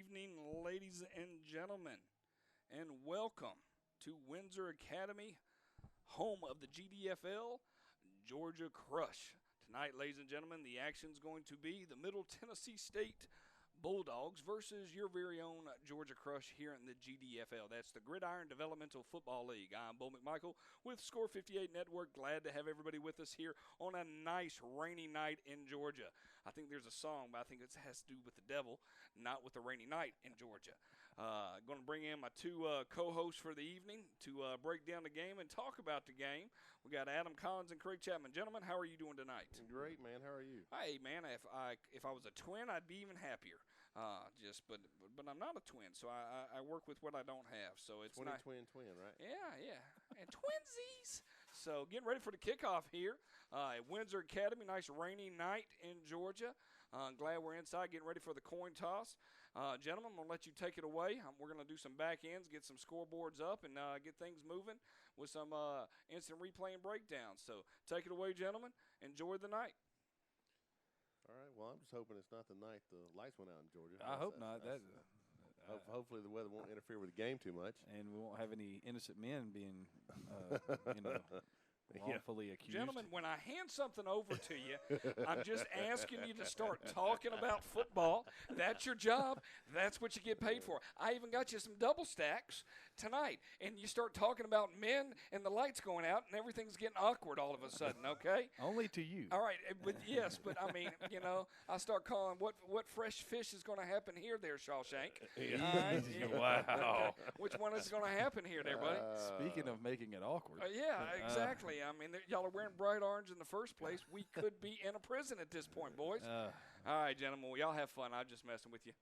evening, ladies and gentlemen, and welcome to Windsor Academy, home of the GDFL Georgia Crush. Tonight, ladies and gentlemen, the action's going to be the Middle Tennessee State Bulldogs versus your very own Georgia Crush here in the GDFL. That's the Gridiron Developmental Football League. I'm Bo McMichael with Score 58 Network. Glad to have everybody with us here on a nice rainy night in Georgia. I think there's a song, but I think it has to do with the devil, not with the rainy night in Georgia. Going to bring in my two co-hosts for the evening to break down the game and talk about the game. We got Adam Collins and Craig Chapman. Gentlemen, how are you doing tonight? Great, man. How are you? Hey, man, if I was a twin, I'd be even happier. But I'm not a twin, so I work with what I don't have. So it's not twin, right? Yeah, and twinsies. So getting ready for the kickoff here at Windsor Academy. Nice rainy night in Georgia. Glad we're inside getting ready for the coin toss. Gentlemen, I'm going to let you take it away. We're going to do some back ends, get some scoreboards up, and get things moving with some instant replay and breakdowns. So take it away, gentlemen. Enjoy the night. All right. Well, I'm just hoping it's not the night the lights went out in Georgia. I hope not. Hopefully the weather won't interfere with the game too much. And we won't have any innocent men being, wrongfully accused. Gentlemen, when I hand something over to you, I'm just asking you to start talking about football. That's your job. That's what you get paid for. I even got you some double stacks tonight, and you start talking about men and the lights going out, and everything's getting awkward all of a sudden, okay? Only to you. All right, but I mean, I start calling what fresh fish is going to happen here there, Shawshank. All right? Wow. Which one is going to happen here there, buddy? Speaking of making it awkward. Yeah, exactly. I mean, y'all are wearing bright orange in the first place. We could be in a prison at this point, boys. All right, gentlemen, y'all have fun. I'm just messing with you.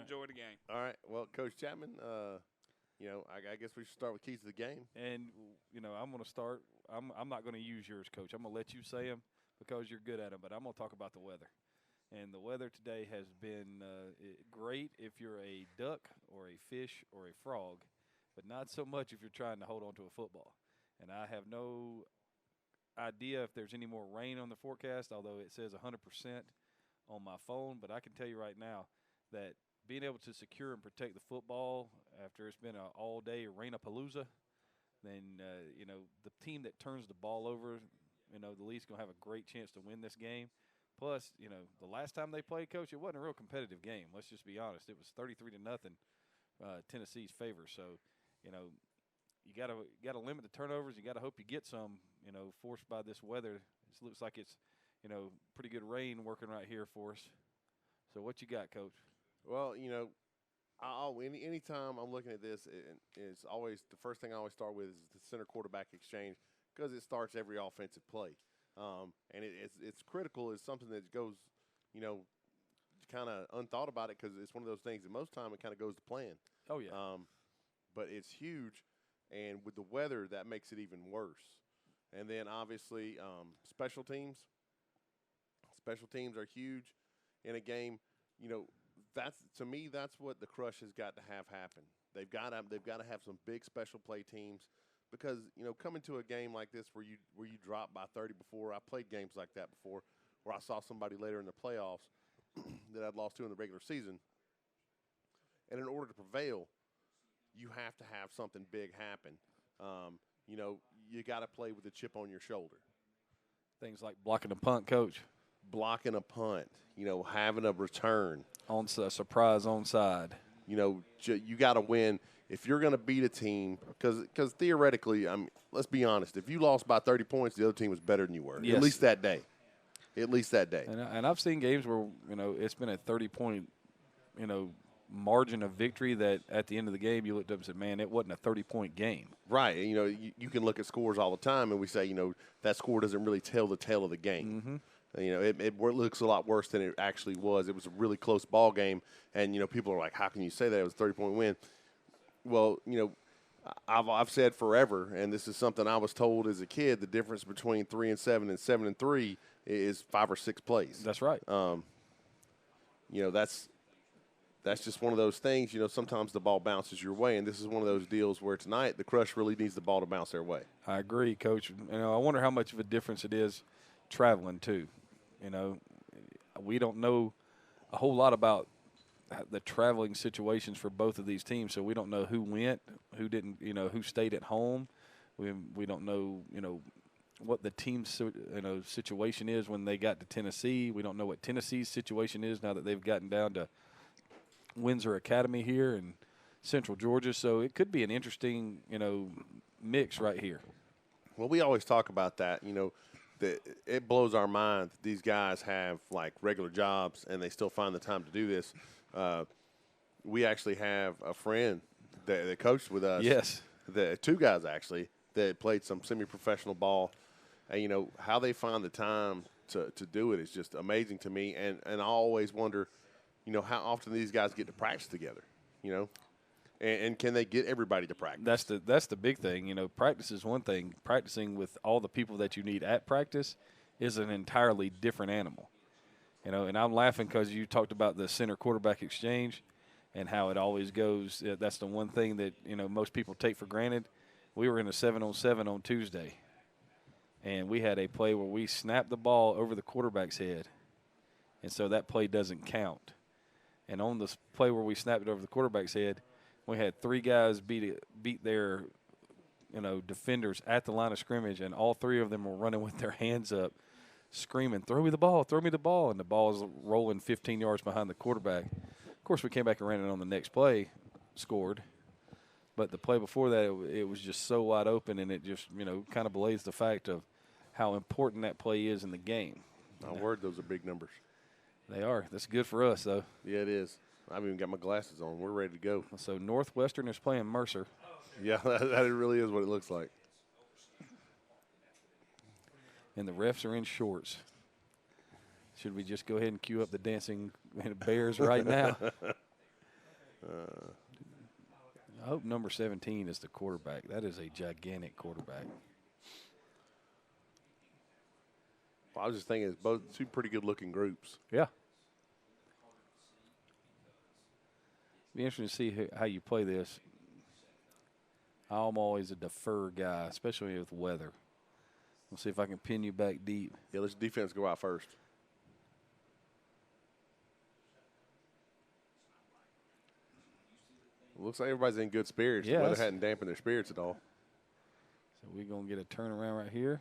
Enjoy the game. All right. Well, Coach Chapman, I guess we should start with keys to the game. And, I'm going to start. I'm not going to use yours, Coach. I'm going to let you say them because you're good at them, but I'm going to talk about the weather. And the weather today has been great if you're a duck or a fish or a frog, but not so much if you're trying to hold on to a football. And I have no idea if there's any more rain on the forecast, although it says 100% on my phone. But I can tell you right now that being able to secure and protect the football after it's been an all-day rain-a-palooza, then, the team that turns the ball over, the least going to have a great chance to win this game. Plus, the last time they played, Coach, it wasn't a real competitive game. Let's just be honest. It was 33-0 Tennessee's favor. So, you got to limit the turnovers. You got to hope you get some, forced by this weather. It looks like it's, pretty good rain working right here for us. So what you got, Coach? Well, anytime I'm looking at this, it's always the first thing I always start with is the center quarterback exchange because it starts every offensive play. And it's critical. It's something that goes, kind of unthought about it because it's one of those things that most time it kind of goes to plan. Oh, yeah. But it's huge. And with the weather, that makes it even worse. And then, obviously, special teams. Special teams are huge in a game. To me, that's what the Crush has got to have happen. They've got to have some big special play teams because, coming to a game like this where you drop by 30 before, I played games like that before where I saw somebody later in the playoffs that I'd lost to in the regular season. And in order to prevail, you have to have something big happen. You got to play with a chip on your shoulder. Things like blocking a punt, Coach. Blocking a punt, having a return. On a surprise onside. You got to win. If you're going to beat a team, because theoretically, let's be honest, if you lost by 30 points, the other team was better than you were. Yes. At least that day. And I've seen games where, it's been a 30-point, margin of victory that at the end of the game you looked up and said, man, it wasn't a 30-point game. Right. You can look at scores all the time and we say, that score doesn't really tell the tale of the game. Mm-hmm. It looks a lot worse than it actually was. It was a really close ball game, and people are like, "How can you say that it was a 30-point win?" Well, I've said forever, and this is something I was told as a kid. The difference between 3-7 and 7-3 is 5 or 6 plays. That's right. That's just one of those things. Sometimes the ball bounces your way, and this is one of those deals where tonight the Crush really needs the ball to bounce their way. I agree, Coach. I wonder how much of a difference it is traveling too. We don't know a whole lot about the traveling situations for both of these teams. So we don't know who went, who didn't, who stayed at home. We don't know, what the team's situation is when they got to Tennessee. We don't know what Tennessee's situation is now that they've gotten down to Windsor Academy here in Central Georgia. So it could be an interesting, mix right here. Well, we always talk about that, that it blows our mind that these guys have like regular jobs and they still find the time to do this. We actually have a friend that coached with us. Yes. Two guys actually that played some semi-professional ball. And, how they find the time to do it is just amazing to me. And I always wonder, how often these guys get to practice together, and can they get everybody to practice? That's the big thing. Practice is one thing. Practicing with all the people that you need at practice is an entirely different animal. And I'm laughing because you talked about the center quarterback exchange and how it always goes. That's the one thing that, most people take for granted. We were in a 7-on-7 on Tuesday, and we had a play where we snapped the ball over the quarterback's head, and so that play doesn't count. And on this play where we snapped it over the quarterback's head, we had three guys beat their, defenders at the line of scrimmage, and all three of them were running with their hands up, screaming, "Throw me the ball, throw me the ball," and the ball is rolling 15 yards behind the quarterback. Of course, we came back and ran it on the next play, scored. But the play before that, it was just so wide open, and it just, kind of belays the fact of how important that play is in the game. My word, those are big numbers. They are. That's good for us, though. Yeah, it is. I've even got my glasses on. We're ready to go. So Northwestern is playing Mercer. Yeah, that really is what it looks like. And the refs are in shorts. Should we just go ahead and cue up the dancing bears right now? I hope number 17 is the quarterback. That is a gigantic quarterback. Well, I was just thinking it's both two pretty good-looking groups. Yeah. Be interesting to see how you play this. I'm always a defer guy, especially with weather. We'll see if I can pin you back deep. Yeah, let's defense go out first. Looks like everybody's in good spirits. Yeah, The weather hadn't dampened their spirits at all. So we're going to get a turnaround right here.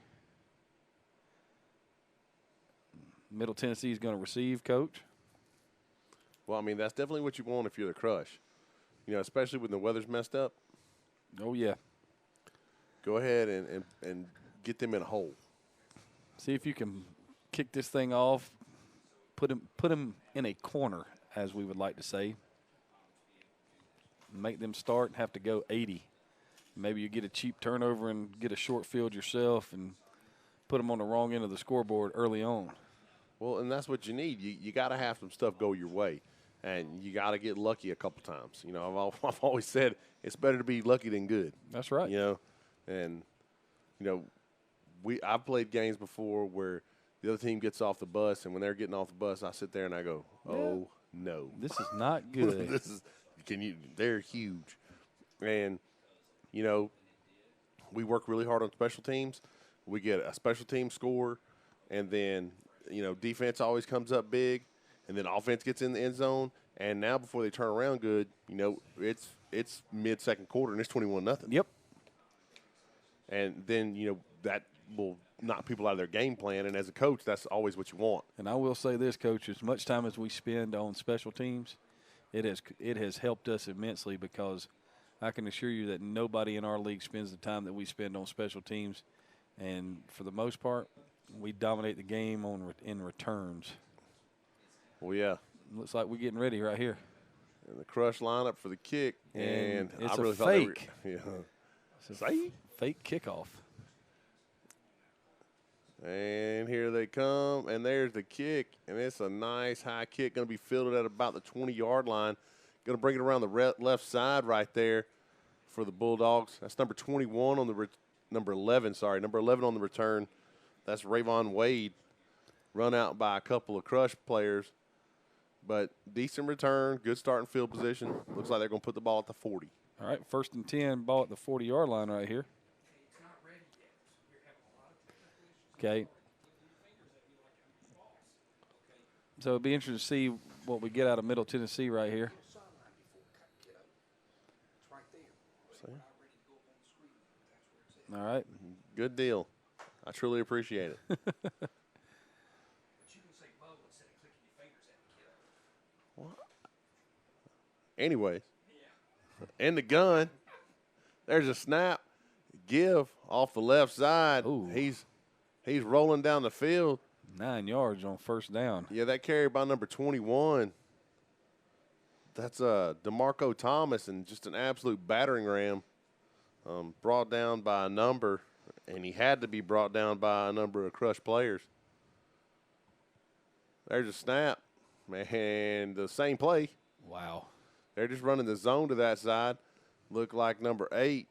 Middle Tennessee is going to receive, Coach. Well, I mean, that's definitely what you want if you're the Crush. Especially when the weather's messed up. Oh, yeah. Go ahead and get them in a hole. See if you can kick this thing off, put them in a corner, as we would like to say. Make them start and have to go 80. Maybe you get a cheap turnover and get a short field yourself and put them on the wrong end of the scoreboard early on. Well, and that's what you need. You got to have some stuff go your way, and you got to get lucky a couple times. I've always said it's better to be lucky than good. That's right. And I've played games before where the other team gets off the bus, and when they're getting off the bus, I sit there and I go, "Oh no, this is not good." They're huge, and we work really hard on special teams. We get a special team score, and then defense always comes up big, and then offense gets in the end zone. And now before they turn around good, it's mid-second quarter and it's 21-0. Yep. And then that will knock people out of their game plan. And as a coach, that's always what you want. And I will say this, Coach: as much time as we spend on special teams, it has helped us immensely, because I can assure you that nobody in our league spends the time that we spend on special teams. And for the most part, we dominate the game in returns. Well, yeah. Looks like we're getting ready right here. And the Crush lineup for the kick. And it's I really a thought fake. It's a fake kickoff. And here they come, and there's the kick, and it's a nice high kick, going to be fielded at about the 20-yard line. Going to bring it around the left side right there for the Bulldogs. That's number 21 on the number 11 on the return. That's Rayvon Wade, run out by a couple of Crush players. But decent return, good starting field position. Looks like they're going to put the ball at the 40. All right, 1st and 10, ball at the 40-yard line right here. Okay. So it'll be interesting to see what we get out of Middle Tennessee right here. All right. Good deal. I truly appreciate it. Anyways, in the gun, there's a snap. Give off the left side. Ooh. He's rolling down the field. 9 yards on first down. Yeah, that carry by number 21. That's DeMarco Thomas, and just an absolute battering ram. Brought down by a number, and he had to be brought down by a number of Crush players. There's a snap, and the same play. Wow. They're just running the zone to that side. Look like number 8,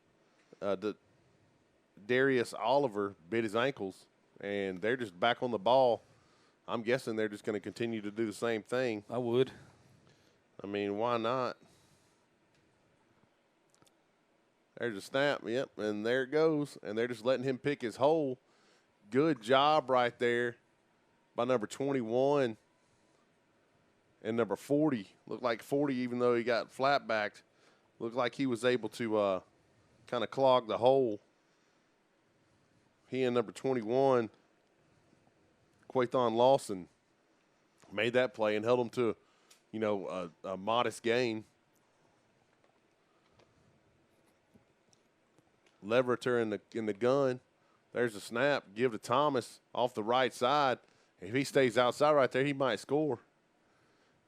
Darius Oliver, bit his ankles, and they're just back on the ball. I'm guessing they're just going to continue to do the same thing. I would. I mean, why not? There's a snap, yep, and there it goes. And they're just letting him pick his hole. Good job right there by number 21 and number 40. Looked like 40, even though he got flat-backed. Looked like he was able to kind of clog the hole. He and number 21, Quathon Lawson, made that play and held him to, a modest gain. Leverter in the gun. There's a snap. Give to Thomas off the right side. If he stays outside right there, he might score.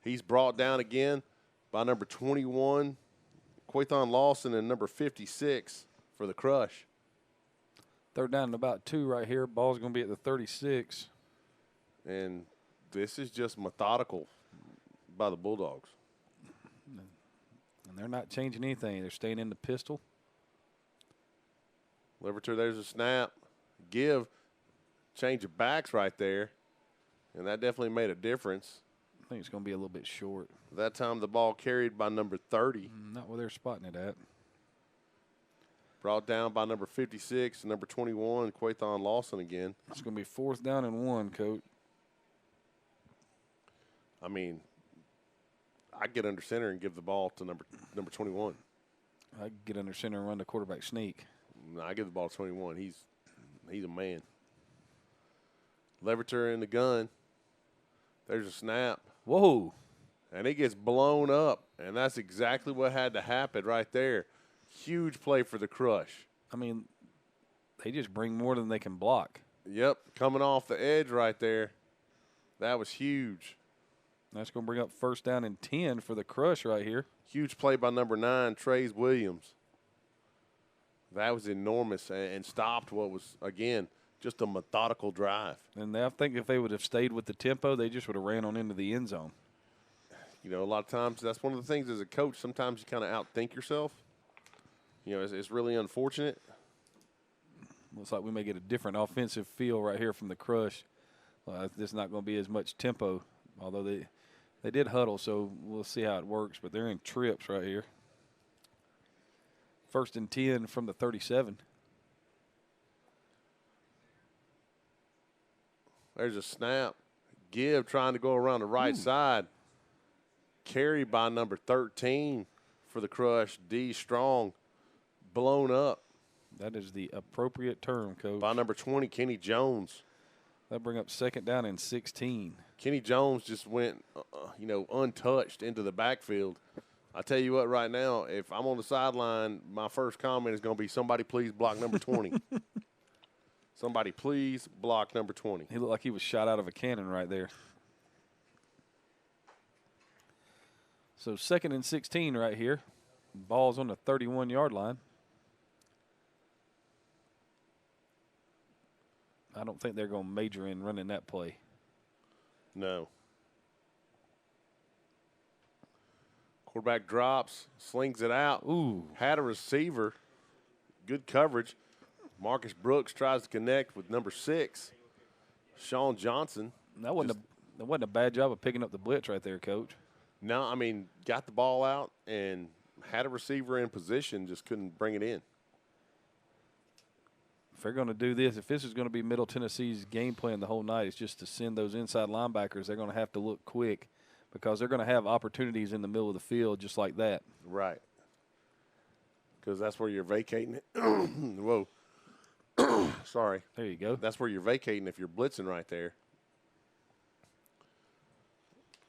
He's brought down again by number 21, Quathon Lawson, and number 56 for the Crush. Third down and about 2 right here. Ball's going to be at the 36. And this is just methodical by the Bulldogs. And they're not changing anything. They're staying in the pistol. Leverter, there's a snap. Give. Change of backs right there. And that definitely made a difference. I think it's going to be a little bit short. That time the ball carried by number 30. Not where they're spotting it at. Brought down by number 56 and number 21, Quathon Lawson again. It's going to be 4th down and 1, Coach. I mean, I get under center and give the ball to number 21. I get under center and run the quarterback sneak. No, I give the ball to 21. He's a man. Leverter in the gun. There's a snap. Whoa. And it gets blown up, and that's exactly what had to happen right there. Huge play for the Crush. I mean, they just bring more than they can block. Yep, coming off the edge right there. That was huge. That's going to bring up 1st down and 10 for the Crush right here. Huge play by number 9, Trey's Williams. That was enormous and stopped what was, again, just a methodical drive. And I think if they would have stayed with the tempo, they just would have ran on into the end zone. A lot of times that's one of the things as a coach, sometimes you kind of outthink yourself. It's really unfortunate. Looks like we may get a different offensive feel right here from the Crush. There's not going to be as much tempo, although they did huddle, so we'll see how it works. But they're in trips right here. 1st and 10 from the 37. There's a snap. Give trying to go around the right side. Carry by number 13 for the Crush, D. Strong. Blown up. That is the appropriate term, Coach. By number 20, Kenny Jones. That bring up 2nd down and 16. Kenny Jones just went, untouched into the backfield. I tell you what, right now, if I'm on the sideline, my first comment is going to be, somebody please block number 20. Somebody please block number 20. He looked like he was shot out of a cannon right there. So 2nd and 16 right here. Ball's on the 31-yard line. I don't think they're going to major in running that play. No. Quarterback drops, slings it out. Ooh. Had a receiver. Good coverage. Marcus Brooks tries to connect with number 6, Sean Johnson. That wasn't a bad job of picking up the blitz right there, Coach. No, I mean, got the ball out and had a receiver in position, just couldn't bring it in. If they're going to do this, if this is going to be Middle Tennessee's game plan the whole night, it's just to send those inside linebackers. They're going to have to look quick because they're going to have opportunities in the middle of the field just like that. Right. Because that's where you're vacating it. Whoa. Sorry. There you go. That's where you're vacating if you're blitzing right there.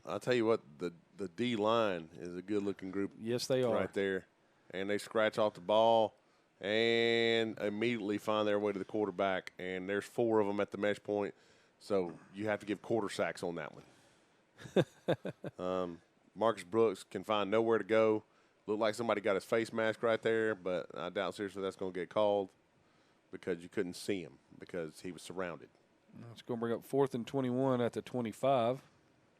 I'll tell you what, the D line is a good-looking group. Yes, they are. Right there. And they scratch off the ball and immediately find their way to the quarterback. And there's 4 of them at the mesh point, so you have to give quarter sacks on that one. Marcus Brooks can find nowhere to go. Looked like somebody got his face mask right there, but I doubt seriously that's going to get called because you couldn't see him because he was surrounded. It's going to bring up 4th and 21 at the 25.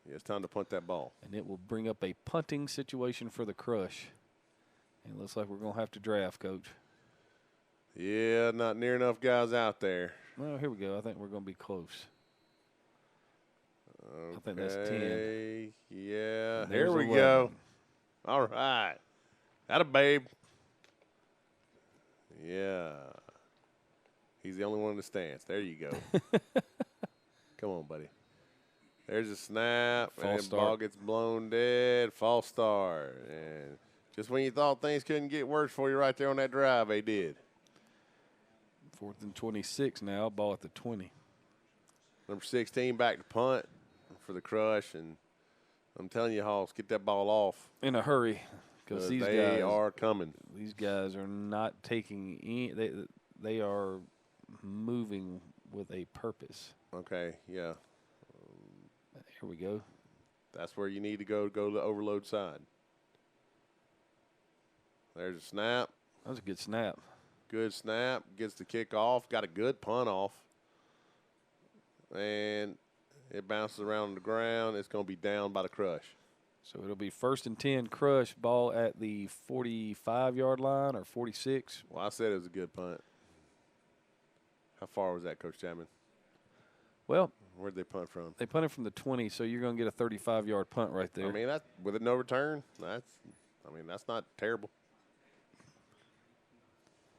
Yeah, it's time to punt that ball. And it will bring up a punting situation for the Crush. And it looks like we're going to have to draft, Coach. Yeah, not near enough guys out there. Well, here we go. I think we're going to be close. Okay. I think that's 10. Yeah, And here there's we 11. go. All right. Atta babe. Yeah. He's the only one in the stands. There you go. Come on, buddy. There's a snap, False and the start. ball gets blown dead. False start. And just when you thought things couldn't get worse for you right there on that drive, they did. 4th and 26 now. Ball at the 20. Number 16 back to punt for the Crush. And I'm telling you, Hawks, get that ball off. In a hurry. Because these they guys are coming. These guys are not taking any. They are moving with a purpose. Okay, yeah. Here we go. That's where you need to go to the overload side. There's a snap. That was a good snap. Good snap. Gets the kick off. Got a good punt off. And it bounces around on the ground. It's going to be down by the Crush. So it'll be 1st and 10, Crush, ball at the 45-yard line or 46. Well, I said it was a good punt. How far was that, Coach Chapman? Well, Where'd they punt from? they punted from the 20, so you're going to get a 35-yard punt right there. I mean, that with a no return, that's not terrible.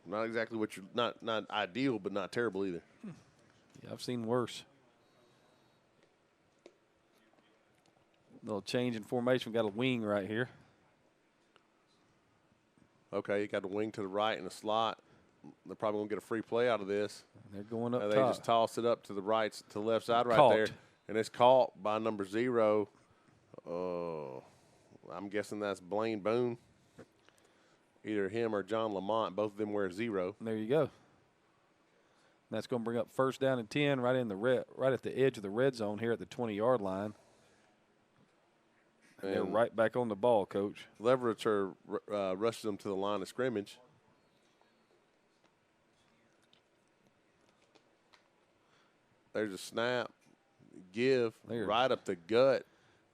Not exactly what you're not ideal, but not terrible either. Yeah, I've seen worse. Little change in formation. We got a wing right here. Okay, you got a wing to the right and a slot. They're probably going to get a free play out of this. They're going up They top. just toss it up to the right, to the left side right Caught. there. And it's caught by number 0. Oh, I'm guessing that's Blaine Boone. Either him or John Lamont. Both of them wear 0. There you go. That's going to bring up 1st down and 10 right in the right at the edge of the red zone here at the 20-yard line. And they're right back on the ball, Coach. Levereter rushes them to the line of scrimmage. There's a snap. Give right up the gut.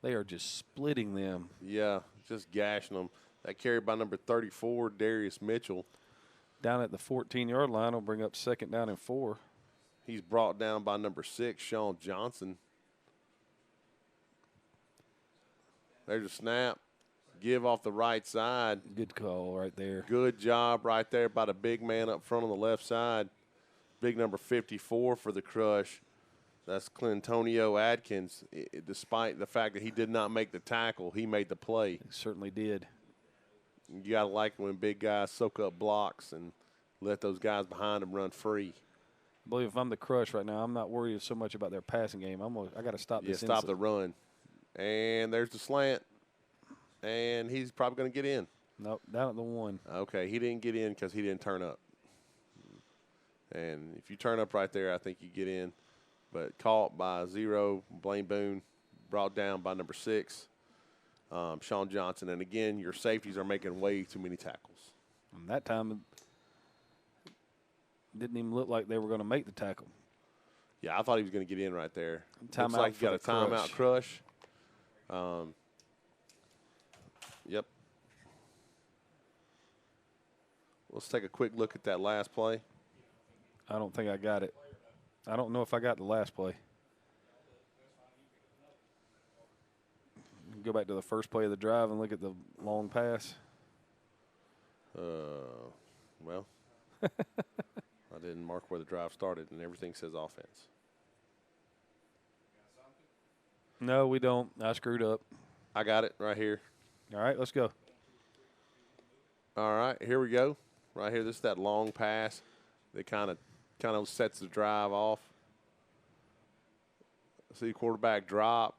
They are just splitting them. Yeah, just gashing them. That carried by number 34, Darius Mitchell. Down at the 14-yard line will bring up 2nd down and 4. He's brought down by number 6, Sean Johnson. There's a snap. Give off the right side. Good call right there. Good job right there by the big man up front on the left side. Big number 54 for the Crush. That's Clintonio Adkins. Despite the fact that he did not make the tackle, he made the play. He certainly did. You got to like it when big guys soak up blocks and let those guys behind them run free. I believe if I'm the Crush right now, I'm not worried so much about their passing game. I got to stop this. Stop the run. And there's the slant. And he's probably going to get in. Nope, down at the 1. Okay, he didn't get in because he didn't turn up. And if you turn up right there, I think you get in. But caught by 0, Blaine Boone, brought down by number 6, Sean Johnson. And, again, your safeties are making way too many tackles. And that time, it didn't even look like they were going to make the tackle. Yeah, I thought he was going to get in right there. Timeout Looks like for you got a the timeout Crush. Yep. Let's take a quick look at that last play. I don't think I got it. I don't know if I got the last play. Go back to the first play of the drive and look at the long pass. Well, I didn't mark where the drive started, and everything says offense. No, we don't. I screwed up. I got it right here. All right, let's go. All right, here we go. Right here, this is that long pass that kind of sets the drive off. See quarterback drop,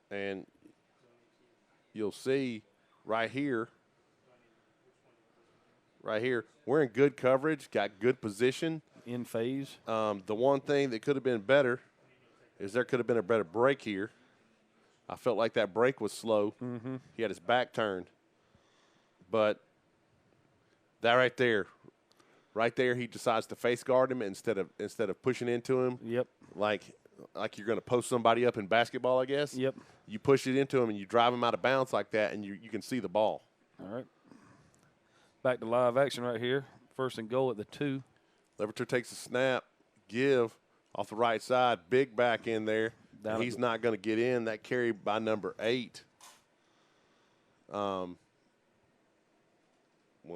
and you'll see right here, we're in good coverage, got good position. In phase. The one thing that could have been better is there could have been a better break here. I felt like that break was slow. Mm-hmm. He had his back turned. But that right there, he decides to face guard him instead of pushing into him. Yep. Like you're going to post somebody up in basketball, I guess. Yep. You push it into him and you drive him out of bounds like that, and you can see the ball. All right. Back to live action right here. 1st and goal at the 2. Leverter takes a snap, give off the right side, big back in there. He's not going to get in. That carry by number 8. Let's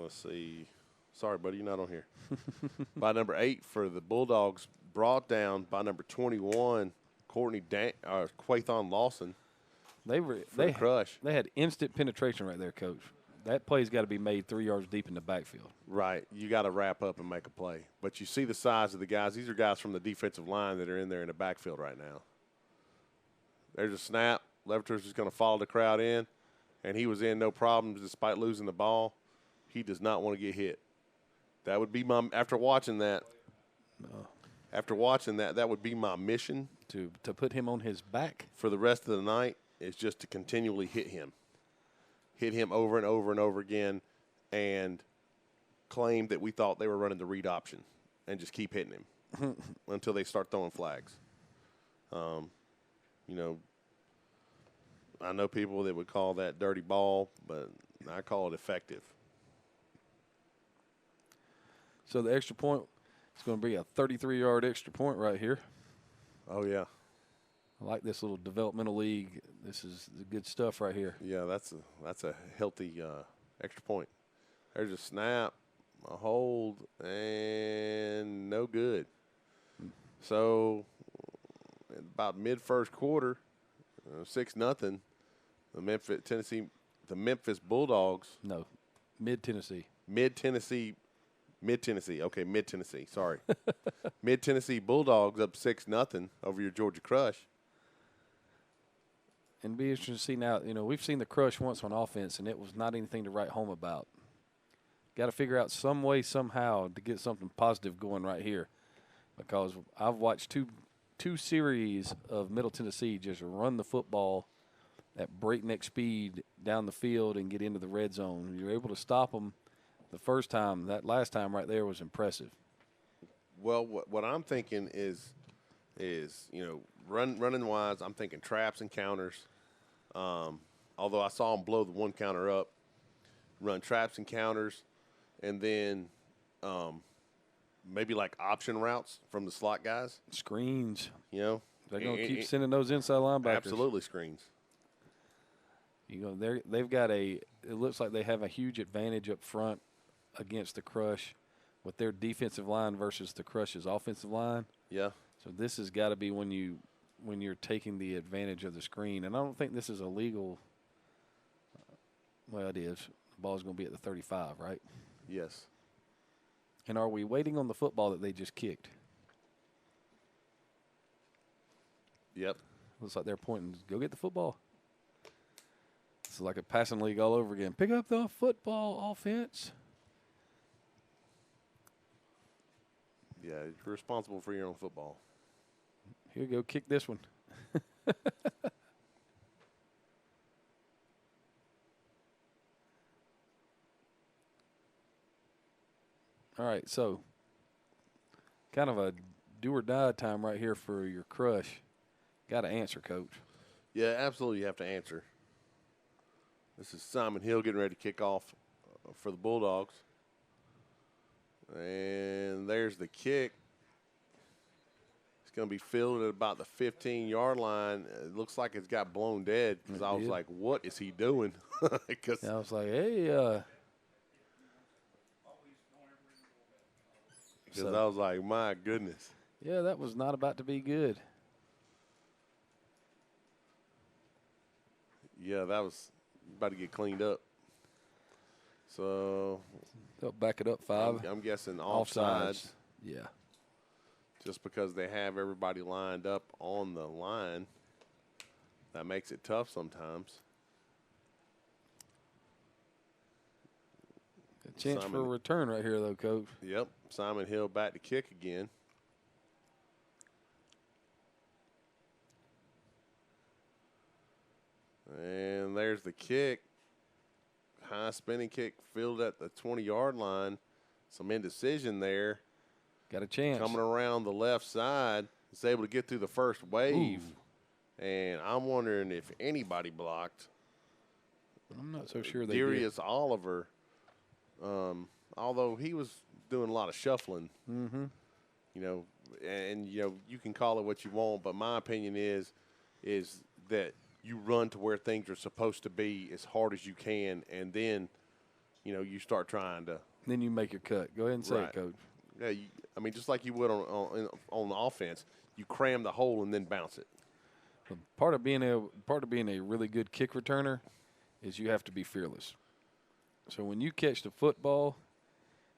see. Sorry, buddy, you're not on here. By number 8 for the Bulldogs, brought down by number 21, Quathon Lawson. They crush. They had instant penetration right there, Coach. That play's got to be made 3 yards deep in the backfield. Right. You got to wrap up and make a play. But you see the size of the guys. These are guys from the defensive line that are in there in the backfield right now. There's a snap. Leverter's just going to follow the crowd in, and he was in no problems despite losing the ball. He does not want to get hit. That would be after watching that. No. After watching that, that would be my mission to put him on his back for the rest of the night, is just to continually hit him over and over and over again, and claim that we thought they were running the read option, and just keep hitting him until they start throwing flags. I know people that would call that dirty ball, but I call it effective. So the extra point is going to be a 33-yard extra point right here. Oh, yeah. I like this little developmental league. This is the good stuff right here. Yeah, that's a healthy extra point. There's a snap, a hold, and no good. So about mid-first quarter, 6-0, the Memphis Bulldogs. No, Mid-Tennessee. Mid-Tennessee. Okay, Mid-Tennessee. Sorry. Mid-Tennessee Bulldogs up 6-0 over your Georgia Crush. And be interesting to see now, we've seen the Crush once on offense, and it was not anything to write home about. Got to figure out some way, somehow, to get something positive going right here. Because I've watched two series of Middle Tennessee just run the football at breakneck speed down the field and get into the red zone. You're able to stop them the first time. That last time right there was impressive. Well, what I'm thinking is running wise, I'm thinking traps and counters. Although I saw them blow the one counter up, run traps and counters, and then maybe like option routes from the slot guys. Screens. They're going to keep sending those inside linebackers. Absolutely screens. They've got it looks like they have a huge advantage up front against the Crush with their defensive line versus the Crush's offensive line. Yeah. So this has got to be when you're taking the advantage of the screen. And I don't think this is illegal. Well, it is. The ball's going to be at the 35, right? Yes. And are we waiting on the football that they just kicked? Yep. Looks like they're pointing, go get the football. It's like a passing league all over again. Pick up the football, offense. Yeah, you're responsible for your own football. Here you go, kick this one. All right, so kind of a do or die time right here for your Crush. Got to answer, Coach. Yeah, absolutely. You have to answer. This is Simon Hill getting ready to kick off for the Bulldogs. And there's the kick. It's going to be fielded at about the 15-yard line. It looks like it's got blown dead because I was like, what is he doing? I was like, hey. Because I was like, my goodness. Yeah, that was not about to be good. Yeah, that was about to get cleaned up. So They'll back it up 5. I'm guessing offsides. Yeah. Just because they have everybody lined up on the line, that makes it tough sometimes. A chance for a return right here, though, Coach. Yep, Simon Hill back to kick again. And there's the kick. High spinning kick fielded at the 20-yard line. Some indecision there. Got a chance. Coming around the left side. Is able to get through the first wave. Ooh. And I'm wondering if anybody blocked. I'm not so sure they did. Darius Oliver, although he was doing a lot of shuffling. Mm-hmm. You know, and, you know, you can call it what you want, but my opinion is that you run to where things are supposed to be as hard as you can, and then, you know, you start trying to. Then you make your cut. Go ahead and say Right. it, Coach. Yeah, I mean, just like you would on the offense, you cram the hole and then bounce it. Part of being a really good kick returner is you have to be fearless. So when you catch the football,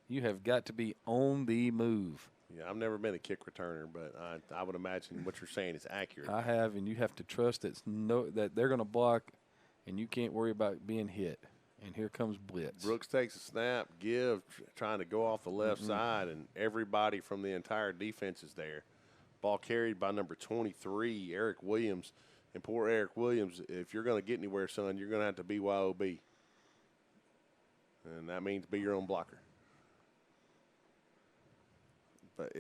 you have got to be on the move. Yeah, I've never been a kick returner, but I would imagine what you're saying is accurate. I have, and you have to trust that they're going to block, and you can't worry about being hit. And here comes blitz. Brooks takes a snap, trying to go off the left side, and everybody from the entire defense is there. Ball carried by number 23, Eric Williams. And poor Eric Williams, if you're going to get anywhere, son, you're going to have to BYOB. And that means be your own blocker. But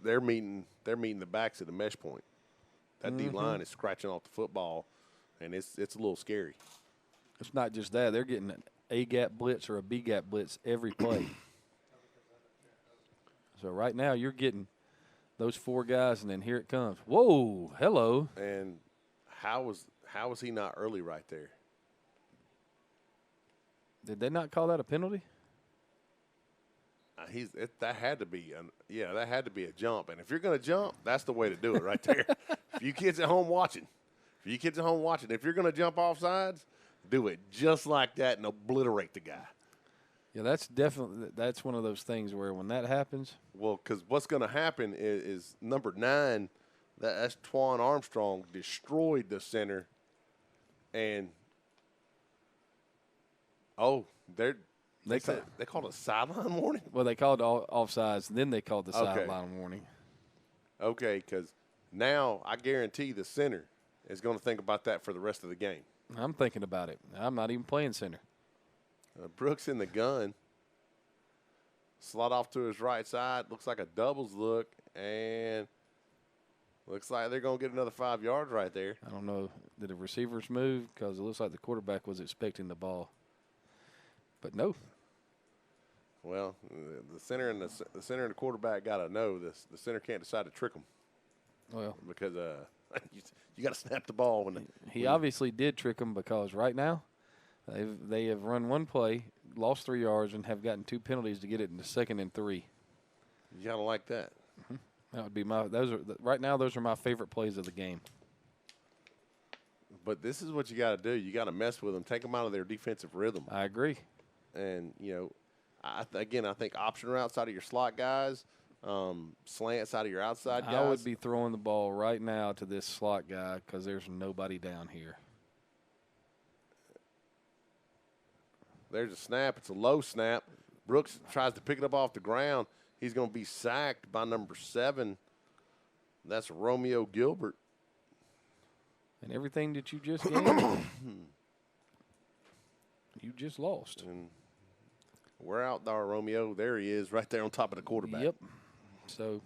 they're meeting the backs at the mesh point. That D line is scratching off the football, and it's a little scary. It's not just that; they're getting an A gap blitz or a B gap blitz every play. So right now you're getting those 4 guys, and then here it comes. Whoa, hello! And how was he not early right there? Did they not call that a penalty? That had to be a jump, and if you're going to jump, that's the way to do it right there. If you kids at home watching, if you're going to jump off sides, do it just like that and obliterate the guy. Yeah, that's one of those things where when that happens. Well, because what's going to happen is number 9, that's Twan Armstrong, destroyed the center, and they called a sideline warning? Well, they called offsides, and then they called the sideline warning. Okay, because now I guarantee the center is going to think about that for the rest of the game. I'm thinking about it. I'm not even playing center. Brooks in the gun. Slot off to his right side. Looks like a doubles look, and looks like they're going to get another 5 yards right there. I don't know. Did the receivers move? Because it looks like the quarterback was expecting the ball. But no. Well, the center and the quarterback got to know this. The center can't decide to trick them. Well, because you got to snap the ball when he obviously did trick them, because right now they have run one play, lost 3 yards, and have gotten 2 penalties to get it in the 2nd and 3. You gotta like that. That would be right now. Those are my favorite plays of the game. But this is what you got to do. You got to mess with them, take them out of their defensive rhythm. I agree. And I think option routes out of your slot guys, slants out of your outside guys. I would be throwing the ball right now to this slot guy because there's nobody down here. There's a snap. It's a low snap. Brooks tries to pick it up off the ground. He's going to be sacked by number 7. That's Romeo Gilbert. And everything that you just gave, you just lost. And we're out there, Romeo. There he is, right there on top of the quarterback. Yep. So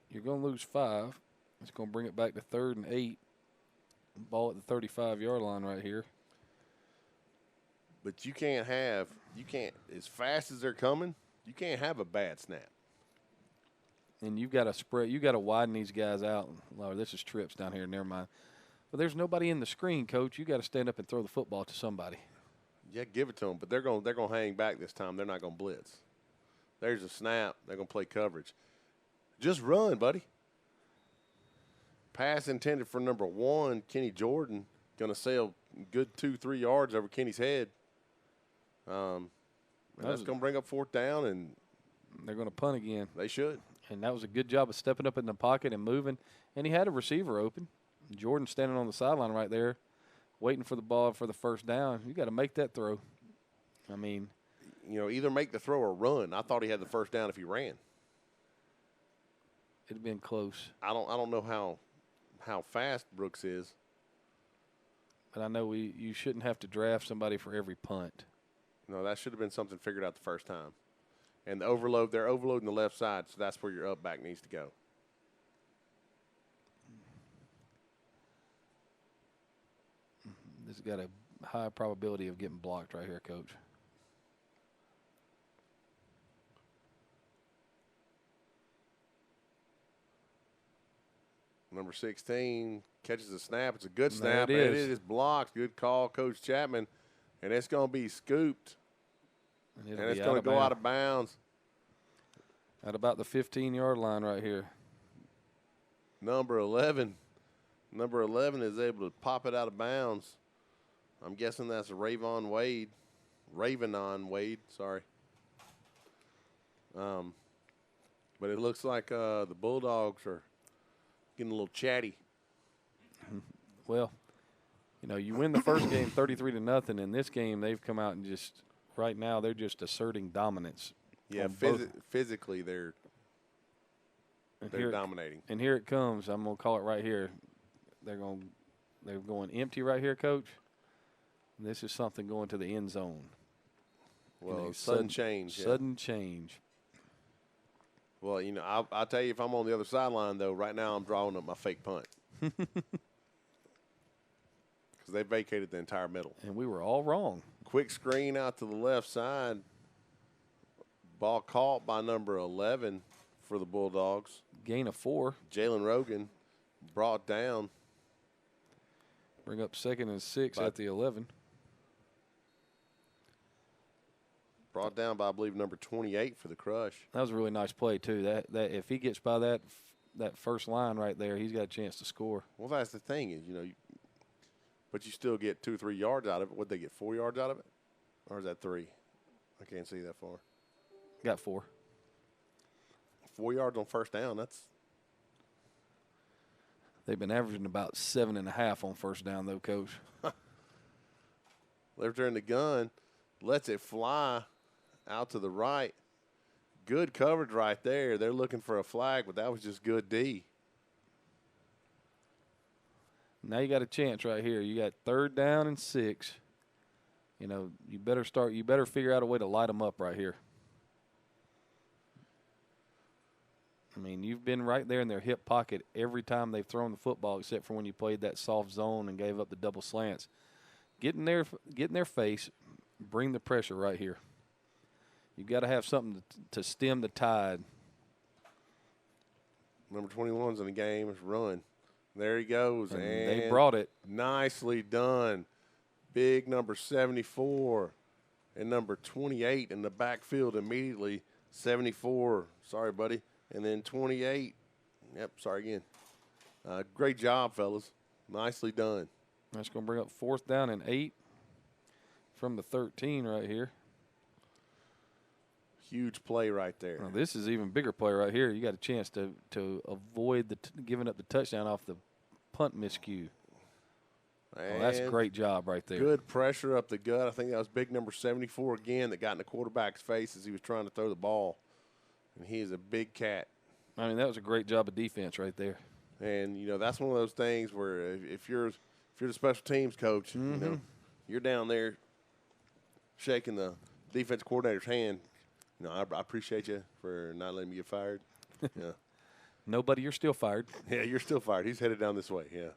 you're going to lose 5. It's going to bring it back to 3rd and 8. Ball at the 35-yard line right here. But you can't, as fast as they're coming, you can't have a bad snap. And you've got to spread. You got to widen these guys out. Lord, this is trips down here. Never mind. But there's nobody in the screen, Coach. You got to stand up and throw the football to somebody. Yeah, give it to them. But they're going to hang back this time. They're not going to blitz. There's a snap. They're going to play coverage. Just run, buddy. Pass intended for number 1, Kenny Jordan. going to sail good 2-3 yards over Kenny's head. And that's going to bring up 4th down, and they're going to punt again. They should. And that was a good job of stepping up in the pocket and moving. And he had a receiver open. Jordan standing on the sideline right there, waiting for the ball for the first down. You got to make that throw. I mean, either make the throw or run. I thought he had the first down if he ran. It'd been close. I don't know how fast Brooks is. But I know you shouldn't have to draft somebody for every punt. No, that should have been something figured out the first time. And the overload, they're overloading the left side, so that's where your up back needs to go. This has got a high probability of getting blocked right here, Coach. Number 16 catches a snap. It's a good snap. It is. It is blocked. Good call, Coach Chapman. And it's going to be scooped. And it's going to go out of bounds. At about the 15-yard line right here. Number 11 is able to pop it out of bounds. I'm guessing that's Ravenon Wade, sorry. But it looks like the Bulldogs are getting a little chatty. Well, you win the first game 33-0. In this game, they've come out and just right now they're just asserting dominance. Yeah, physically they're dominating. And here it comes. I'm gonna call it right here. They're going empty right here, Coach. This is something going to the end zone. Well, sudden change. Sudden change. Well, I'll tell you, if I'm on the other sideline, though, right now I'm drawing up my fake punt. Because they vacated the entire middle. And we were all wrong. Quick screen out to the left side. Ball caught by number 11 for the Bulldogs. Gain of 4. Jalen Rogan brought down. Bring up 2nd and 6 at the 11. Brought down by, I believe, number 28 for the Crush. That was a really nice play, too. That if he gets by that first line right there, he's got a chance to score. Well, that's the thing is, but you still get 2 or 3 yards out of it. Would they get 4 yards out of it? Or is that 3? I can't see that far. Got 4. 4 yards on first down, that's. They've been averaging about 7.5 on first down, though, Coach. Left there in the gun, lets it fly out to the right. Good coverage right there. They're looking for a flag, but that was just good D. Now you got a chance right here. You got 3rd down and 6. You better figure out a way to light them up right here. I mean, you've been right there in their hip pocket every time they've thrown the football, except for when you played that soft zone and gave up the double slants. Get in their face, bring the pressure right here. You've got to have something to stem the tide. Number 21's in the game. It's run. There he goes. And they brought it. Nicely done. Big number 74 and number 28 in the backfield immediately. 74. Sorry, buddy. And then 28. Yep, sorry again. Great job, fellas. Nicely done. That's going to bring up 4th down and 8 from the 13 right here. Huge play right there. Now, this is even bigger play right here. You got a chance to avoid giving up the touchdown off the punt miscue. Well, that's a great job right there. Good pressure up the gut. I think that was big number 74 again that got in the quarterback's face as he was trying to throw the ball. And he is a big cat. I mean, that was a great job of defense right there. And, that's one of those things where if you're the special teams coach, you're down there shaking the defense coordinator's hand. I appreciate you for not letting me get fired. Yeah. Nobody, you're still fired. Yeah, you're still fired. He's headed down this way, yeah.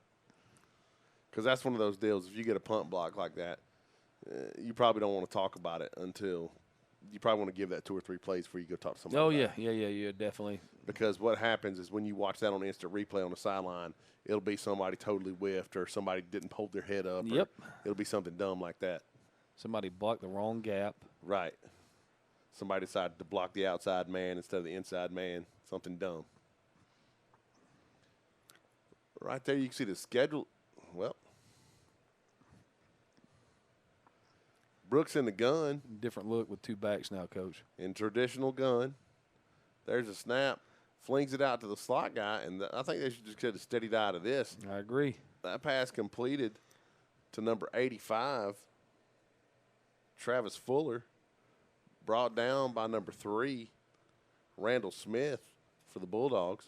Because that's one of those deals. If you get a punt block like that, you probably don't want to talk about it until you probably want to give that 2 or 3 plays before you go talk to somebody. Oh, yeah, definitely. Because what happens is when you watch that on instant replay on the sideline, it'll be somebody totally whiffed or somebody didn't hold their head up. Yep. It'll be something dumb like that. Somebody blocked the wrong gap. Right. Somebody decided to block the outside man instead of the inside man. Something dumb. Right there you can see the schedule. Well, Brooks in the gun. Different look with two backs now, Coach. In traditional gun. There's a snap. Flings it out to the slot guy, and I think they should just get a steady dive to this. I agree. That pass completed to number 85, Travis Fuller, brought down by number 3, Randall Smith for the Bulldogs.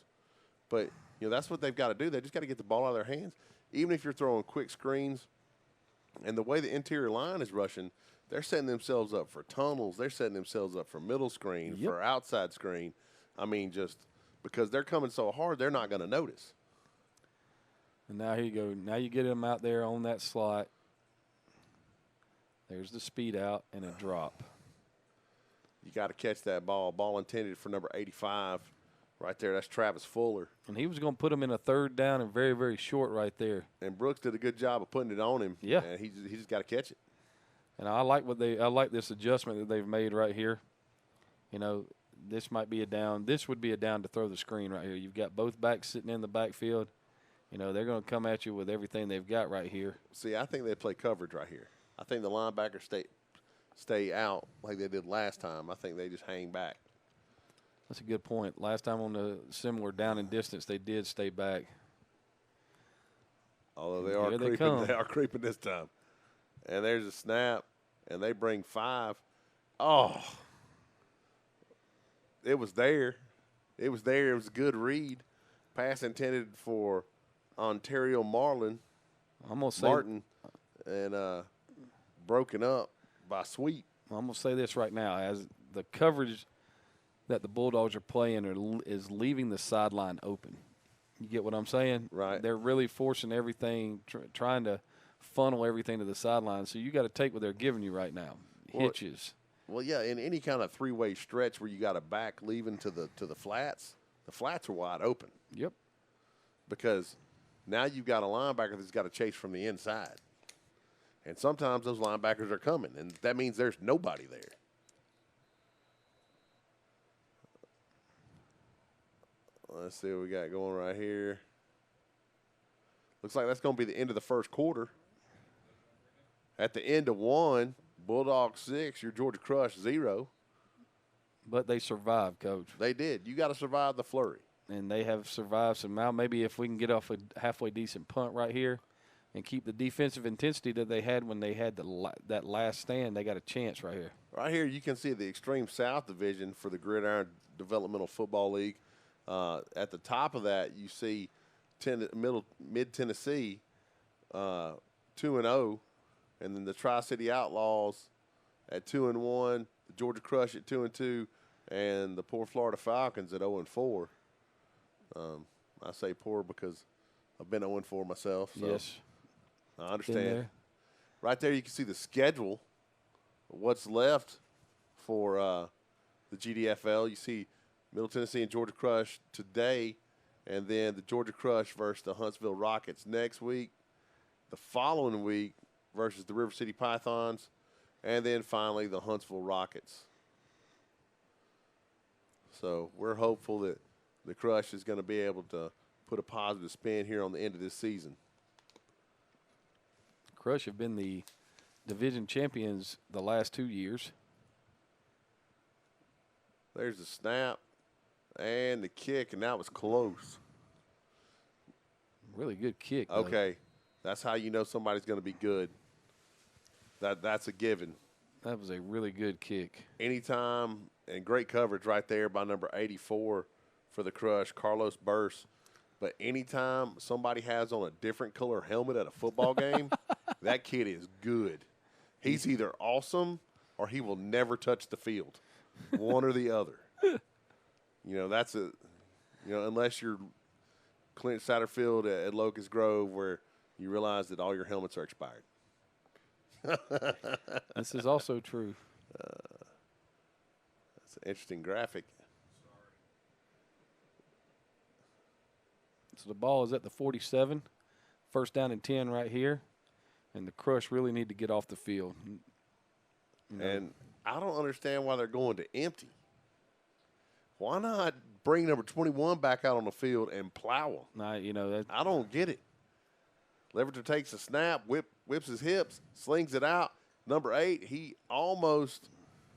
But, that's what they've got to do. They just got to get the ball out of their hands. Even if you're throwing quick screens, and the way the interior line is rushing, they're setting themselves up for tunnels. They're setting themselves up for middle screen, for outside screen. I mean, just because they're coming so hard, they're not going to notice. And now here you go. Now you get them out there on that slot. There's the speed out and a drop. You got to catch that ball. Ball intended for number 85 right there. That's Travis Fuller. And he was going to put him in a third down and very, very short right there. And Brooks did a good job of putting it on him. Yeah. And he just got to catch it. And I like this adjustment that they've made right here. This might be a down. This would be a down to throw the screen right here. You've got both backs sitting in the backfield. They're going to come at you with everything they've got right here. See, I think they play coverage right here. I think the linebackers stay out like they did last time. I think they just hang back. That's a good point. Last time on the similar down and distance, they did stay back. Although they are creeping, they are creeping this time. And there's a snap, and they bring 5. Oh, it was there. It was there. It was a good read. Pass intended for Ontario Martin, and broken up by Sweet. I'm going to say this right now. As the coverage that the Bulldogs are playing is leaving the sideline open. You get what I'm saying? Right. They're really forcing everything, trying to funnel everything to the sideline. So you got to take what they're giving you right now. Hitches. Well, yeah, in any kind of three-way stretch where you got a back leaving to the flats are wide open. Yep. Because now you've got a linebacker that's got to chase from the inside. And sometimes those linebackers are coming, and that means there's nobody there. Let's see what we got going right here. Looks like that's going to be the end of the first quarter. At the end of 1, Bulldogs 6, your Georgia Crush 0. But they survived, Coach. They did. You got to survive the flurry. And they have survived some. Now maybe if we can get off a halfway decent punt right here and keep the defensive intensity that they had when they had that last stand, they got a chance right here. Right here you can see the Extreme South Division for the Gridiron Developmental Football League. At the top of that, you see Mid-Tennessee 2-0, and then the Tri-City Outlaws at 2-1, the Georgia Crush at 2-2, and the poor Florida Falcons at 0-4. I say poor because I've been 0-4 myself. So yes. I understand. Right there you can see the schedule of what's left for the GDFL. You see Middle Tennessee and Georgia Crush today, and then the Georgia Crush versus the Huntsville Rockets next week. The following week versus the River City Pythons, and then finally the Huntsville Rockets. So we're hopeful that the Crush is going to be able to put a positive spin here on the end of this season. Crush have been the division champions the last 2 years. There's the snap and the kick, and that was close. Really good kick. Okay, that's how you know somebody's going to be good. That's a given. That was a really good kick. Anytime, and great coverage right there by number 84 for the Crush, Carlos Burse. But anytime somebody has on a different color helmet at a football game, that kid is good. He's either awesome or he will never touch the field, one or the other. That's unless you're Clint Satterfield at Locust Grove where you realize that all your helmets are expired. This is also true. That's an interesting graphic. So the ball is at the 47. First down and 10 right here. And the Crush really need to get off the field. And I don't understand why they're going to empty. Why not bring number 21 back out on the field and plow him? I don't get it. Leverton takes a snap, whips his hips, slings it out, Number 8, he almost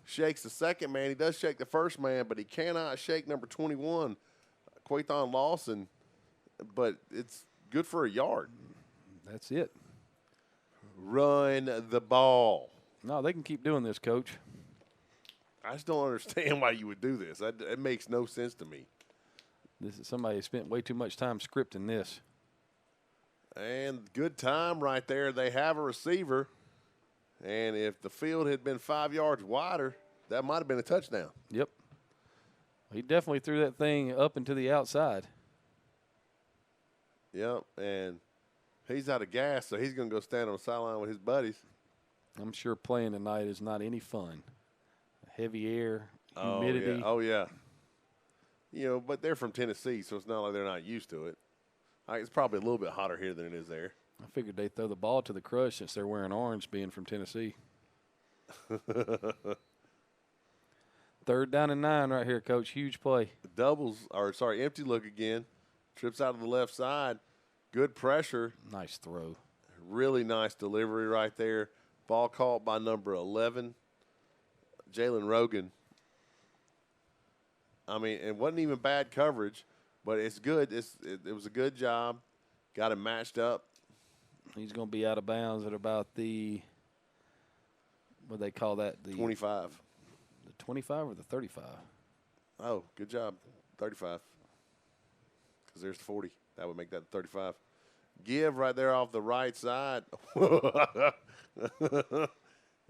shakes the second man. He does shake the first man, but he cannot shake number 21, Quathon Lawson. But it's good for a yard. That's it. Run the ball. No, they can keep doing this, Coach. I just don't understand why you would do this. It makes no sense to me. This is somebody who spent way too much time scripting this. And good time right there. They have a receiver. And if the field had been 5 yards wider, that might have been a touchdown. Yep. He definitely threw that thing up and to the outside. Yep, and he's out of gas, so he's going to go stand on the sideline with his buddies. I'm sure playing tonight is not any fun. Heavy air, humidity. Oh, yeah. You know, but they're from Tennessee, so it's not like they're not used to it. It's probably a little bit hotter here than it is there. I figured they'd throw the ball to the crush since they're wearing orange, being from Tennessee. 3rd down and 9 right here, Coach. Huge play. Empty look again. Trips out of the left side. Good pressure. Nice throw. Really nice delivery right there. Ball caught by number 11, Jalen Rogan. I mean, it wasn't even bad coverage, but it's good. It was a good job. Got him matched up. He's going to be out of bounds at about the, what do they call that? The 25. The 25 or the 35? Oh, good job. 35. Because there's 40. That would make that 35. Give right there off the right side.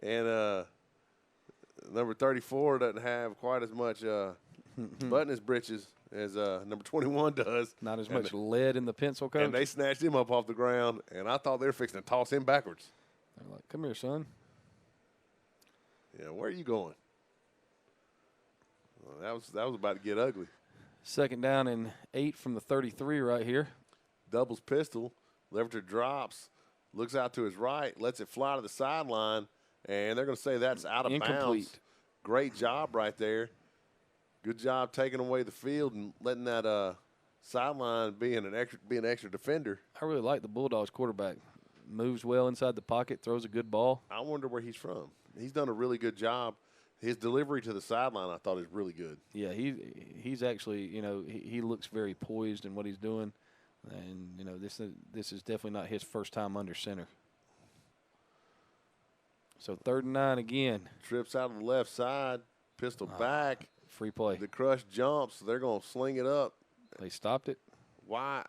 And number 34 doesn't have quite as much butt in his britches as number 21 does. Not as much lead in the pencil, Coach. And they snatched him up off the ground, and I thought they were fixing to toss him backwards. They're like, come here, son. Yeah, where are you going? Well, that was about to get ugly. 2nd down and 8 from the 33 right here. Doubles pistol. Leverter drops, looks out to his right, lets it fly to the sideline, and they're going to say that's out of Incomplete. bounds. Great job right there. Good job taking away the field and letting that sideline be an extra defender. I really like the Bulldogs quarterback. Moves well inside the pocket, throws a good ball. I wonder where he's from. He's done a really good job. His delivery to the sideline, I thought, is really good. Yeah, he's actually, he looks very poised in what he's doing. And, this is definitely not his first time under center. So 3rd and 9 again. Trips out of the left side, pistol back. Free play. The crush jumps. They're going to sling it up. They stopped it. Why?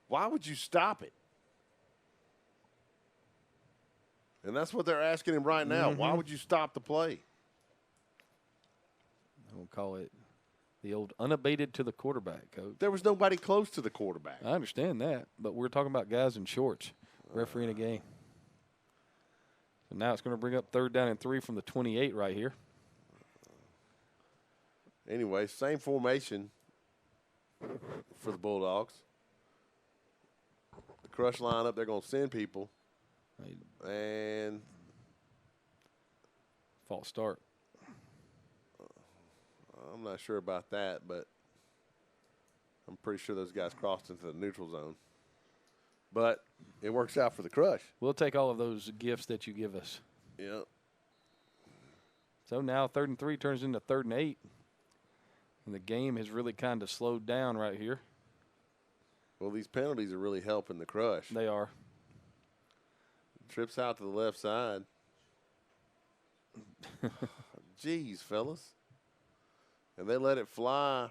Why would you stop it? And that's what they're asking him right now. Why would you stop the play? We'll call it the old unabated to the quarterback, Coach. There was nobody close to the quarterback. I understand that, but we're talking about guys in shorts refereeing a game. So now it's going to bring up 3rd down and 3 from the 28 right here. Anyway, same formation for the Bulldogs. The crush lineup, they're going to send people. And false start. I'm not sure about that, but I'm pretty sure those guys crossed into the neutral zone. But it works out for the crush. We'll take all of those gifts that you give us. Yep. So now 3rd and 3 turns into 3rd and 8. And the game has really kind of slowed down right here. Well, these penalties are really helping the crush. They are. Trips out to the left side. Jeez, fellas. And they let it fly.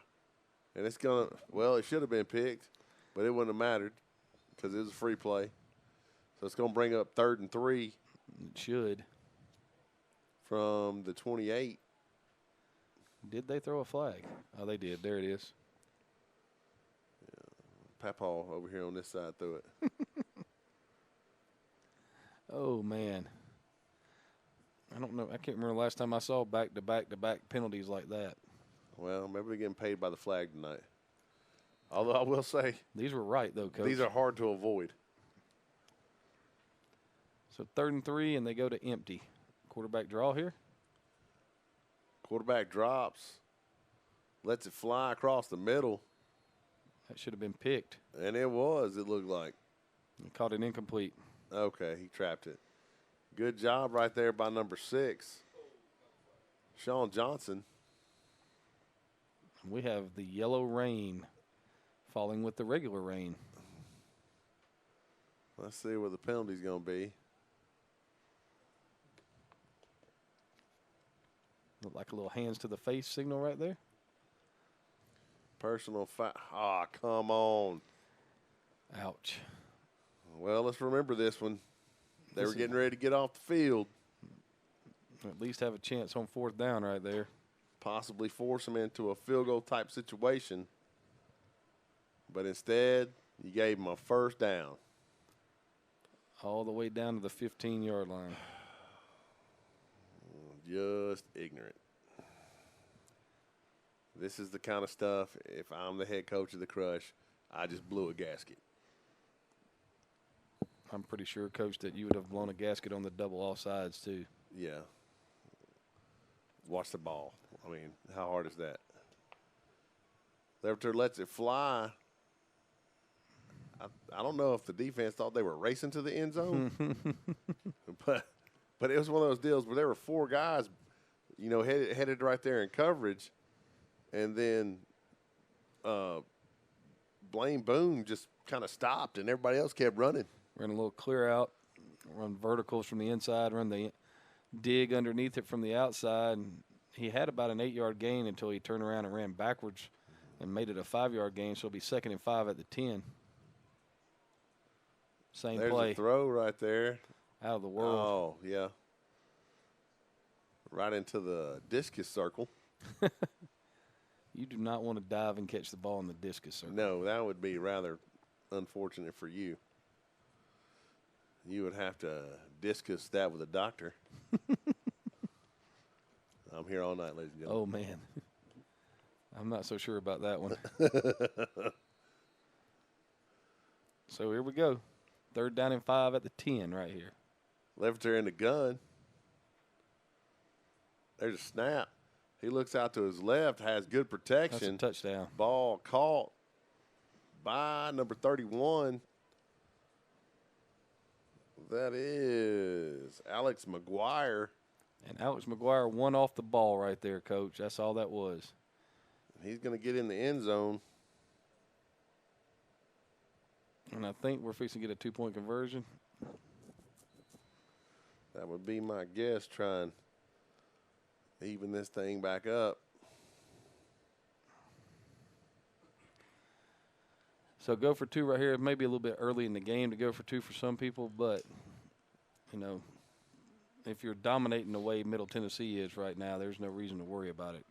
And it's going to, well, it should have been picked, but it wouldn't have mattered because it was a free play. So it's going to bring up 3rd and 3. It should. From the 28. Did they throw a flag? Oh, they did. There it is. Yeah. Papaw over here on this side threw it. Oh, man. I don't know. I can't remember the last time I saw back-to-back-to-back penalties like that. Well, maybe they're getting paid by the flag tonight. Although I will say. These were right, though, Coach. These are hard to avoid. So 3rd and 3, and they go to empty. Quarterback draw here. Quarterback drops. Lets it fly across the middle. That should have been picked. And it was, it looked like. He caught it incomplete. Okay, he trapped it. Good job right there by number 6, Sean Johnson. We have the yellow rain falling with the regular rain. Let's see what the penalty's going to be. Look like a little hands to the face signal right there. Personal foul. Ah, come on. Ouch. Well, let's remember this one. They were Listen. getting ready to get off the field. At least have a chance on 4th down right there. Possibly force them into a field goal type situation. But instead, you gave them a 1st down. All the way down to the 15-yard line. Just ignorant. This is the kind of stuff, if I'm the head coach of the Crush, I just blew a gasket. I'm pretty sure, Coach, that you would have blown a gasket on the double offsides too. Yeah. Watch the ball. I mean, how hard is that? Leverter lets it fly. I don't know if the defense thought they were racing to the end zone, but it was one of those deals where there were 4 guys, headed right there in coverage, and then Blaine Boone just kind of stopped, and everybody else kept running. Run a little clear out, run verticals from the inside, run the dig underneath it from the outside. And he had about an 8-yard gain until he turned around and ran backwards and made it a 5-yard gain. So it'll be 2nd and 5 at the 10. Same There's play. a throw right there. Out of the world. Oh, yeah. Right into the discus circle. You do not want to dive and catch the ball in the discus circle. No, that would be rather unfortunate for you. You would have to discus that with a doctor. I'm here all night, ladies and gentlemen. Oh, man. I'm not so sure about that one. So here we go. 3rd down and 5 at the 10 right here. Leverter in the gun. There's a snap. He looks out to his left, has good protection. That's a touchdown. Ball caught by number 31. That is Alex McGuire. And Alex McGuire won off the ball right there, Coach. That's all that was. He's going to get in the end zone. And I think we're fixing to get a 2-point conversion. That would be my guess, trying to even this thing back up. So go for 2 right here. It may be a little bit early in the game to go for 2 for some people, but, if you're dominating the way Middle Tennessee is right now, there's no reason to worry about it.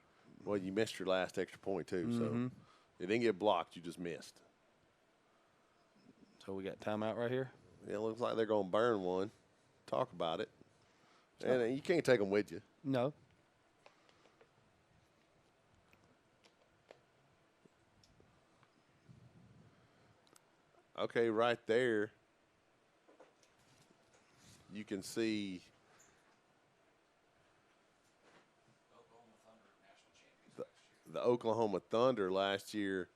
Well, you missed your last extra point, too, so it didn't get blocked. You just missed. So we got timeout right here? Yeah, it looks like they're going to burn one. Talk about it. And you can't take them with you. No. Okay, right there, you can see the Oklahoma Thunder last year.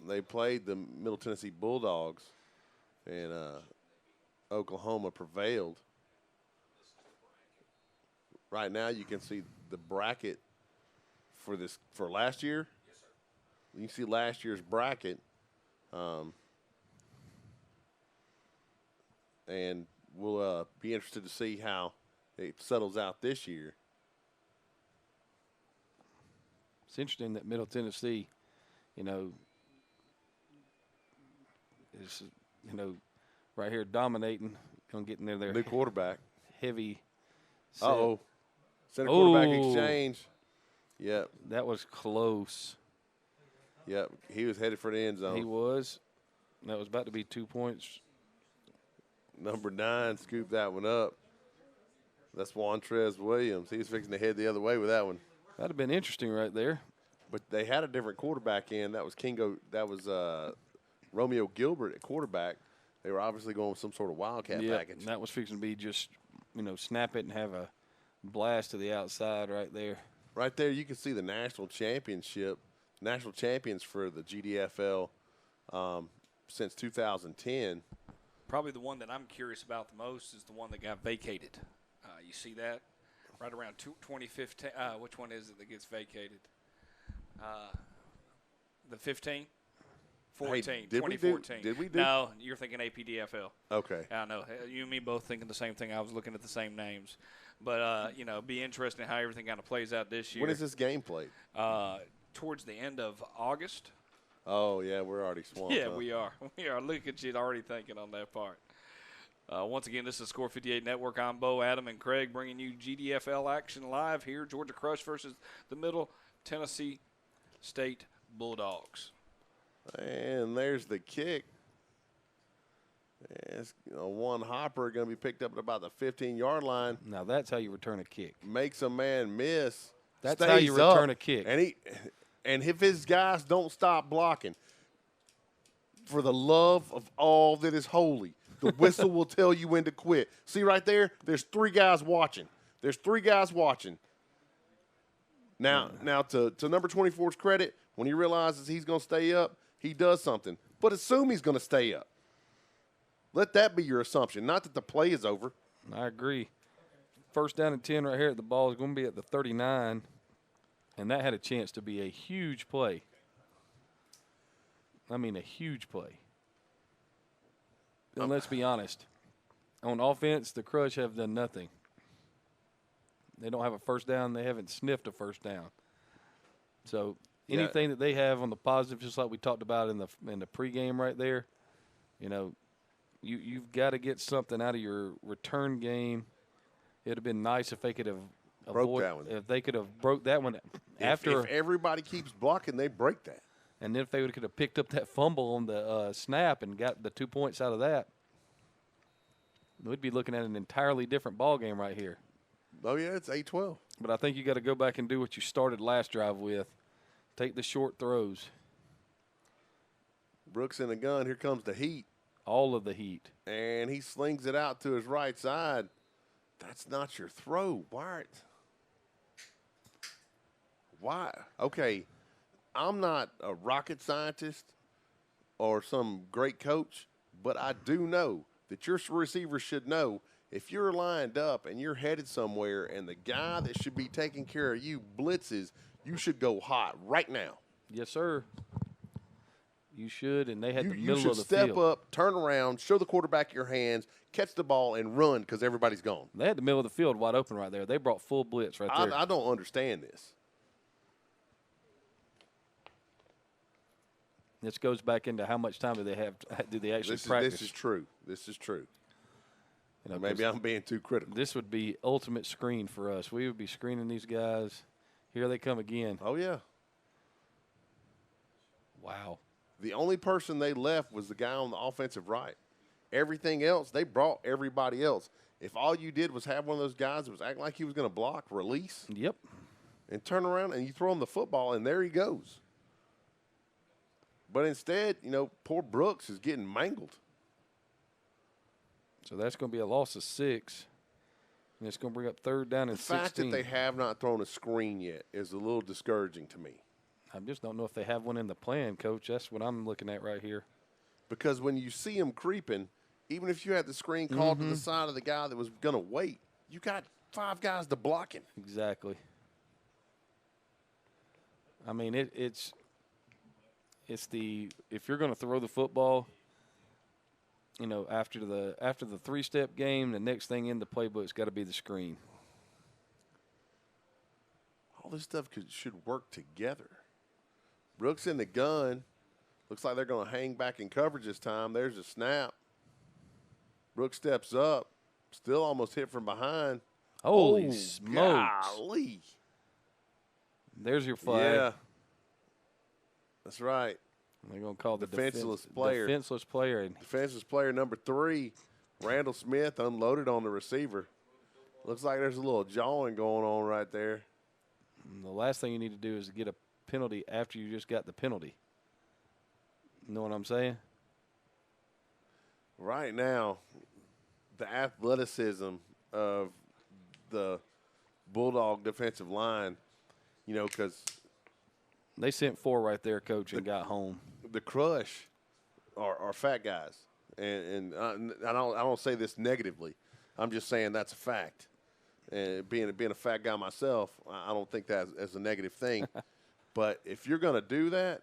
They played the Middle Tennessee Bulldogs, and Oklahoma prevailed. Right now, you can see the bracket for last year. You can see last year's bracket. And we'll be interested to see how it settles out this year. It's interesting that Middle Tennessee, is, right here dominating, going to get in there. New quarterback. Heavy set. Uh-oh. Center quarterback exchange. Yep. That was close. Yep. He was headed for the end zone. He was. That was about to be 2 points. Number 9 scooped that one up. That's Wantrez Williams. He was fixing to head the other way with that one. That'd have been interesting right there. But they had a different quarterback in. That was Romeo Gilbert at quarterback. They were obviously going with some sort of wildcat package. And that was fixing to be just, snap it and have a blast to the outside right there. Right there, you can see the national champions for the GDFL since 2010. Probably the one that I'm curious about the most is the one that got vacated. You see that? Right around 2015. Which one is it that gets vacated? The 15? 14. Hey, 2014. did we do? No, you're thinking APDFL. Okay. I know. You and me both thinking the same thing. I was looking at the same names. But, it'd be interesting how everything kind of plays out this year. When is this game played? Towards the end of August. Oh, yeah, we're already swamped. Yeah, huh? we are. We are. Look at you already thinking on that part. Once again, this is Score 58 Network. I'm Bo, Adam, and Craig bringing you GDFL action live here. Georgia Crush versus the Middle Tennessee State Bulldogs. And there's the kick. It's one hopper going to be picked up at about the 15-yard line. Now that's how you return a kick. Makes a man miss. That's how you return up, a kick. And if his guys don't stop blocking, for the love of all that is holy, the whistle will tell you when to quit. See right there? There's 3 guys watching. Now to number 24's credit, when he realizes he's going to stay up, he does something. But assume he's going to stay up. Let that be your assumption, not that the play is over. I agree. First down and 10 right here. The ball is going to be at the 39, and that had a chance to be a huge play. I mean, a huge play. And let's be honest. On offense, the Crush have done nothing. They don't have a first down. They haven't sniffed a first down. So anything that they have on the positive, just like we talked about in the pregame right there, you've got to get something out of your return game. It would have been nice if they could have Broke that one. If they could have broke that one after. If everybody keeps blocking, they break that. And then if they could have picked up that fumble on the snap and got the 2 points out of that, we'd be looking at an entirely different ball game right here. Oh, yeah, it's 8-12. But I think you got to go back and do what you started last drive with. Take the short throws. Brooks in the gun. Here comes the heat. All of the heat. And he slings it out to his right side. That's not your throw. Why? Okay, I'm not a rocket scientist or some great coach, but I do know that your receiver should know if you're lined up and you're headed somewhere and the guy that should be taking care of you blitzes, you should go hot right now. Yes, sir. You should, and they had the middle of the field. You should step up, turn around, show the quarterback your hands, catch the ball, and run because everybody's gone. They had the middle of the field wide open right there. They brought full blitz right there. I don't understand this. This goes back into how much time do they have? Do they actually practice? This is true. Maybe I'm being too critical. This would be ultimate screen for us. We would be screening these guys. Here they come again. Oh, yeah. Wow. The only person they left was the guy on the offensive right. Everything else, they brought everybody else. If all you did was have one of those guys that was acting like he was going to block, release, yep, and turn around and you throw him the football, and there he goes. But instead, poor Brooks is getting mangled. So that's going to be a loss of 6. And it's going to bring up 3rd down and 16. The fact that they have not thrown a screen yet is a little discouraging to me. I just don't know if they have one in the plan, Coach. That's what I'm looking at right here. Because when you see them creeping, even if you had the screen called to the side of the guy that was going to wait, you got 5 guys to block him. Exactly. I mean, it's if you're going to throw the football, after the 3-step game, the next thing in the playbook's got to be the screen. All this stuff should work together. Brooks in the gun. Looks like they're going to hang back in coverage this time. There's a snap. Brooks steps up. Still almost hit from behind. Holy smokes. Golly. There's your flag. Yeah. That's right. They're going to call the defenseless player. Defenseless player. Defenseless player number 3, Randall Smith, unloaded on the receiver. Looks like there's a little jawing going on right there. And the last thing you need to do is get a penalty after you just got the penalty. You know what I'm saying? Right now, the athleticism of the Bulldog defensive line, because they sent 4 right there, Coach, and got home. The Crush are fat guys, and I don't say this negatively. I'm just saying that's a fact. And being a fat guy myself, I don't think that as a negative thing. But if you're going to do that,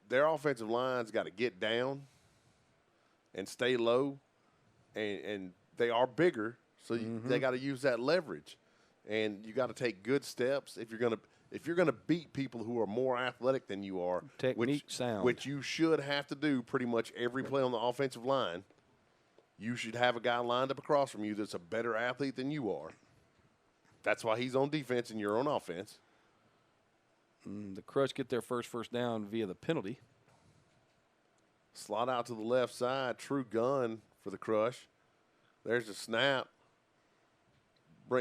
their offensive line's got to get down and stay low, and they are bigger, so they got to use that leverage, and you got to take good steps if you're gonna beat people who are more athletic than you are. Technique sound, which you should have to do pretty much every play on the offensive line. You should have a guy lined up across from you that's a better athlete than you are. That's why he's on defense and you're on offense. The Crush get their first down via the penalty. Slot out to the left side, true gun for the Crush. There's a snap.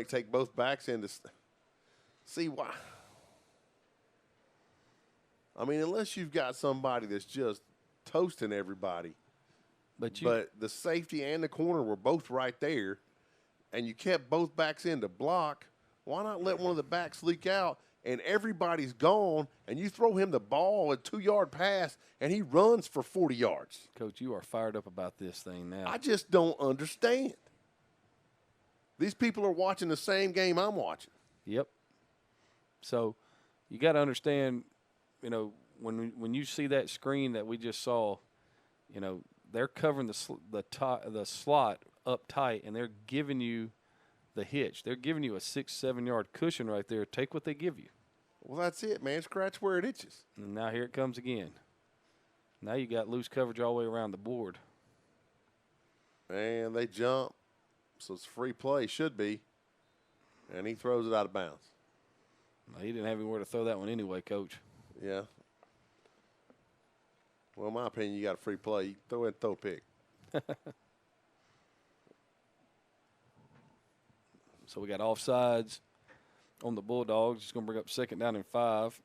Take both backs into. See why? I mean, unless you've got somebody that's just toasting everybody. But the safety and the corner were both right there, and you kept both backs in to block. Why not let one of the backs leak out, and everybody's gone, and you throw him the ball, a 2-yard pass, and he runs for 40 yards? Coach, you are fired up about this thing now. I just don't understand. These people are watching the same game I'm watching. Yep. So you got to understand, when you see that screen that we just saw, they're covering the slot up tight, and they're giving you the hitch. They're giving you a 6-7 yard cushion right there. Take what they give you. Well, that's it, man. Scratch where it itches. And now here it comes again. Now you got loose coverage all the way around the board. And they jump, so it's free play, should be. And he throws it out of bounds. Well, he didn't have anywhere to throw that one anyway, Coach. Yeah. Well, in my opinion, you got a free play. You throw in, throw pick. So we got offsides on the Bulldogs. It's going to bring up 2nd down and 5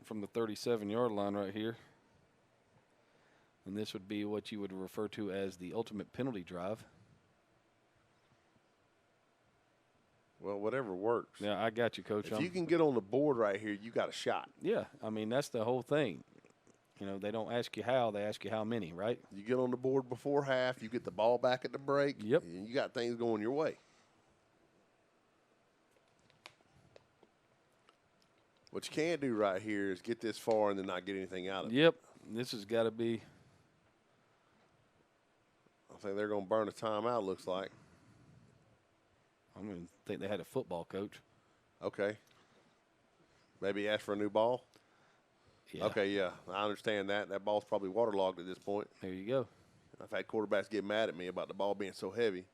from the 37-yard line right here. And this would be what you would refer to as the ultimate penalty drive. Well, whatever works. Yeah, I got you, Coach. If you can get on the board right here, you got a shot. Yeah, I mean, that's the whole thing. They don't ask you how, they ask you how many, right? You get on the board before half, you get the ball back at the break, yep, and you got things going your way. What you can't do right here is get this far and then not get anything out of it. Yep, this has got to be. I think they're going to burn a timeout, looks like. I don't even think they had a football, Coach. Okay. Maybe ask for a new ball? Yeah. Okay, yeah, I understand that. That ball's probably waterlogged at this point. There you go. I've had quarterbacks get mad at me about the ball being so heavy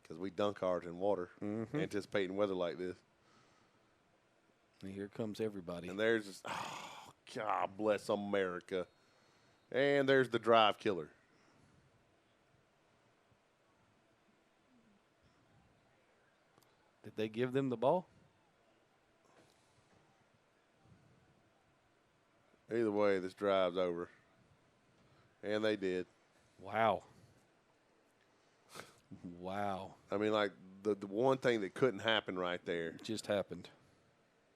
because we dunk ours in water, anticipating weather like this. And here comes everybody. And there's this, oh, God bless America. And there's the drive killer. Did they give them the ball? Either way, this drive's over. And they did. Wow. Wow. I mean, like, the one thing that couldn't happen right there. It just happened.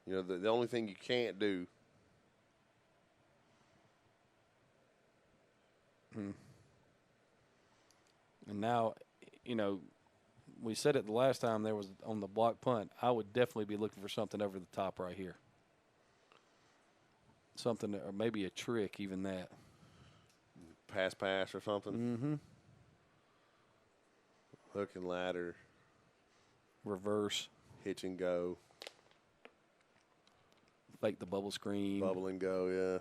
The only thing you can't do. And now, we said it the last time there was on the block punt. I would definitely be looking for something over the top right here. Something, or maybe a trick, even that. Pass or something. Mm-hmm. Hook and ladder. Reverse. Hitch and go. Fake the bubble screen. Bubble and go, yeah.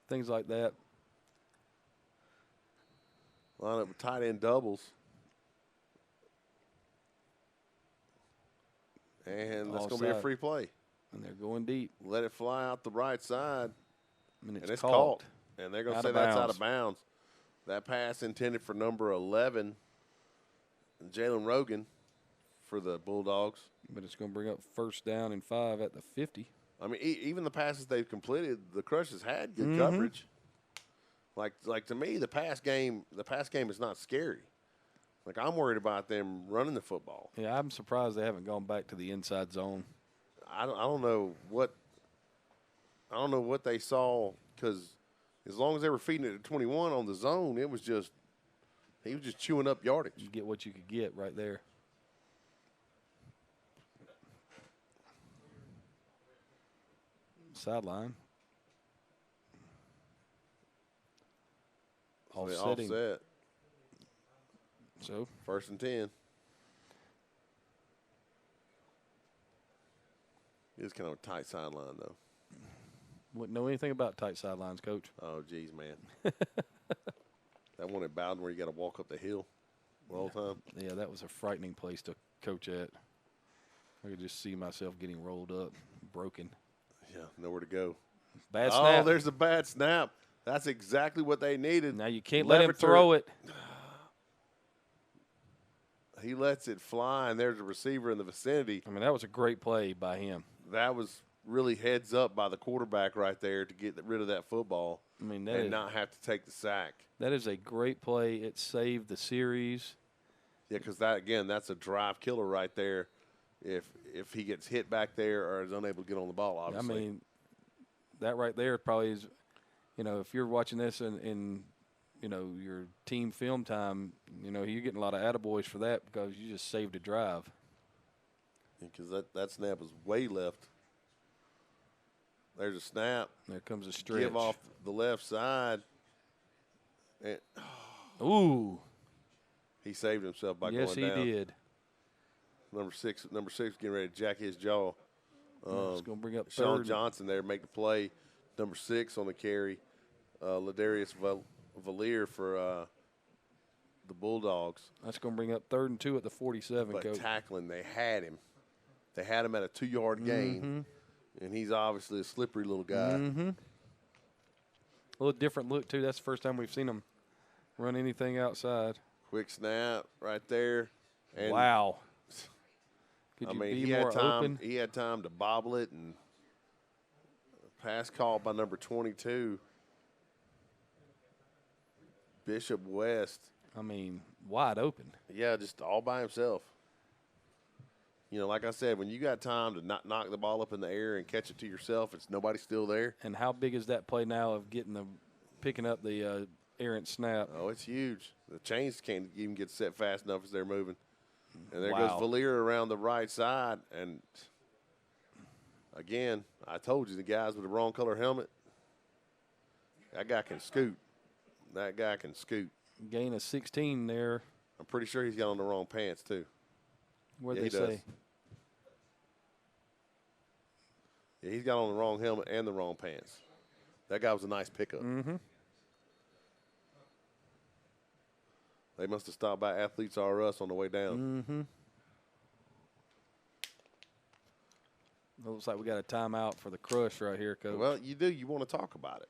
Things like that. Line up with tight end doubles. And that's going to be a free play. And they're going deep. Let it fly out the right side. And it's caught. And they're going to Out say of that's out bounds. of bounds. That pass intended for number 11, Jalen Rogan, for the Bulldogs. But it's going to bring up 1st down and 5 at the 50. I mean, even the passes they've completed, the Crush has had good coverage. Like to me, the pass game is not scary. Like, I'm worried about them running the football. Yeah, I'm surprised they haven't gone back to the inside zone. I don't know what. I don't know what they saw because as long as they were feeding it to 21 on the zone, he was just chewing up yardage. You get what you could get right there. Sideline. Offsetting. Offset. So 1st and 10. It's kind of a tight sideline, though. Wouldn't know anything about tight sidelines, Coach. Oh, geez, man. That one at Bowden where you got to walk up the hill the whole time. Yeah, that was a frightening place to coach at. I could just see myself getting rolled up, broken. Yeah, nowhere to go. Bad snap. Oh, there's a bad snap. That's exactly what they needed. Now you can't let him throw it. He lets it fly, and there's a receiver in the vicinity. I mean, that was a great play by him. That was really heads up by the quarterback right there to get rid of that football. I mean, not have to take the sack. That is a great play. It saved the series. Yeah, because that's a drive killer right there. If he gets hit back there or is unable to get on the ball, obviously. I mean, that right there probably is, if you're watching this in your team film time, you're getting a lot of attaboys for that because you just saved a drive. Because that snap was way left. There's a snap. There comes a stretch. Give off the left side. And, ooh. He saved himself by going down. Yes, he did. Number six getting ready to jack his jaw. It's going to bring up Sean third. Johnson there make the play. Number 6 on the carry. Ladarius Valier for the Bulldogs. That's going to bring up 3rd and 2 at the 47, but Coach. tackling, they had him. They had him at a 2-yard gain. And he's obviously a slippery little guy. A little different look, too. That's the first time we've seen him run anything outside. Quick snap right there. And wow. Could you be he more had time. open? He had time to bobble it, and pass call by number 22, Bishop West. I mean, wide open. Yeah, just all by himself. Like I said, when you got time to not knock the ball up in the air and catch it to yourself, it's nobody still there. And how big is that play now of picking up the errant snap? Oh, it's huge. The chains can't even get set fast enough as they're moving. And there Wow. goes Valier around the right side. And, again, I told you, the guys with the wrong color helmet, that guy can scoot. That guy can scoot. Gain of 16 there. I'm pretty sure he's got on the wrong pants, too. What'd Yeah, they he say? does. Yeah, he's got on the wrong helmet and the wrong pants. That guy was a nice pickup. They must have stopped by Athletes R Us on the way down. Looks like we got a timeout for the crush right here, Coach. Well, you do. You want to talk about it,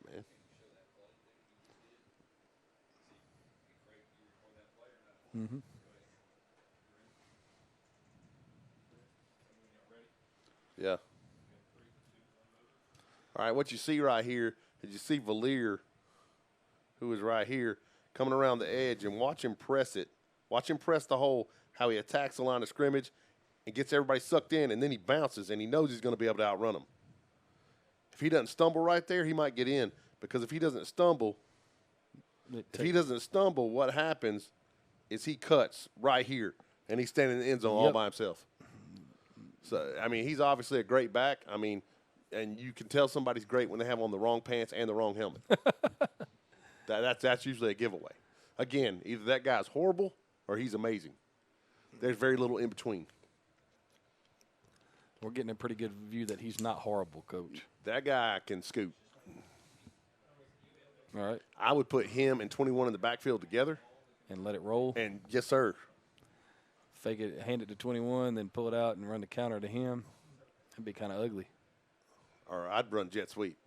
man. Yeah. All right, what you see right here is you see Valier, who is right here, coming around the edge, and watch him press it. Watch him press the hole, how he attacks the line of scrimmage and gets everybody sucked in, and then he bounces, and he knows he's going to be able to outrun them. If he doesn't stumble right there, he might get in, because if he doesn't stumble, what happens is he cuts right here, and he's standing in the end zone all by himself. So, I mean, he's obviously a great back. I mean, and you can tell somebody's great when they have on the wrong pants and the wrong helmet. That's usually a giveaway. Again, either that guy's horrible or he's amazing. There's very little in between. We're getting a pretty good view that he's not horrible, Coach. That guy can scoot. All right. I would put him and 21 in the backfield together. And let it roll. And yes, sir. Fake it, hand it to 21, then pull it out and run the counter to him. That'd be kind of ugly. Or I'd run jet sweep.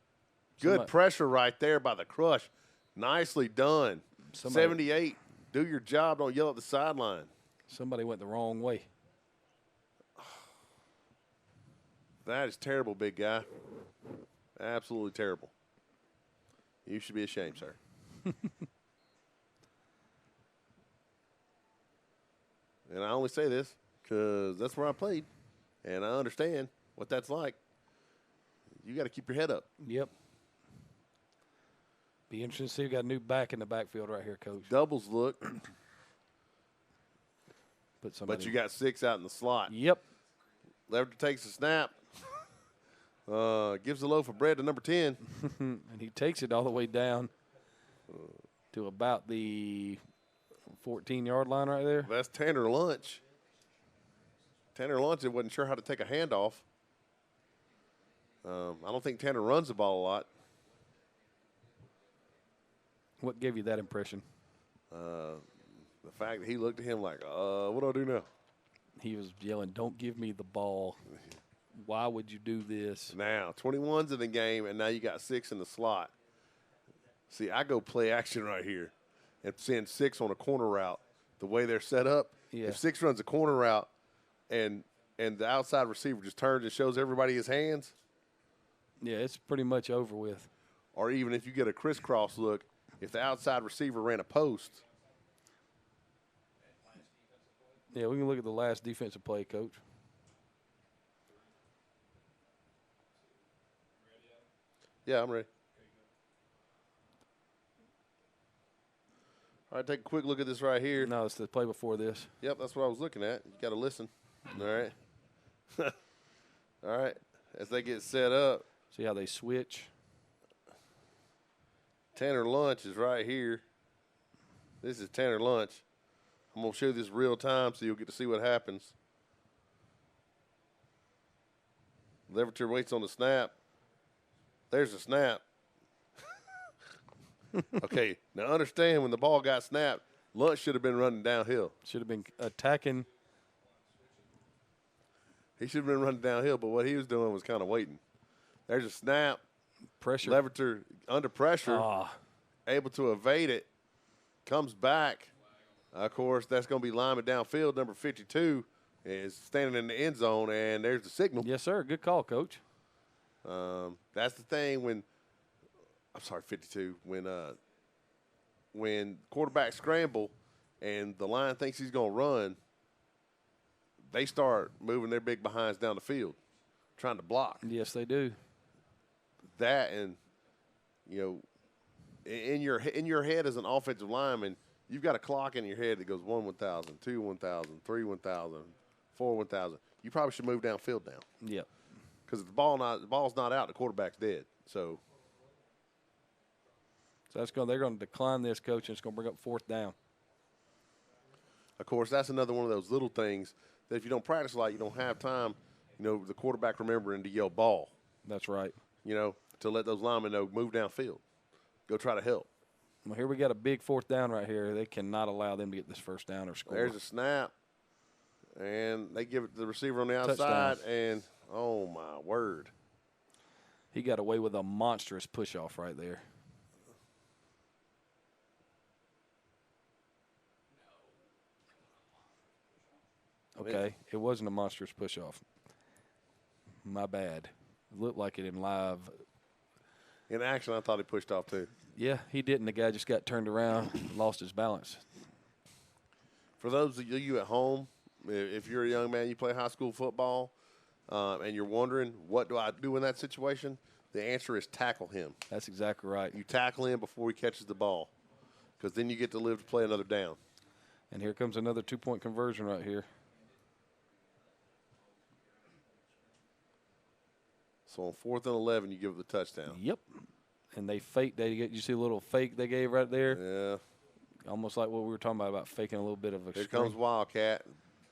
Good pressure right there by the crush. Nicely done. 78. Do your job. Don't yell at the sideline. Somebody went the wrong way. That is terrible, big guy. Absolutely terrible. You should be ashamed, sir. And I only say this because that's where I played, and I understand what that's like. you got to keep your head up. Yep. Be interesting to see. We got a new back in the backfield right here, Coach. Doubles look, But you got 6 out in the slot. Yep. Leverton takes a snap. Gives the loaf of bread to number 10. And he takes it all the way down to about the 14-yard line right there. That's Tanner Lunch. Tanner Lunch wasn't sure how to take a handoff. I don't think Tanner runs the ball a lot. What gave you that impression? The fact that he looked at him like, what do I do now? He was yelling, "Don't give me the ball. Why would you do this?" Now, 21's in the game, and now you got 6 in the slot. See, I go play action right here and send 6 on a corner route. The way they're set up, Yeah. if 6 runs a corner route and the outside receiver just turns and shows everybody his hands, Yeah, it's pretty much over with. or even if you get a crisscross look, if the outside receiver ran a post, Yeah, we can look at the last defensive play, Coach. yeah, I'm ready. All right, take a quick look at this right here. No, it's the play before this. Yep, that's what I was looking at. You got to listen. All right. All right. As they get set up, See how they switch? Tanner Lunch is right here. This is Tanner Lunch. I'm going to show you this real time so you'll get to see what happens. Leverton waits on the snap. There's the snap. Okay, now understand when the ball got snapped, Lunch should have been running downhill. Should have been attacking. He should have been running downhill, but what he was doing was kind of waiting. There's a snap. Pressure. Leverton under pressure, Ah, able to evade it, comes back. Of course, that's going to be lineman downfield. Number 52 is standing in the end zone, and there's the signal. yes, sir. Good call, Coach. That's the thing when 52. When quarterbacks scramble and the line thinks he's going to run, they start moving their big behinds down the field, trying to block. Yes, they do. That and in your head as an offensive lineman, you've got a clock in your head that goes 1 1,000, 2 1,000, 3 1,000, 4 1,000. You probably should move downfield now. Yep. Because if the ball's not out, the quarterback's dead. So They're going to decline this, Coach, and it's going to bring up 4th down. of course, that's another one of those little things that if you don't practice a lot, you don't have time. The quarterback remembering to yell ball. That's right. To let those linemen know move downfield, go try to help. Well, here we got a big 4th down right here. They cannot allow them to get this first down or score. There's a snap, and they give it to the receiver on the outside, Touchdown. and oh my word, He got away with a monstrous push-off right there. Okay, it wasn't a monstrous push-off. My bad. It looked like it in live. in action, I thought he pushed off too. Yeah, he didn't. The guy just got turned around, lost his balance. For those of you at home, if you're a young man, you play high school football, and you're wondering, what do I do in that situation? The answer is tackle him. That's exactly right. You tackle him before he catches the ball, because then you get to live to play another down. And here comes another 2-point conversion right here. So on 4th and 11, you give it the touchdown. Yep. And they faked. You see a little fake they gave right there? Yeah. Almost like what we were talking about faking a little bit of a Here screen. comes Wildcat,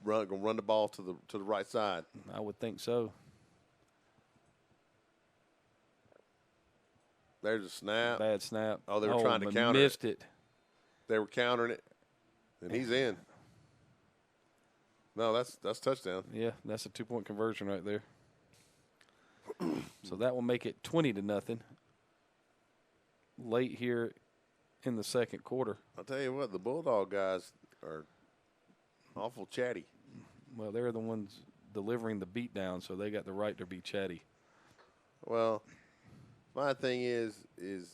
gonna run the ball to the right side. I would think so. There's a snap. Bad snap. Oh, they were trying to counter it. Missed it. They were countering it, and he's in. No, that's touchdown. Yeah, that's a 2-point conversion right there. So that will make it 20-0. Late here in the second quarter. I'll tell you what, the Bulldog guys are awful chatty. Well, they're the ones delivering the beatdown, so they got the right to be chatty. Well, my thing is you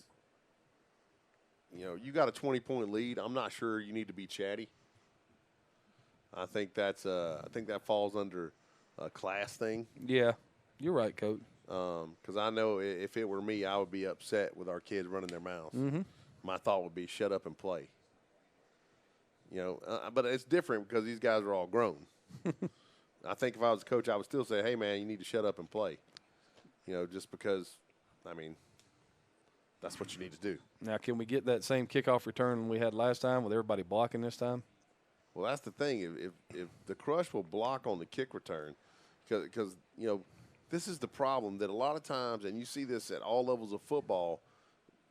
got a 20-point lead. I'm not sure you need to be chatty. I think that falls under a class thing. Yeah, you're right, Coach. Because I know if it were me, I would be upset with our kids running their mouths. Mm-hmm. My thought would be shut up and play. You know, but it's different because these guys are all grown. I think if I was a coach, I would still say, hey, man, you need to shut up and play. You know, just because, I mean, that's what you need to do. Now, can we get that same kickoff return we had last time with everybody blocking this time? Well, that's the thing. If the Crush will block on the kick return, because, you know, this is the problem that a lot of times, and you see this at all levels of football,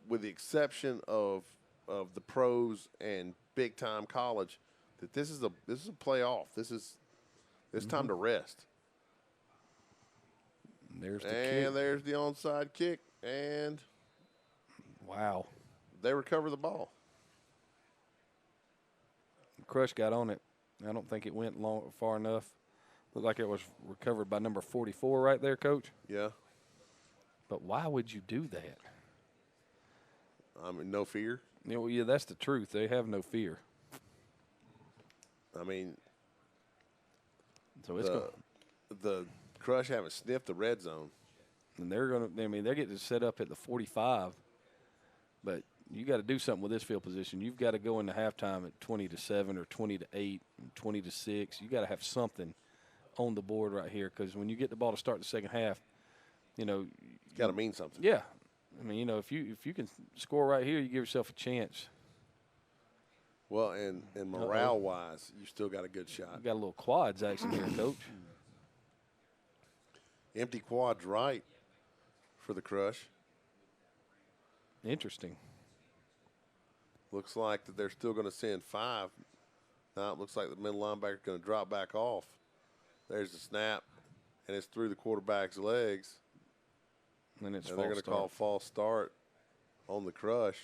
with the exception of the pros and big-time college, that this is a playoff. It's time to rest. There's the kick. And there's the onside kick, and wow, they recover the ball. Crush got on it. I don't think it went far enough. Looked like it was recovered by number 44 right there, Coach. Yeah. But why would you do that? I mean, no fear. You know, yeah, that's the truth. They have no fear. I mean, so it's the Crush haven't sniffed the red zone. And they're going to, I mean, they're getting set up at the 45. But you got to do something with this field position. You've got to go into halftime at 20-7 or 20-8, 20-6. You got to have something on the board right here, because when you get the ball to start the second half, you know, It's got to mean something. Yeah, I mean, you know, if you can score right here, you give yourself a chance. Well, and morale wise, you still got a good shot. You got a little quads action here, Coach. Empty quads right for the Crush. Interesting. Looks like that they're still going to send 5. Now it looks like the middle linebacker's going to drop back off. There's the snap, and it's through the quarterback's legs. And they're going to call false start on the Crush.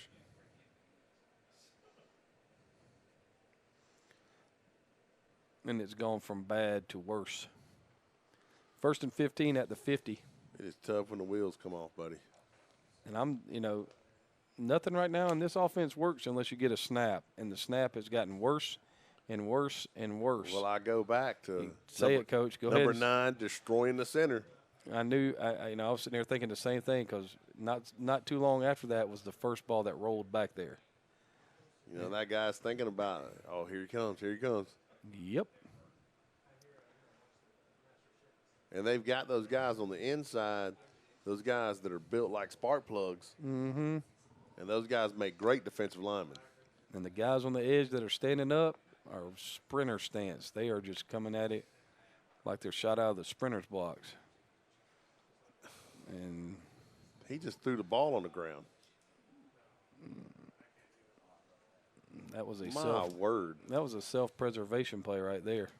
And it's gone from bad to worse. 1st and 15 at the 50. It is tough when the wheels come off, buddy. And I'm, you know, nothing right now in this offense works unless you get a snap. And the snap has gotten worse and worse and worse. Well, I go back to say it, Coach. Go number ahead. 9, destroying the center. I knew, you know, I was sitting there thinking the same thing, because not too long after that was the first ball that rolled back there. You know, that guy's thinking about it. Oh, here he comes, here he comes. Yep. And they've got those guys on the inside, those guys that are built like spark plugs. Mm-hmm. And those guys make great defensive linemen. And the guys on the edge that are standing up are sprinter stance. They are just coming at it like they're shot out of the sprinter's blocks. And he just threw the ball on the ground. That was word. That was a self-preservation play right there.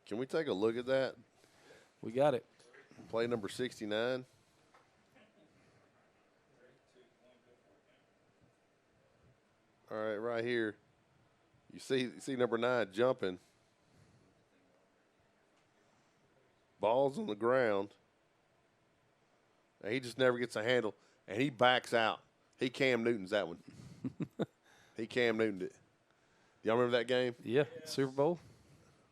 Can we take a look at that? We got it. Play number 69. All right, right here. You see number 9 jumping. Ball's on the ground. And he just never gets a handle, and he backs out. He Cam Newton's that one. He Cam Newtoned it. Y'all remember that game? Yeah, Super Bowl.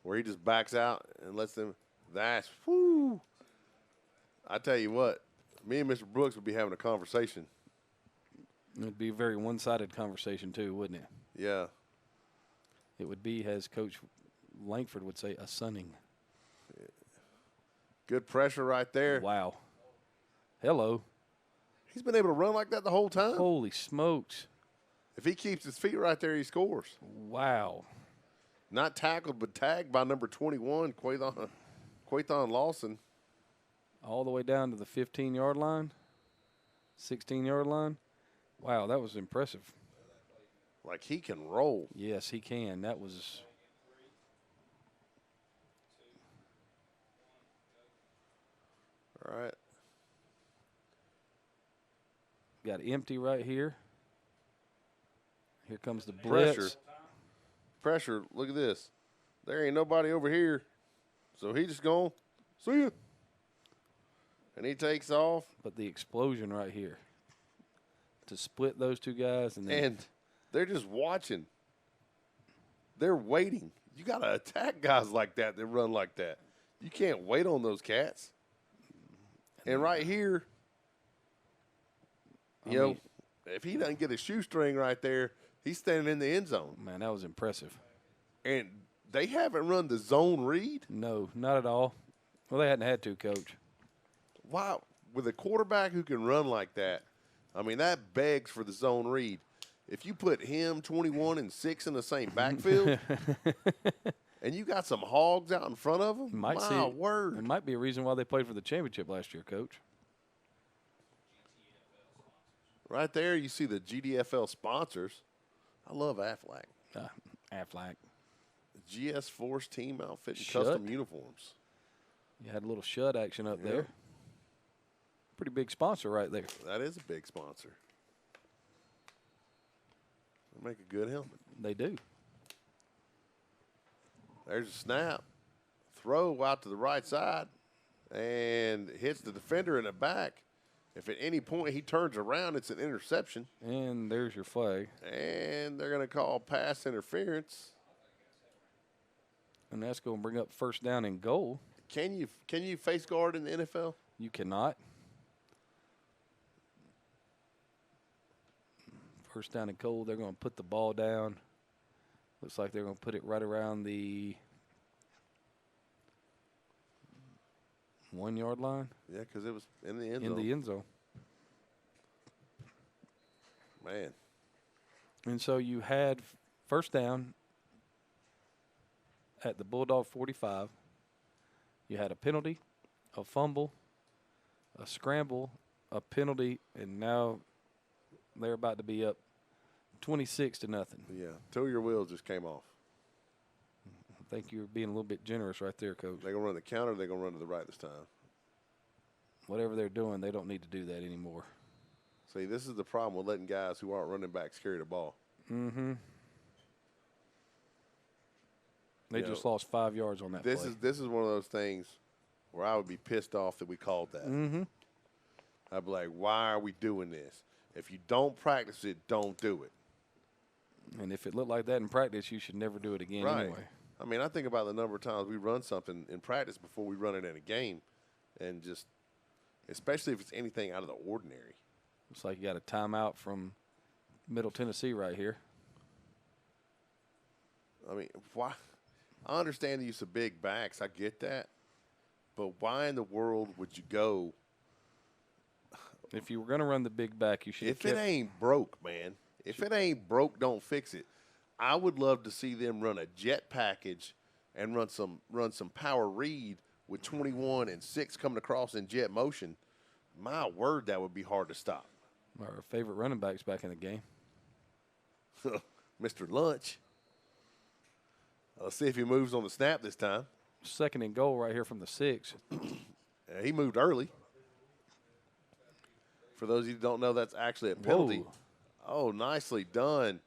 Where he just backs out and lets them. That's whoo. I tell you what, me and Mr. Brooks would be having a conversation. It'd be a very one-sided conversation too, wouldn't it? Yeah. It would be, as Coach Langford would say, a sunning. Good pressure right there. Wow. Hello. He's been able to run like that the whole time. Holy smokes. If he keeps his feet right there, he scores. Wow. Not tackled, but tagged by number 21, Quathon Lawson. All the way down to the 15-yard line, 16-yard line. Wow, that was impressive. Like he can roll. Yes, he can. That was. All right. Got empty right here. Here comes the blitz. Pressure. Look at this. There ain't nobody over here. So he just gone. See ya. And he takes off. But the explosion right here. To split those two guys. And they're just watching. They're waiting. You got to attack guys like that run like that. You can't wait on those cats. And right here, you know, if he doesn't get a shoestring right there, he's standing in the end zone. Man, that was impressive. And they haven't run the zone read? No, not at all. Well, they hadn't had to, Coach. Wow. With a quarterback who can run like that, I mean, that begs for the zone read. If you put him, 21, and 6 in the same backfield, and you got some hogs out in front of him, my word. It might be a reason why they played for the championship last year, Coach. Right there, you see the GDFL sponsors. I love Aflac. Aflac. GS Force Team Outfit and Shut. Custom Uniforms. You had a little shut action up there. Pretty big sponsor right there. That is a big sponsor. They make a good helmet. They do. There's a snap. Throw out to the right side and hits the defender in the back. If at any point he turns around, it's an interception. And there's your flag. And they're going to call pass interference. And that's going to bring up first down and goal. Can you face guard in the NFL? You cannot. First down and goal, they're going to put the ball down. Looks like they're going to put it right around the 1 yard line. Yeah, because it was in the end zone. In the end zone. Man. And so you had first down at the Bulldog 45. You had a penalty, a fumble, a scramble, a penalty, and now they're about to be up 26-0. Yeah, till your wheels just came off. I think you're being a little bit generous right there, Coach. They're going to run the counter, they're going to run to the right this time. Whatever they're doing, they don't need to do that anymore. See, this is the problem with letting guys who aren't running backs carry the ball. Mm-hmm. They just lost 5 yards on that play. This is one of those things where I would be pissed off that we called that. Mm-hmm. I'd be like, why are we doing this? If you don't practice it, don't do it. And if it looked like that in practice, you should never do it again anyway. I mean, I think about the number of times we run something in practice before we run it in a game, and just, especially if it's anything out of the ordinary. Looks like you got a timeout from Middle Tennessee right here. I mean, why? I understand the use of big backs. I get that. But why in the world would you go? If you were going to run the big back, you should. If it ain't broke, man. If it ain't broke, don't fix it. I would love to see them run a jet package and run some power read with 21 and 6 coming across in jet motion. My word, that would be hard to stop. Our favorite running backs back in the game. Mr. Lunch. Let's see if he moves on the snap this time. Second and goal right here from the 6. He moved early. For those of you who don't know, that's actually a penalty. Whoa. Oh, nicely done.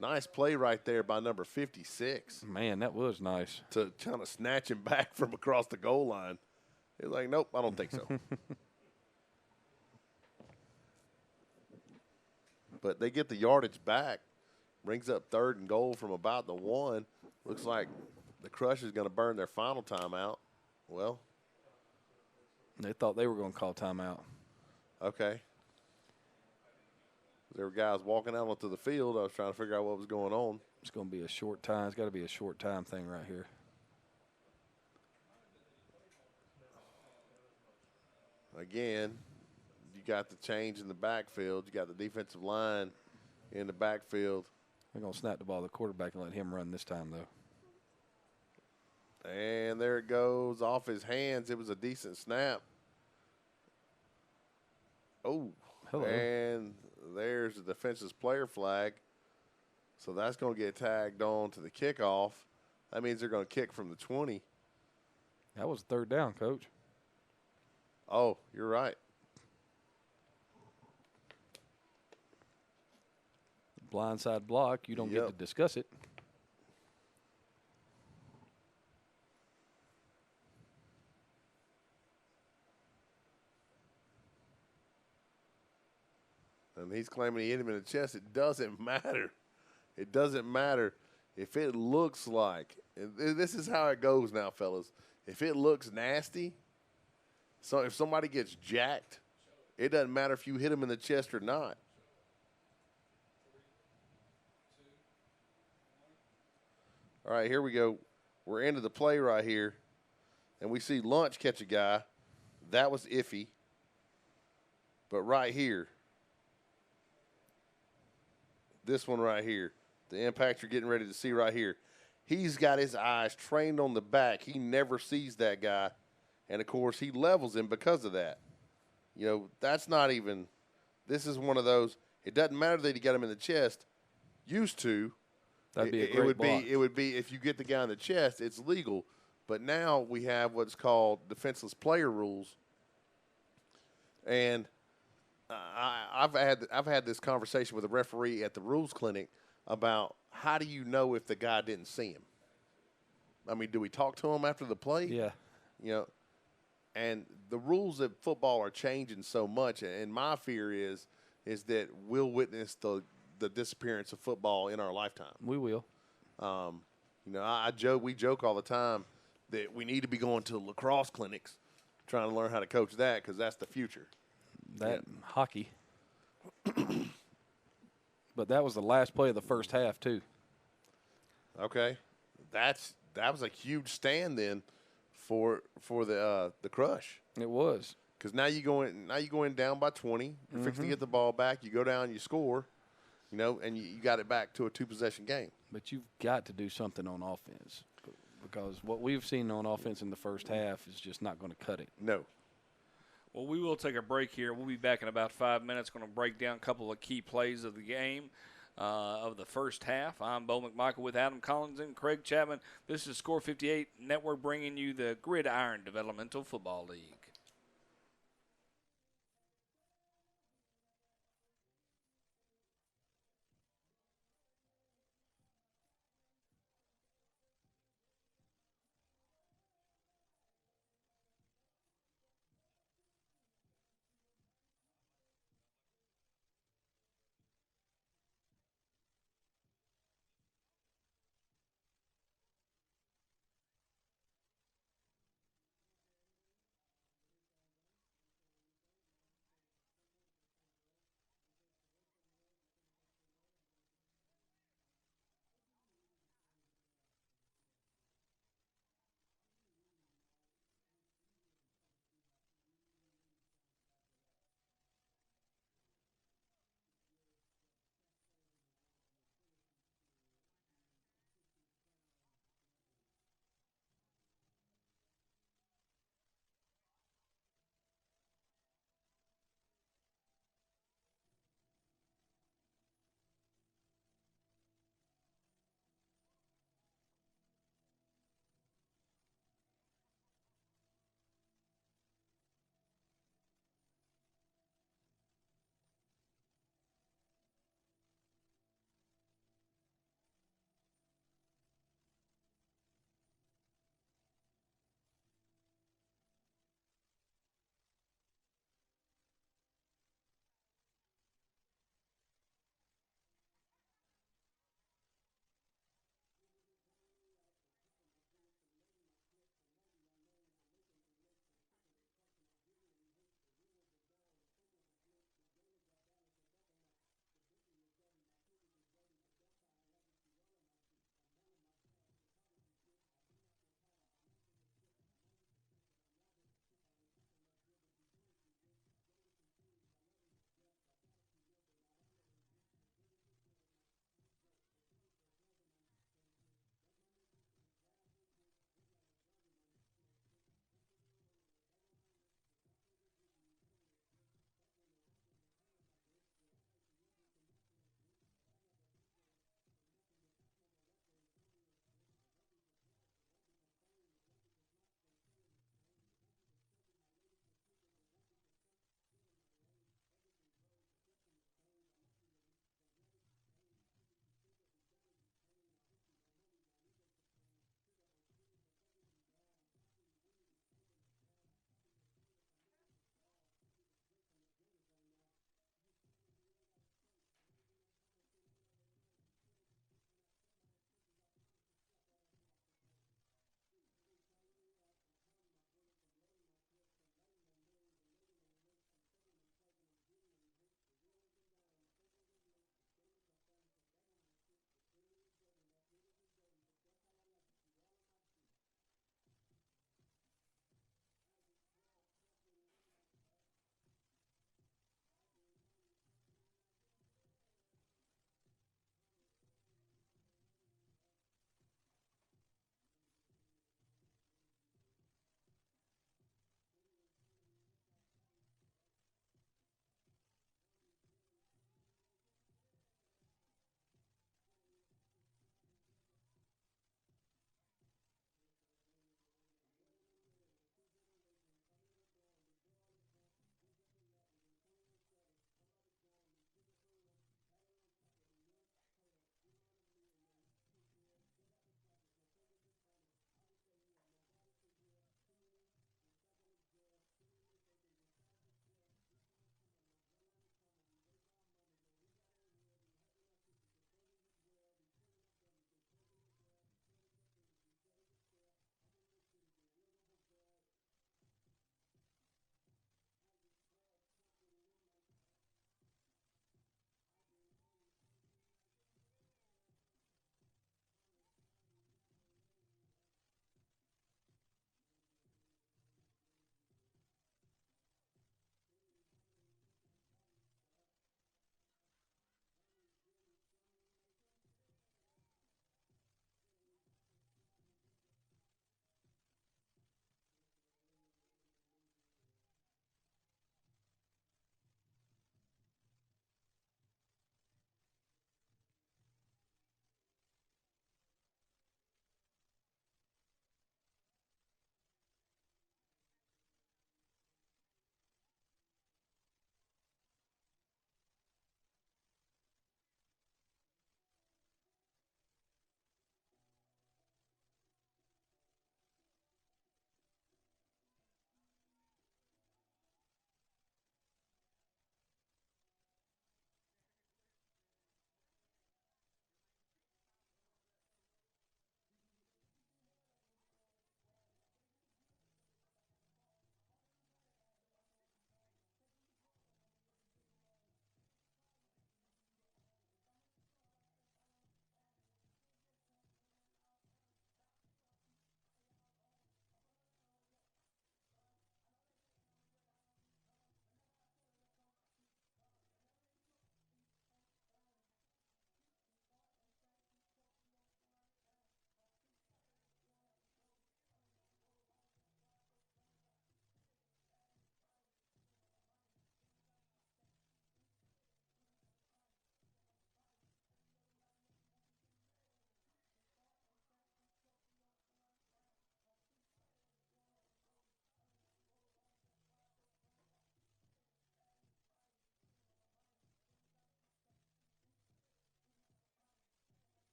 Nice play right there by number 56. Man, that was nice. To kind of snatch him back from across the goal line. He was like, nope, I don't think so. But they get the yardage back. Brings up third and goal from about the 1. Looks like the Crush is going to burn their final timeout. Well. They thought they were going to call timeout. Okay. There were guys walking out onto the field. I was trying to figure out what was going on. It's going to be a short time. It's got to be a short time thing right here. Again, you got the change in the backfield. You got the defensive line in the backfield. They're going to snap the ball to the quarterback and let him run this time, though. And there it goes off his hands. It was a decent snap. Oh. Hello. And there's the defensive player flag. So that's going to get tagged on to the kickoff. That means they're going to kick from the 20. That was third down, Coach. Oh, you're right. Blindside block. You don't get to discuss it. And he's claiming he hit him in the chest. It doesn't matter. It doesn't matter if it looks like. And this is how it goes now, fellas. if it looks nasty, so if somebody gets jacked, it doesn't matter if you hit them in the chest or not. All right, here we go. We're into the play right here, and we see Lunch catch a guy. That was iffy. But right here, this one right here, the impact you're getting ready to see right here, he's got his eyes trained on the back. He never sees that guy. And, of course, he levels him because of that. You know, that's not even – this is one of those – it doesn't matter that he got him in the chest. Used to. That'd be a great block. It would be if you get the guy in the chest, it's legal. But now we have what's called defenseless player rules. And I've had this conversation with a referee at the rules clinic about how do you know if the guy didn't see him? I mean, do we talk to him after the play? Yeah. You know, and the rules of football are changing so much, and my fear is that we'll witness the disappearance of football in our lifetime. We will. You know, we joke all the time that we need to be going to lacrosse clinics, trying to learn how to coach that because that's the future. Hockey. But that was the last play of the first half too. Okay, that was a huge stand then for the Crush. It was because now you go in down by 20. You're fixing to get the ball back. You go down, you score. You know, and you got it back to a 2-possession game. But you've got to do something on offense because what we've seen on offense in the first half is just not going to cut it. No. Well, we will take a break here. We'll be back in about 5 minutes. Going to break down a couple of key plays of the game of the first half. I'm Bo McMichael with Adam Collins and Craig Chapman. This is Score 58 Network bringing you the Gridiron Developmental Football League.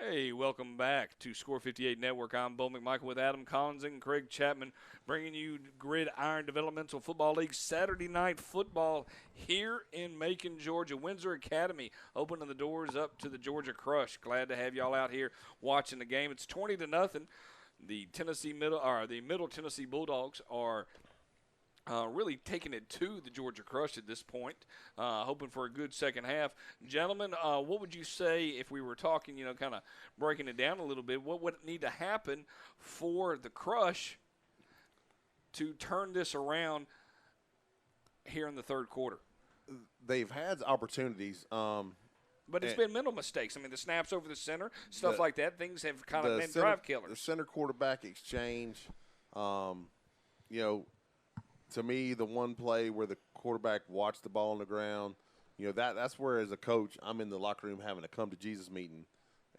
Hey, welcome back to Score 58 Network. I'm Bo McMichael with Adam Collins and Craig Chapman, bringing you Gridiron Developmental Football League Saturday night football here in Macon, Georgia. Windsor Academy opening the doors up to the Georgia Crush. Glad to have y'all out here watching the game. It's 20-0. The Middle Tennessee Bulldogs are really taking it to the Georgia Crush at this point, hoping for a good second half. Gentlemen, what would you say if we were talking, kind of breaking it down a little bit, what would need to happen for the Crush to turn this around here in the third quarter? They've had opportunities. But it's been mental mistakes. I mean, the snaps over the center, stuff like that, things have kind of been drive killers. The center quarterback exchange, to me, the one play where the quarterback watched the ball on the ground, that's where as a coach I'm in the locker room having a come to Jesus meeting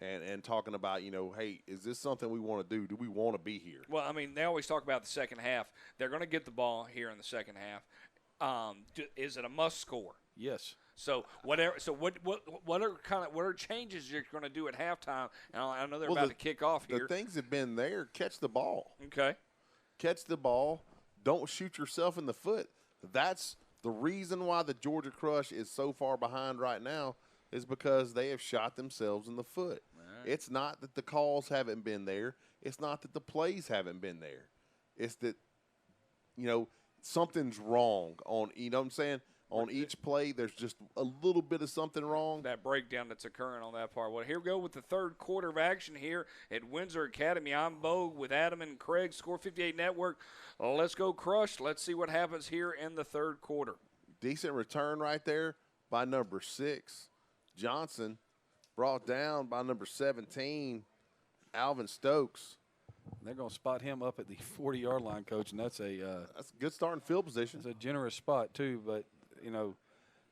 and talking about, hey, is this something we want to do? Do we want to be here? Well, I mean, they always talk about the second half. They're going to get the ball here in the second half. Is it a must score? Yes. So whatever. So what are changes you're going to do at halftime? And I know they're about to kick off here. The things have been there. Catch the ball. Okay. Catch the ball. Don't shoot yourself in the foot. That's the reason why the Georgia Crush is so far behind right now is because they have shot themselves in the foot. Right. It's not that the calls haven't been there. It's not that the plays haven't been there. It's that, something's wrong on, what I'm saying? On each play, there's just a little bit of something wrong. That breakdown that's occurring on that part. Well, here we go with the third quarter of action here at Windsor Academy. I'm Bo with Adam and Craig, Score 58 Network. Let's go Crush. Let's see what happens here in the third quarter. Decent return right there by number 6. Johnson brought down by number 17, Alvin Stokes. They're going to spot him up at the 40-yard line, Coach, and that's a good starting field position. It's a generous spot, too, but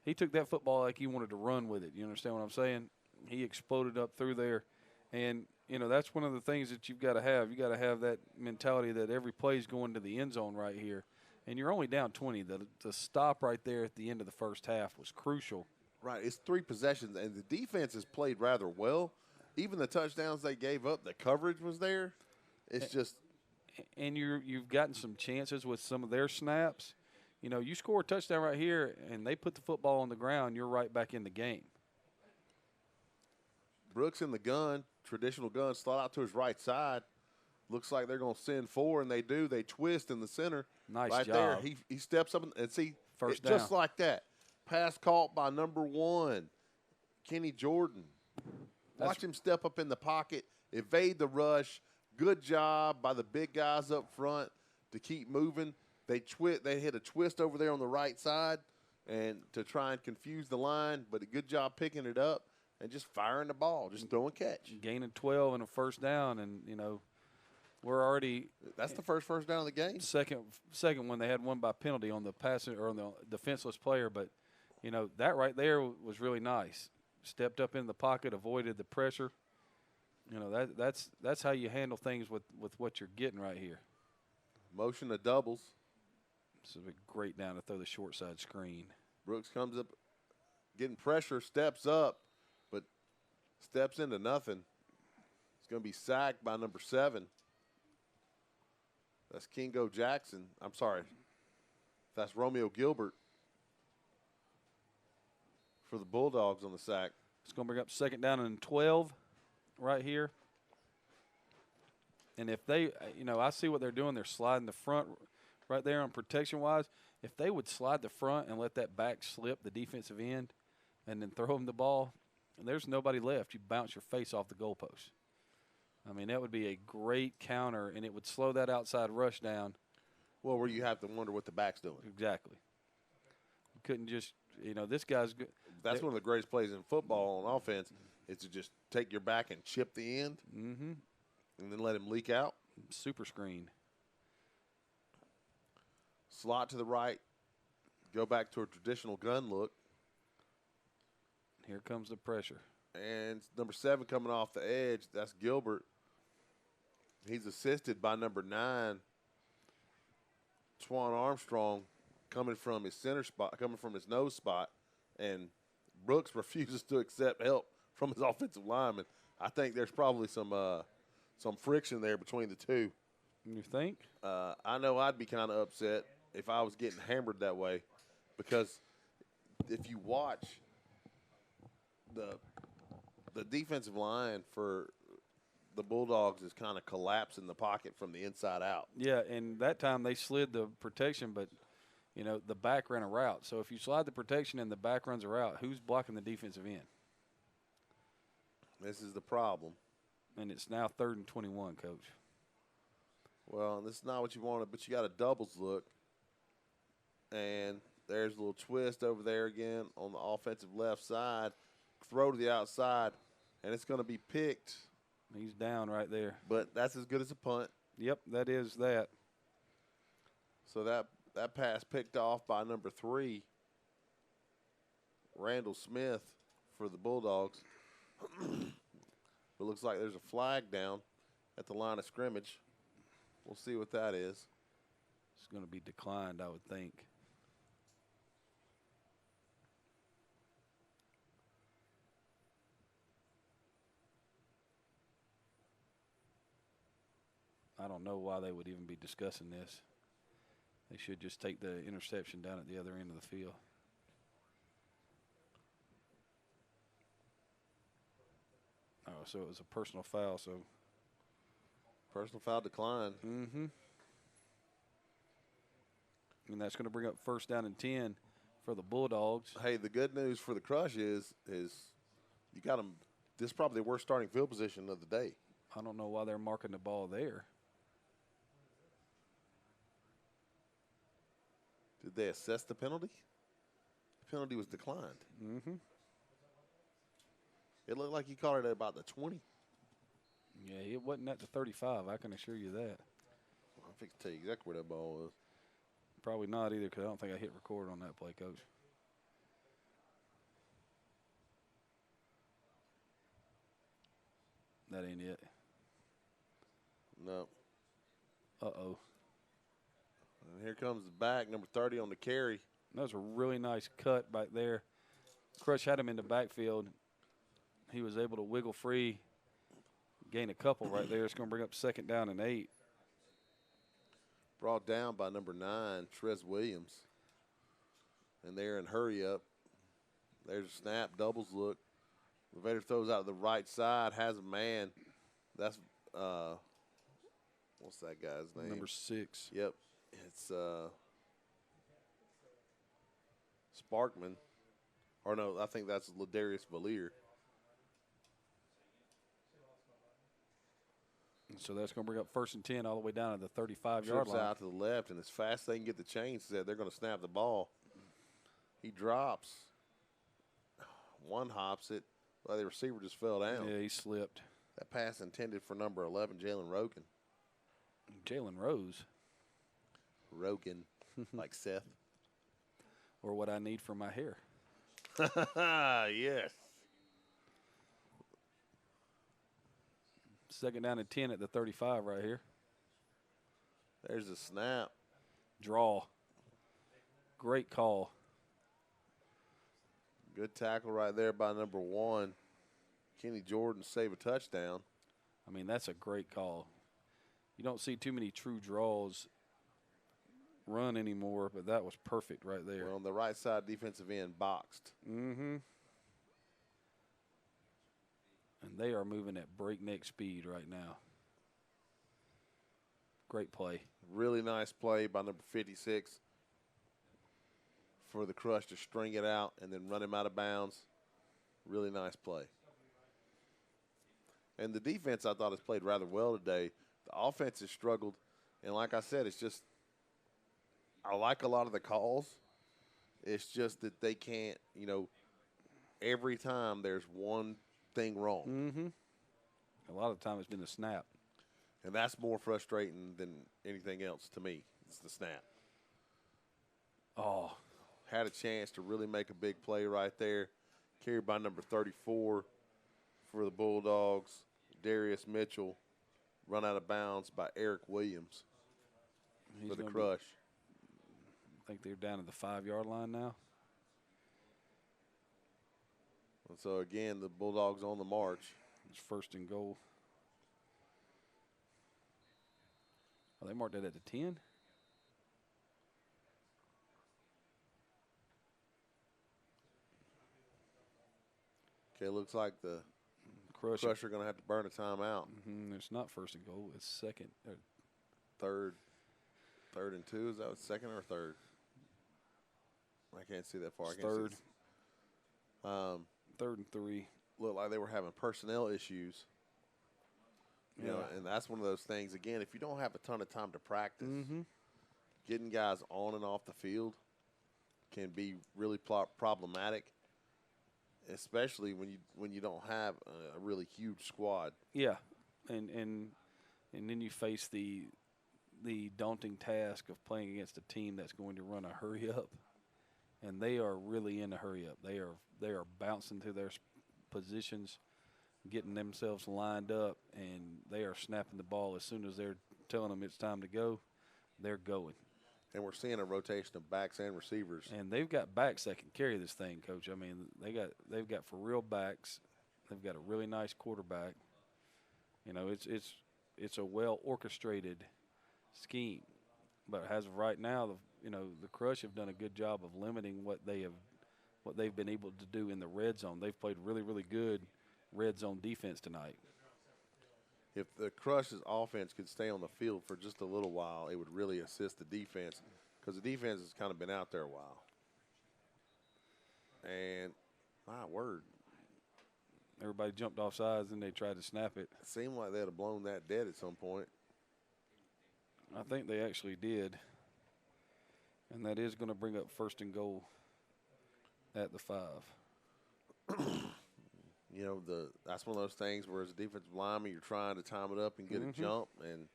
he took that football like he wanted to run with it. You understand what I'm saying? He exploded up through there. And, that's one of the things that you've got to have. You've got to have that mentality that every play is going to the end zone right here. And you're only down 20. The stop right there at the end of the first half was crucial. Right. It's 3 possessions, and the defense has played rather well. Even the touchdowns they gave up, the coverage was there. It's just – and you've gotten some chances with some of their snaps. You score a touchdown right here, and they put the football on the ground, you're right back in the game. Brooks in the gun, traditional gun, slide out to his right side. Looks like they're going to send 4, and they do. They twist in the center. Nice right job. There. He steps up and see, first down. Just like that. Pass caught by number 1, Kenny Jordan. Watch him step up in the pocket, evade the rush. Good job by the big guys up front to keep moving. They hit a twist over there on the right side and to try and confuse the line, but a good job picking it up and just firing the ball, just throw and catch. Gaining 12 and a first down, and, we're already – that's the first down of the game. Second one, they had one by penalty on the passer or on the defenseless player, but, that right there was really nice. Stepped up in the pocket, avoided the pressure. That's how you handle things with what you're getting right here. Motion of doubles. It's a great down to throw the short side screen. Brooks comes up, getting pressure, steps up, but steps into nothing. It's going to be sacked by number 7. That's Kingo Jackson. I'm sorry. That's Romeo Gilbert for the Bulldogs on the sack. It's going to bring up second down and 12 right here. And if they, I see what they're doing. They're sliding the front right there on protection-wise. If they would slide the front and let that back slip, the defensive end, and then throw them the ball, and there's nobody left. You bounce your face off the goalpost. I mean, that would be a great counter, and it would slow that outside rush down. Well, where you have to wonder what the back's doing. Exactly. You couldn't just, this guy's good. That's one of the greatest plays in football on offense is to just take your back and chip the end and then let him leak out. Super screen. Slot to the right. Go back to a traditional gun look. Here comes the pressure. And number 7 coming off the edge, that's Gilbert. He's assisted by number 9, Twan Armstrong, coming from his center spot, coming from his nose spot. And Brooks refuses to accept help from his offensive lineman. I think there's probably some friction there between the two. You think? I know I'd be kind of upset if I was getting hammered that way, because if you watch the defensive line for the Bulldogs is kind of collapsing the pocket from the inside out. Yeah, and that time they slid the protection, but you know the back ran a route. So if you slide the protection and the back runs a route, who's blocking the defensive end? This is the problem. And it's now 3rd and 21, Coach. Well, this is not what you wanted, but you got a doubles look. And there's a little twist over there again on the offensive left side. Throw to the outside, and it's going to be picked. He's down right there. But that's as good as a punt. Yep, that is that. So that pass picked off by number 3, Randall Smith, for the Bulldogs. It looks like there's a flag down at the line of scrimmage. We'll see what that is. It's going to be declined, I would think. I don't know why they would even be discussing this. They should just take the interception down at the other end of the field. Oh, so it was a personal foul, so. Personal foul declined. Mm-hmm. And that's going to bring up 1st down and 10 for the Bulldogs. Hey, the good news for the Crush is you got them. This is probably the worst starting field position of the day. I don't know why they're marking the ball there. Did they assess the penalty? The penalty was declined. Mm-hmm. It looked like he caught it at about the 20. Yeah, it wasn't at the 35. I can assure you that. I'll fix to tell you exactly where that ball was. Probably not either, because I don't think I hit record on that play, Coach. That ain't it. No. Uh-oh. And here comes the back, number 30 on the carry. That was a really nice cut back there. Crush had him in the backfield. He was able to wiggle free, gain a couple right there. It's going to bring up 2nd down and 8. Brought down by number 9, Trez Williams. And they're in hurry up. There's a snap, doubles look. Vader throws out to the right side, has a man. That's, what's that guy's name? Number 6. Yep. It's Sparkman. Or no, I think that's Ladarius Valier. So that's going to bring up 1st and 10 all the way down to the 35-yard Trips line. out to the left, and as fast as they can get the chains set, they're going to snap the ball. He drops. One hops it. Well, the receiver just fell down. Yeah, he slipped. That pass intended for number 11, Jalen Rogan. Jalen Rose. Rogan, like Seth. Or what I need for my hair. Yes. 2nd down and 10 at the 35 right here. There's a snap. Draw. Great call. Good tackle right there by number 1. Kenny Jordan save a touchdown. I mean, that's a great call. You don't see too many true draws run anymore, but that was perfect right there. Well, on the right side, defensive end boxed. Mm-hmm. And they are moving at breakneck speed right now. Great play. Really nice play by number 56 for the Crush to string it out and then run him out of bounds. Really nice play. And the defense, I thought, has played rather well today. The offense has struggled. And like I said, it's just I like a lot of the calls. It's just that they can't, every time there's one thing wrong. Mm-hmm. A lot of the time it's been the snap. And that's more frustrating than anything else to me. It's the snap. Oh. Had a chance to really make a big play right there. Carried by number 34 for the Bulldogs. Darius Mitchell. Run out of bounds by Eric Williams for the Crush. I think they're down to the 5-yard line now. And so, again, the Bulldogs on the march. It's first and goal. Oh, they marked that at the 10? Okay, looks like the Crusher. Crusher going to have to burn a timeout. It's not first and goal. It's second. Third and 2. Is that second or third? I can't see that far. It's I can't third. See. Third and 3. Looked like they were having personnel issues. You know, and that's one of those things. Again, if you don't have a ton of time to practice, getting guys on and off the field can be really problematic, especially when you don't have a really huge squad. Yeah, and then you face the daunting task of playing against a team that's going to run a hurry up, and they are really in a hurry up. They are bouncing through their positions, getting themselves lined up, and they are snapping the ball as soon as they're telling them it's time to go. They're going. And we're seeing a rotation of backs and receivers. And they've got backs that can carry this thing, Coach. I mean, they've got for real backs. They've got a really nice quarterback. You know, it's a well orchestrated scheme. But as of right now, the Crush have done a good job of limiting what they've been able to do in the red zone. They've played really, really good red zone defense tonight. If the Crush's offense could stay on the field for just a little while, it would really assist the defense, because the defense has kind of been out there a while. And, my word. Everybody jumped off sides and they tried to snap it. It seemed like they'd have blown that dead at some point. I think they actually did. And that is going to bring up first and goal at the 5. You know, that's one of those things where as a defensive lineman, you're trying to time it up and get a jump, and,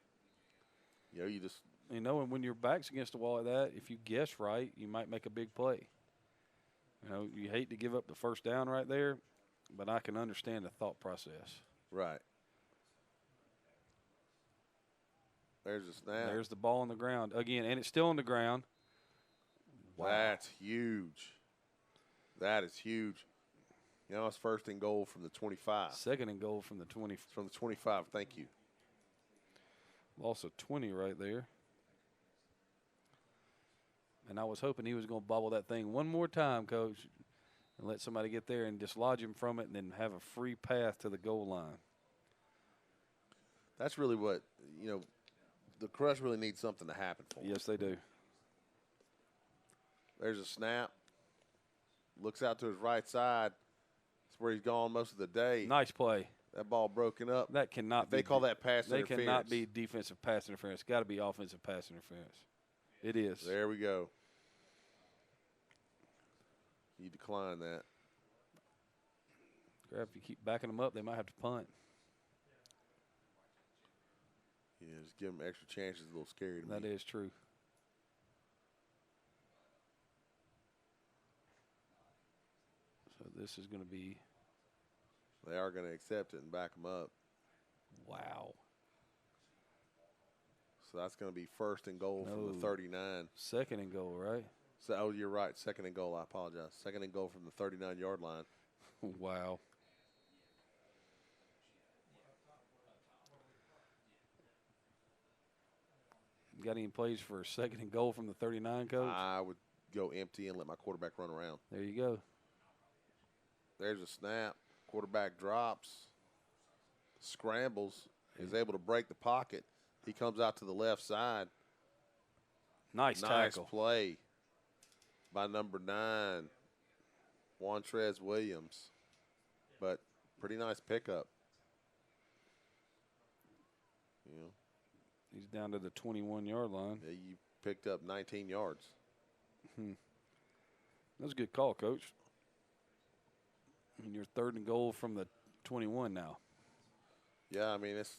you know, you just – and when your back's against the wall like that, if you guess right, you might make a big play. You know, you hate to give up the first down right there, but I can understand the thought process. Right. There's a snap. There's the ball on the ground. Again, and it's still on the ground. Wow. That's huge. That is huge. You know, it's first and goal from the 25. Second and goal from the 20. From the 25, thank you. Loss of 20 right there. And I was hoping he was going to bobble that thing one more time, Coach, and let somebody get there and dislodge him from it and then have a free path to the goal line. That's really what, you know, the Crush really needs something to happen for them. Yes, they do. There's a snap. Looks out to his right side. That's where he's gone most of the day. Nice play. That ball broken up. That cannot be. They call that pass interference. They cannot be defensive pass interference. It's got to be offensive pass interference. It is. There we go. You decline that. If you keep backing them up, they might have to punt. Yeah, just give them extra chances. A little scary to me. That is true. So this is going to be. They are going to accept it and back them up. Wow. So that's going to be first and goal from the 39. Second and goal, right? So, oh, you're right. Second and goal. I apologize. Second and goal from the 39-yard line. Wow. Got any plays for a second and goal from the 39, Coach? I would go empty and let my quarterback run around. There you go. There's a snap. Quarterback drops, scrambles, is able to break the pocket. He comes out to the left side. Nice tackle. Play by number 9, Juantrez Williams. But pretty nice pickup. You know. He's down to the 21-yard line. Yeah, you picked up 19 yards. That's a good call, Coach. And you're third and goal from the 21 now. Yeah, I mean, it's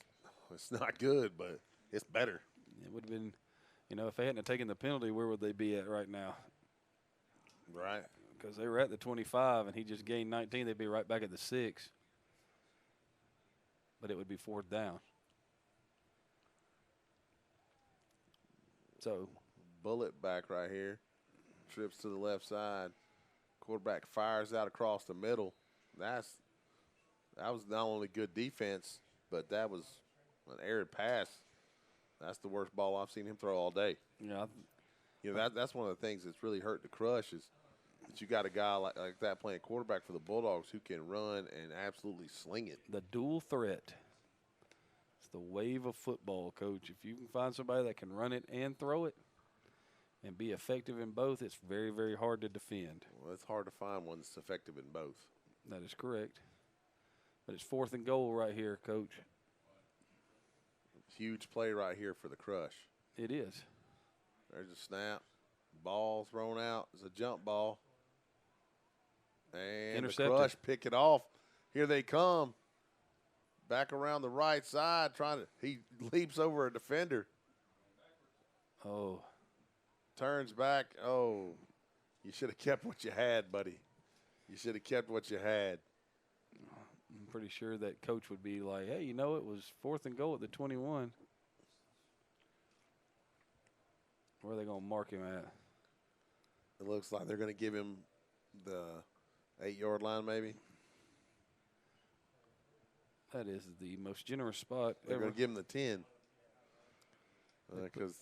not good, but it's better. It would have been, you know, if they hadn't taken the penalty, where would they be at right now? Right. Because they were at the 25, and he just gained 19. They'd be right back at the 6. But it would be fourth down. So, bullet back right here. Trips to the left side. Quarterback fires out across the middle. That's That was not only good defense, but that was an errant pass. That's the worst ball I've seen him throw all day. Yeah, You know, that's one of the things that's really hurt the Crush is that you got a guy like that playing quarterback for the Bulldogs who can run and absolutely sling it. the dual threat. It's the wave of football, Coach. If you can find somebody that can run it and throw it and be effective in both, it's very, very hard to defend. Well, it's hard to find one that's effective in both. That is correct. But it's 4th and goal right here, Coach. Huge play right here for the Crush. It is. There's a snap. Ball thrown out. It's a jump ball. And Intercepted. the Crush pick it off. Here they come. Back around the right side. He leaps over a defender. Oh, Turns back. Oh, you should have kept what you had, buddy. You should have kept what you had. I'm pretty sure that Coach would be like, hey, you know, it was 4th and goal at the 21. Where are they going to mark him at? It looks like they're going to give him the 8-yard line maybe. That is the most generous spot They're ever. going to give him the 10. Because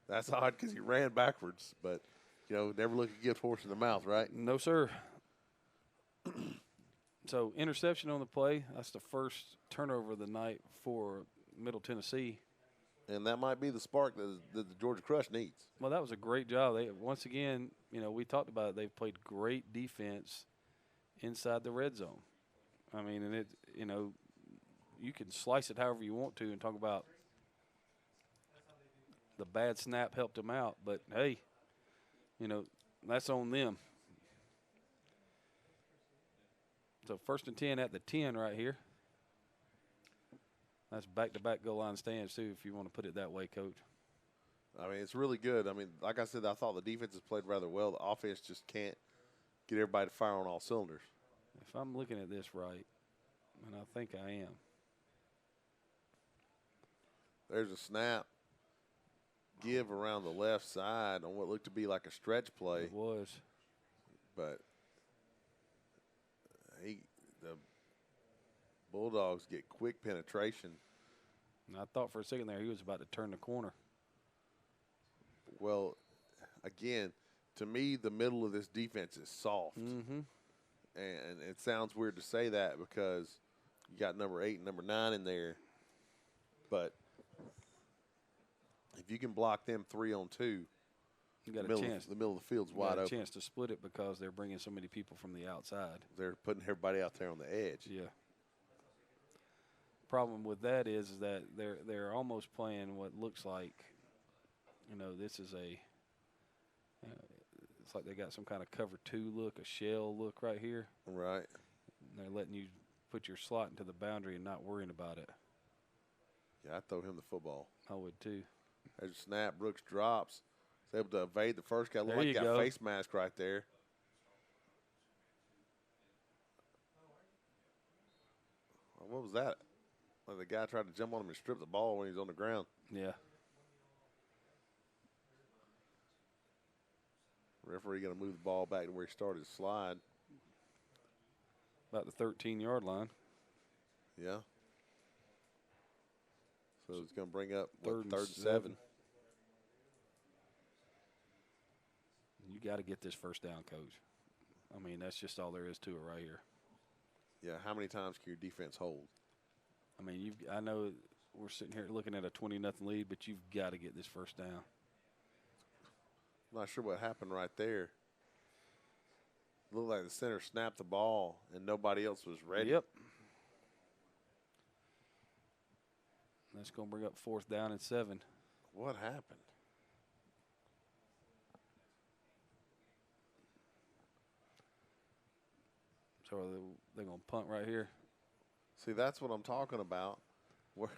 that's odd because he ran backwards. But, you know, never look a gift horse in the mouth, right? No, sir. So, interception on the play. That's the first turnover of the night for Middle Tennessee. And that might be the spark that the Georgia Crush needs. Well, that was a great job. They once again, you know, we talked about it. They've played great defense inside the red zone. I mean, and it, you know, you can slice it however you want to and talk about the bad snap helped them out. But, hey, you know, that's on them. So 1st and 10 at the 10 right here. That's back-to-back goal line stands, too, if you want to put it that way, Coach. I mean, it's really good. I mean, like I said, I thought the defense has played rather well. The offense just can't get everybody to fire on all cylinders. If I'm looking at this right, and I think I am. There's a snap. Give around the left side on what looked to be like a stretch play. It was. But the Bulldogs get quick penetration. And I thought for a second there he was about to turn the corner. Well, again, to me, the middle of this defense is soft. Mm-hmm. And it sounds weird to say that because you got number 8 and number 9 in there. But if you can block them 3-on-2, You got the a middle, chance. the middle of the field's You wide got a open. chance to split it because they're bringing so many people from the outside. They're putting everybody out there on the edge. Yeah. Problem with that is that they're almost playing what looks like, you know, this is a. It's like they got some kind of cover 2 look, a shell look right here. Right. And they're letting you put your slot into the boundary and not worrying about it. Yeah, I'd throw him the football. I would too. There's a snap. Brooks drops. He's able to evade the first guy. Looked There like he you got go. face mask right there. What was that? Like the guy tried to jump on him and strip the ball when he was on the ground. Yeah. Referee going to move the ball back to where he started to slide. About the 13-yard line. Yeah. So it's going to bring up Third and third and 7. You got to get this first down, Coach. I mean, that's just all there is to it right here. Yeah, how many times can your defense hold? I mean, I know we're sitting here looking at a 20-0 lead, but you've got to get this first down. I'm not sure what happened right there. Looked like the center snapped the ball and nobody else was ready. Yep. That's going to bring up 4th down and 7. What happened? So they're going to punt right here. See, that's what I'm talking about. Where,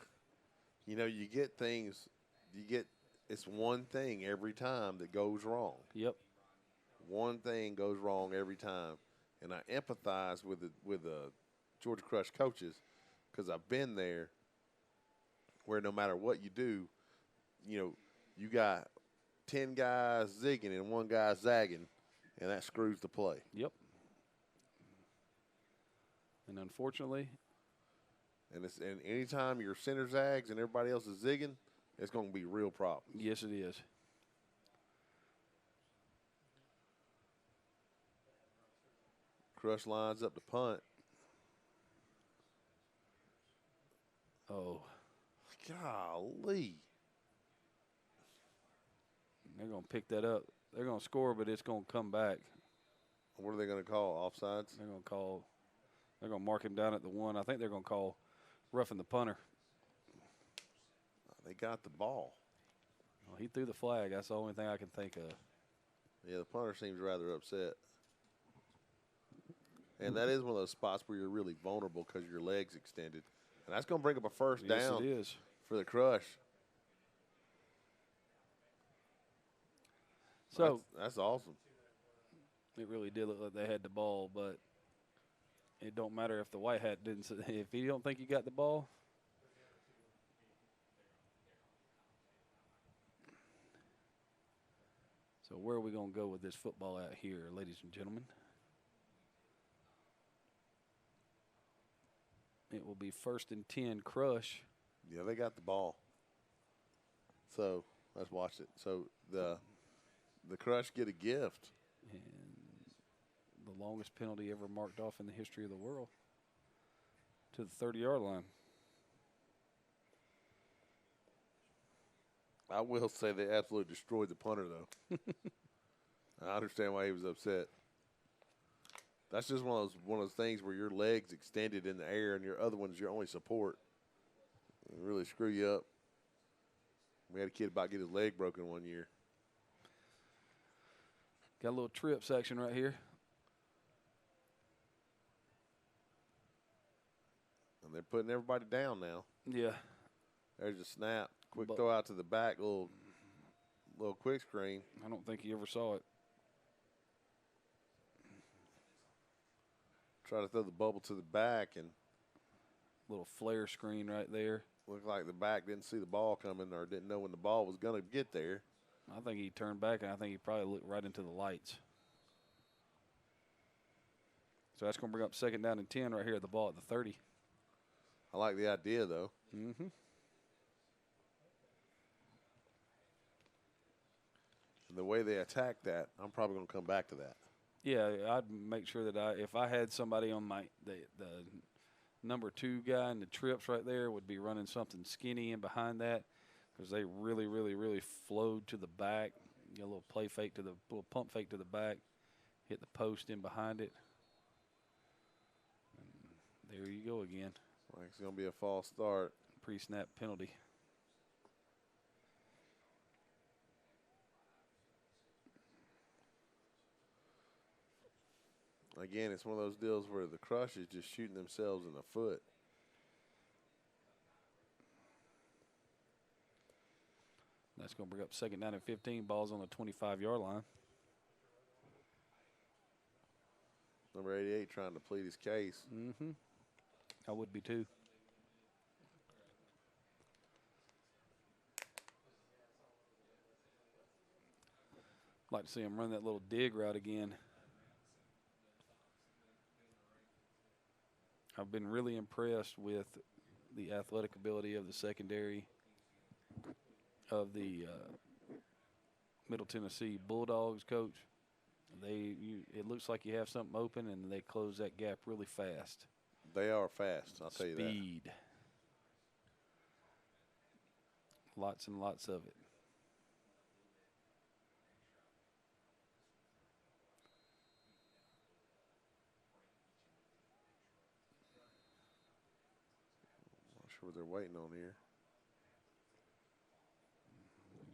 you know, you get things, it's one thing every time that goes wrong. Yep. One thing goes wrong every time. And I empathize with the Georgia Crush coaches because I've been there where no matter what you do, you know, you got 10 guys zigging and 1 guy zagging, and that screws the play. Yep. And unfortunately, And anytime your center zags and everybody else is zigging, it's going to be real problem. Yes, it is. Crush lines up to punt. Oh. Golly. They're going to pick that up. They're going to score, but it's going to come back. What are they going to call? Offsides? They're going to mark him down at the 1. I think they're going to call roughing the punter. They got the ball. Well, he threw the flag. That's the only thing I can think of. Yeah, the punter seems rather upset. And that is one of those spots where you're really vulnerable because your leg's extended. And that's going to bring up a first down Yes, it is. for the Crush. So that's awesome. it really did look like they had the ball, but it don't matter if the white hat didn't. If you don't think you got the ball. So where are we going to go with this football out here, ladies and gentlemen? It will be 1st and 10, Crush. Yeah, they got the ball. So let's watch it. So the Crush get a gift. And the longest penalty ever marked off in the history of the world to the 30-yard line. I will say they absolutely destroyed the punter, though. I understand why he was upset. That's just one of those things where your legs extended in the air and your other one's your only support. It really screw you up. We had a kid about to get his leg broken one year. Got a little trip section right here. And they're putting everybody down now. Yeah. There's a snap. Quick throw out to the back, little quick screen. I don't think he ever saw it. Try to throw the bubble to the back and Little flare screen right there. looked like the back didn't see the ball coming or didn't know when the ball was going to get there. I think he turned back, and I think he probably looked right into the lights. So that's going to bring up 2nd down and 10 right here at the ball at the 30. I like the idea, though. Mm-hmm. And the way they attack that, I'm probably going to come back to that. Yeah, I'd make sure that if I had somebody on the number 2 guy in the trips right there would be running something skinny in behind that because they really, really, really flowed to the back. Get a little little pump fake to the back, hit the post in behind it. And there you go again. Like it's going to be a false start. Pre-snap penalty. Again, it's one of those deals where the Crush is just shooting themselves in the foot. That's going to bring up 2nd down and 15. Ball's on the 25-yard line. Number 88 trying to plead his case. Mm-hmm. I would be too. Like to see him run that little dig route again. I've been really impressed with the athletic ability of the secondary of the Middle Tennessee Bulldogs, Coach. It looks like you have something open, and they close that gap really fast. They are fast, I'll tell you that. Speed. Lots and lots of it. Not sure what they're waiting on here.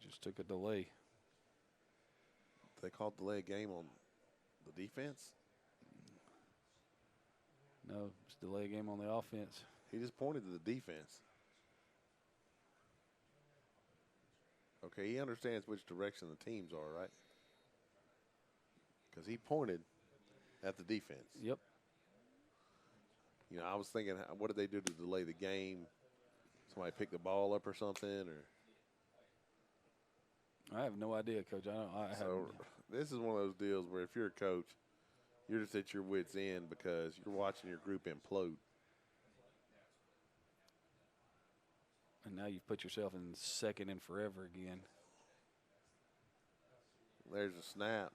Just took a delay. They called delay game on the defense? No, it's delay game on the offense. He just pointed to the defense. Okay, he understands which direction the teams are, right? Because he pointed at the defense. Yep. You know, I was thinking, what did they do to delay the game? Somebody pick the ball up or something, or? I have no idea, Coach. So this is one of those deals where if you're a coach, you're just at your wits' end because you're watching your group implode. now you've put yourself in second and forever again. There's a snap.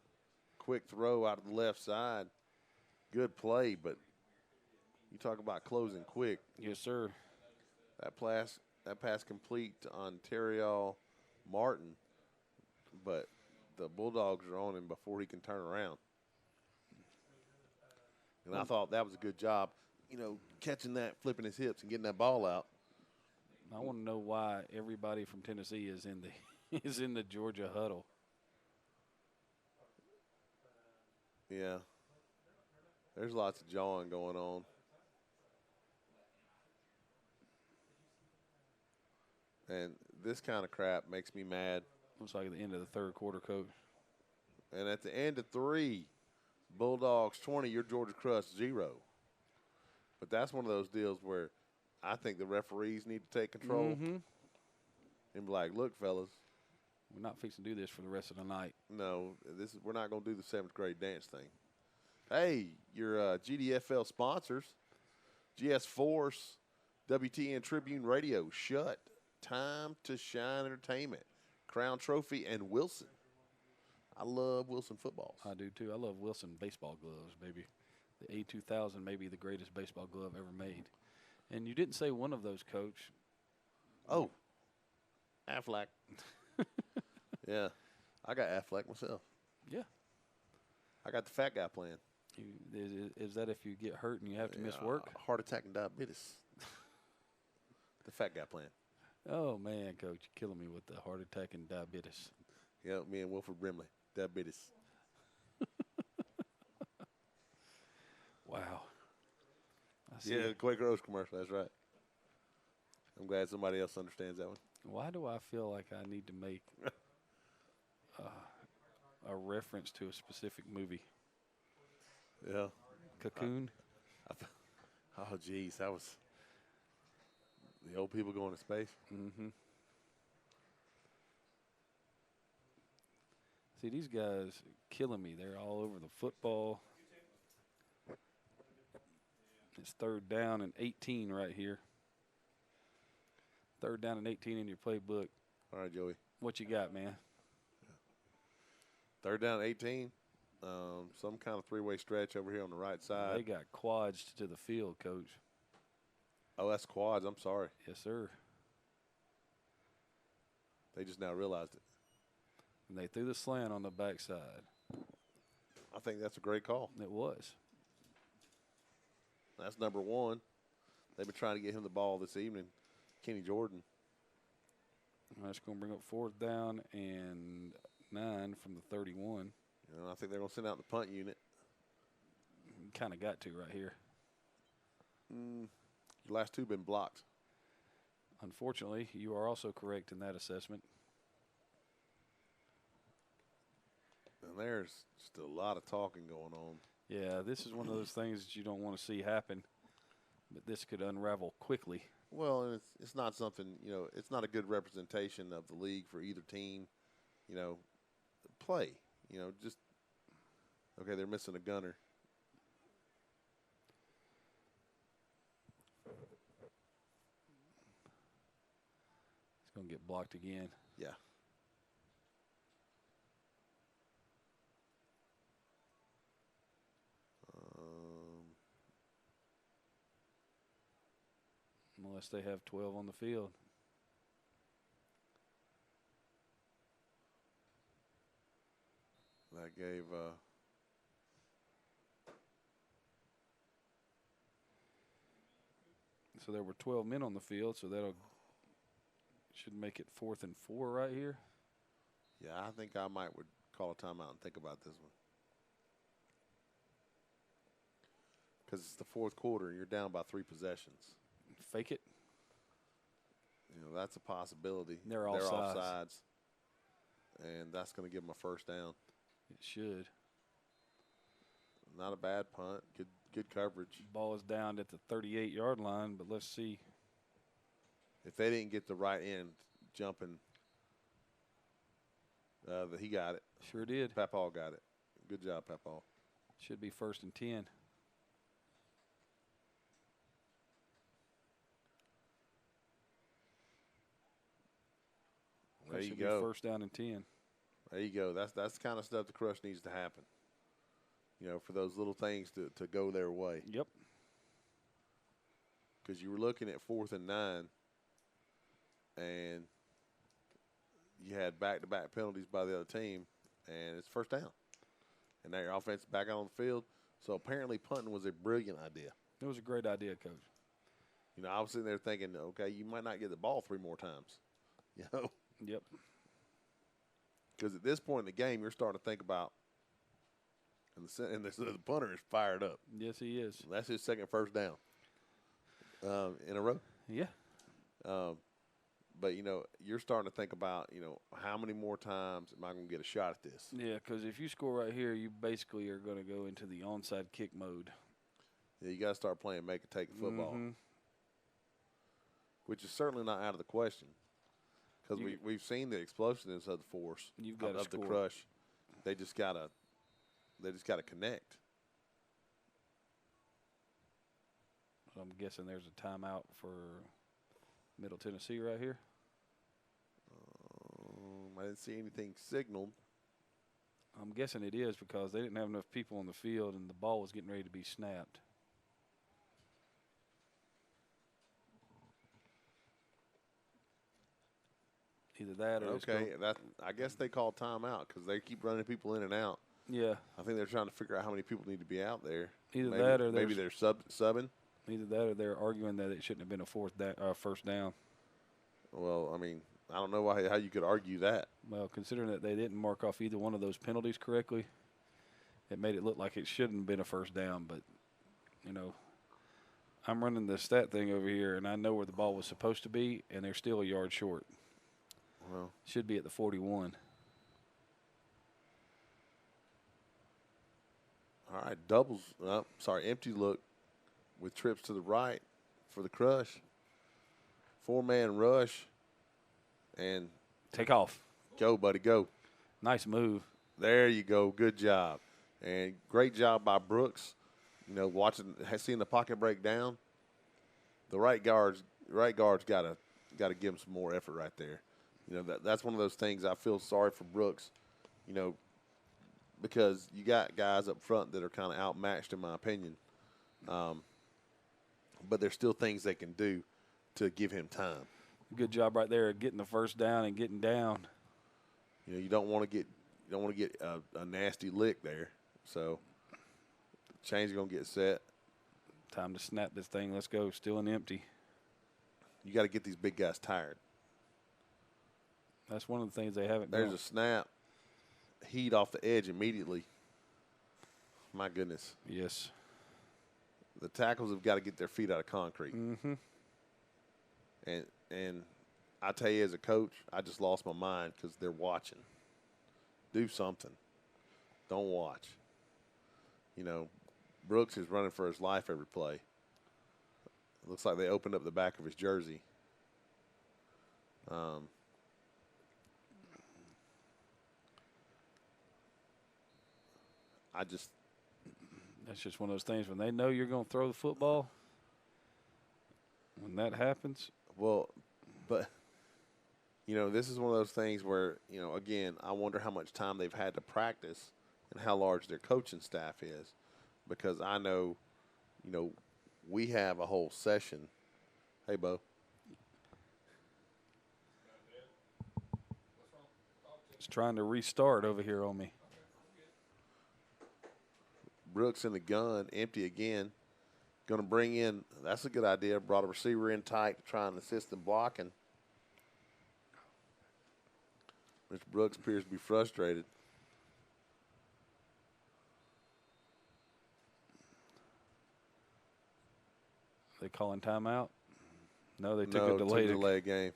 Quick throw out of the left side. Good play, but you talk about closing quick. Yes, sir. That pass complete to Ontario Martin, but the Bulldogs are on him before he can turn around. And I thought that was a good job, catching that, flipping his hips, and getting that ball out. I want to know why everybody from Tennessee is in the is in the Georgia huddle. Yeah. There's lots of jawing going on. And this kind of crap makes me mad. Looks like at the end of the third quarter, Coach. And at the end of 3, Bulldogs 20, your Georgia Crush 0. But that's one of those deals where I think the referees need to take control and be like, look, fellas. We're not fixing to do this for the rest of the night. No, we're not going to do the 7th grade dance thing. Hey, your GDFL sponsors, GS Force, WTN Tribune Radio, Shut, Time to Shine Entertainment, Crown Trophy, and Wilson. I love Wilson footballs. I do, too. I love Wilson baseball gloves, baby. The A2000 may be the greatest baseball glove ever made. And you didn't say one of those, Coach. Oh, Aflac. Yeah, I got Aflac myself. Yeah. I got the fat guy plan. Is that if you get hurt and you have to miss work? Heart attack and diabetes. The fat guy plan. Oh, man, Coach, you're killing me with the heart attack and diabetes. Yeah, me and Wilford Brimley, diabetes. Wow. Yeah, Quaker Oats commercial, that's right. I'm glad somebody else understands that one. Why do I feel like I need to make a reference to a specific movie? Yeah. Cocoon? Oh, geez, that was the old people going to space. Mm-hmm. See, these guys are killing me. They're all over the football. It's 3rd down and 18 right here. 3rd down and 18 in your playbook. All right, Joey. What you got, man? 3rd down, 18. Some kind of 3-way stretch over here on the right side. They got quads to the field, Coach. Oh, that's quads. I'm sorry. Yes, sir. They just now realized it. And they threw the slant on the backside. I think that's a great call. It was. That's number 1. They've been trying to get him the ball this evening, Kenny Jordan. That's going to bring up 4th down and 9 from the 31. I think they're going to send out the punt unit. Kind of got to right here. The last 2 been blocked. Unfortunately, you are also correct in that assessment. And there's just a lot of talking going on. Yeah, this is one of those things that you don't want to see happen, but this could unravel quickly. Well, and it's not something, it's not a good representation of the league for either team. Play, just, okay, they're missing a gunner. It's going to get blocked again. Yeah. Unless they have 12 on the field. That gave so there were 12 men on the field, so that'll should make it 4th and 4 right here. Yeah, I think I would call a timeout and think about this one. Because it's the 4th quarter and you're down by 3 possessions. Fake it. That's a possibility. They're offsides. And that's going to give them a 1st down. It should. Not a bad punt. Good coverage. Ball is down at the 38-yard line, but let's see. If they didn't get the right end jumping, he got it. Sure did. Papal got it. Good job, Papal. Should be 1st and 10. you Should go. be first down and 10. There you go. That's the kind of stuff the crush needs to happen. For those little things to go their way. Yep. Because you were looking at 4th and 9, and you had back-to-back penalties by the other team, and it's first down. And now your offense is back out on the field. So apparently punting was a brilliant idea. It was a great idea, Coach. I was sitting there thinking, okay, you might not get the ball 3 more times. Yep. Because at this point in the game, you're starting to think about, and the punter is fired up. Yes, he is. That's his second first down in a row. Yeah. But, you're starting to think about, how many more times am I going to get a shot at this? Yeah, because if you score right here, you basically are going to go into the onside kick mode. Yeah, you got to start playing make or take football, Mm-hmm. which is certainly not out of the question. Because we've seen the explosiveness of the force, You've got of the crush. They just gotta connect. I'm guessing there's a timeout for Middle Tennessee right here. I didn't see anything signaled. I'm guessing it is because they didn't have enough people on the field and the ball was getting ready to be snapped. Either that or Okay, I guess they call timeout because they keep running people in and out. Yeah. I think they're trying to figure out how many people need to be out there. Either maybe, that or maybe they're subbing. Either that or they're arguing that it shouldn't have been a first down. Well, I mean, I don't know how you could argue that. Well, considering that they didn't mark off either one of those penalties correctly, it made it look like it shouldn't have been a first down. But, I'm running the stat thing over here, and I know where the ball was supposed to be, and they're still a yard short. Well, Should be at the 41. all right, doubles. Empty look with trips to the right for the crush. 4-man rush, and Take off. go, buddy, go. Nice move. There you go. Good job, and great job by Brooks. Seeing the pocket break down. The right guard's got to give him some more effort right there. That's one of those things I feel sorry for Brooks. Because you got guys up front that are kind of outmatched in my opinion. But there's still things they can do to give him time. Good job right there, getting the first down and getting down. You don't want to get a nasty lick there. So chains are gonna get set. Time to snap this thing. Let's go. Still an empty. You got to get these big guys tired. That's one of the things they haven't There's done. a snap. Heat off the edge immediately. My goodness. Yes. The tackles have got to get their feet out of concrete. Mm-hmm. And I tell you, as a coach, I just lost my mind because they're watching. Do something. Don't watch. Brooks is running for his life every play. It looks like they opened up the back of his jersey. That's just one of those things when they know you're going to throw the football. When that happens. Well, but, this is one of those things where, again, I wonder how much time they've had to practice and how large their coaching staff is. Because I know, we have a whole session. Hey, Bo. It's trying to restart over here on me. Brooks in the gun, empty again. Going to bring in, that's a good idea. Brought a receiver in tight to try and assist in blocking. Mr. Brooks appears to be frustrated. They calling timeout? No, they took a delay game.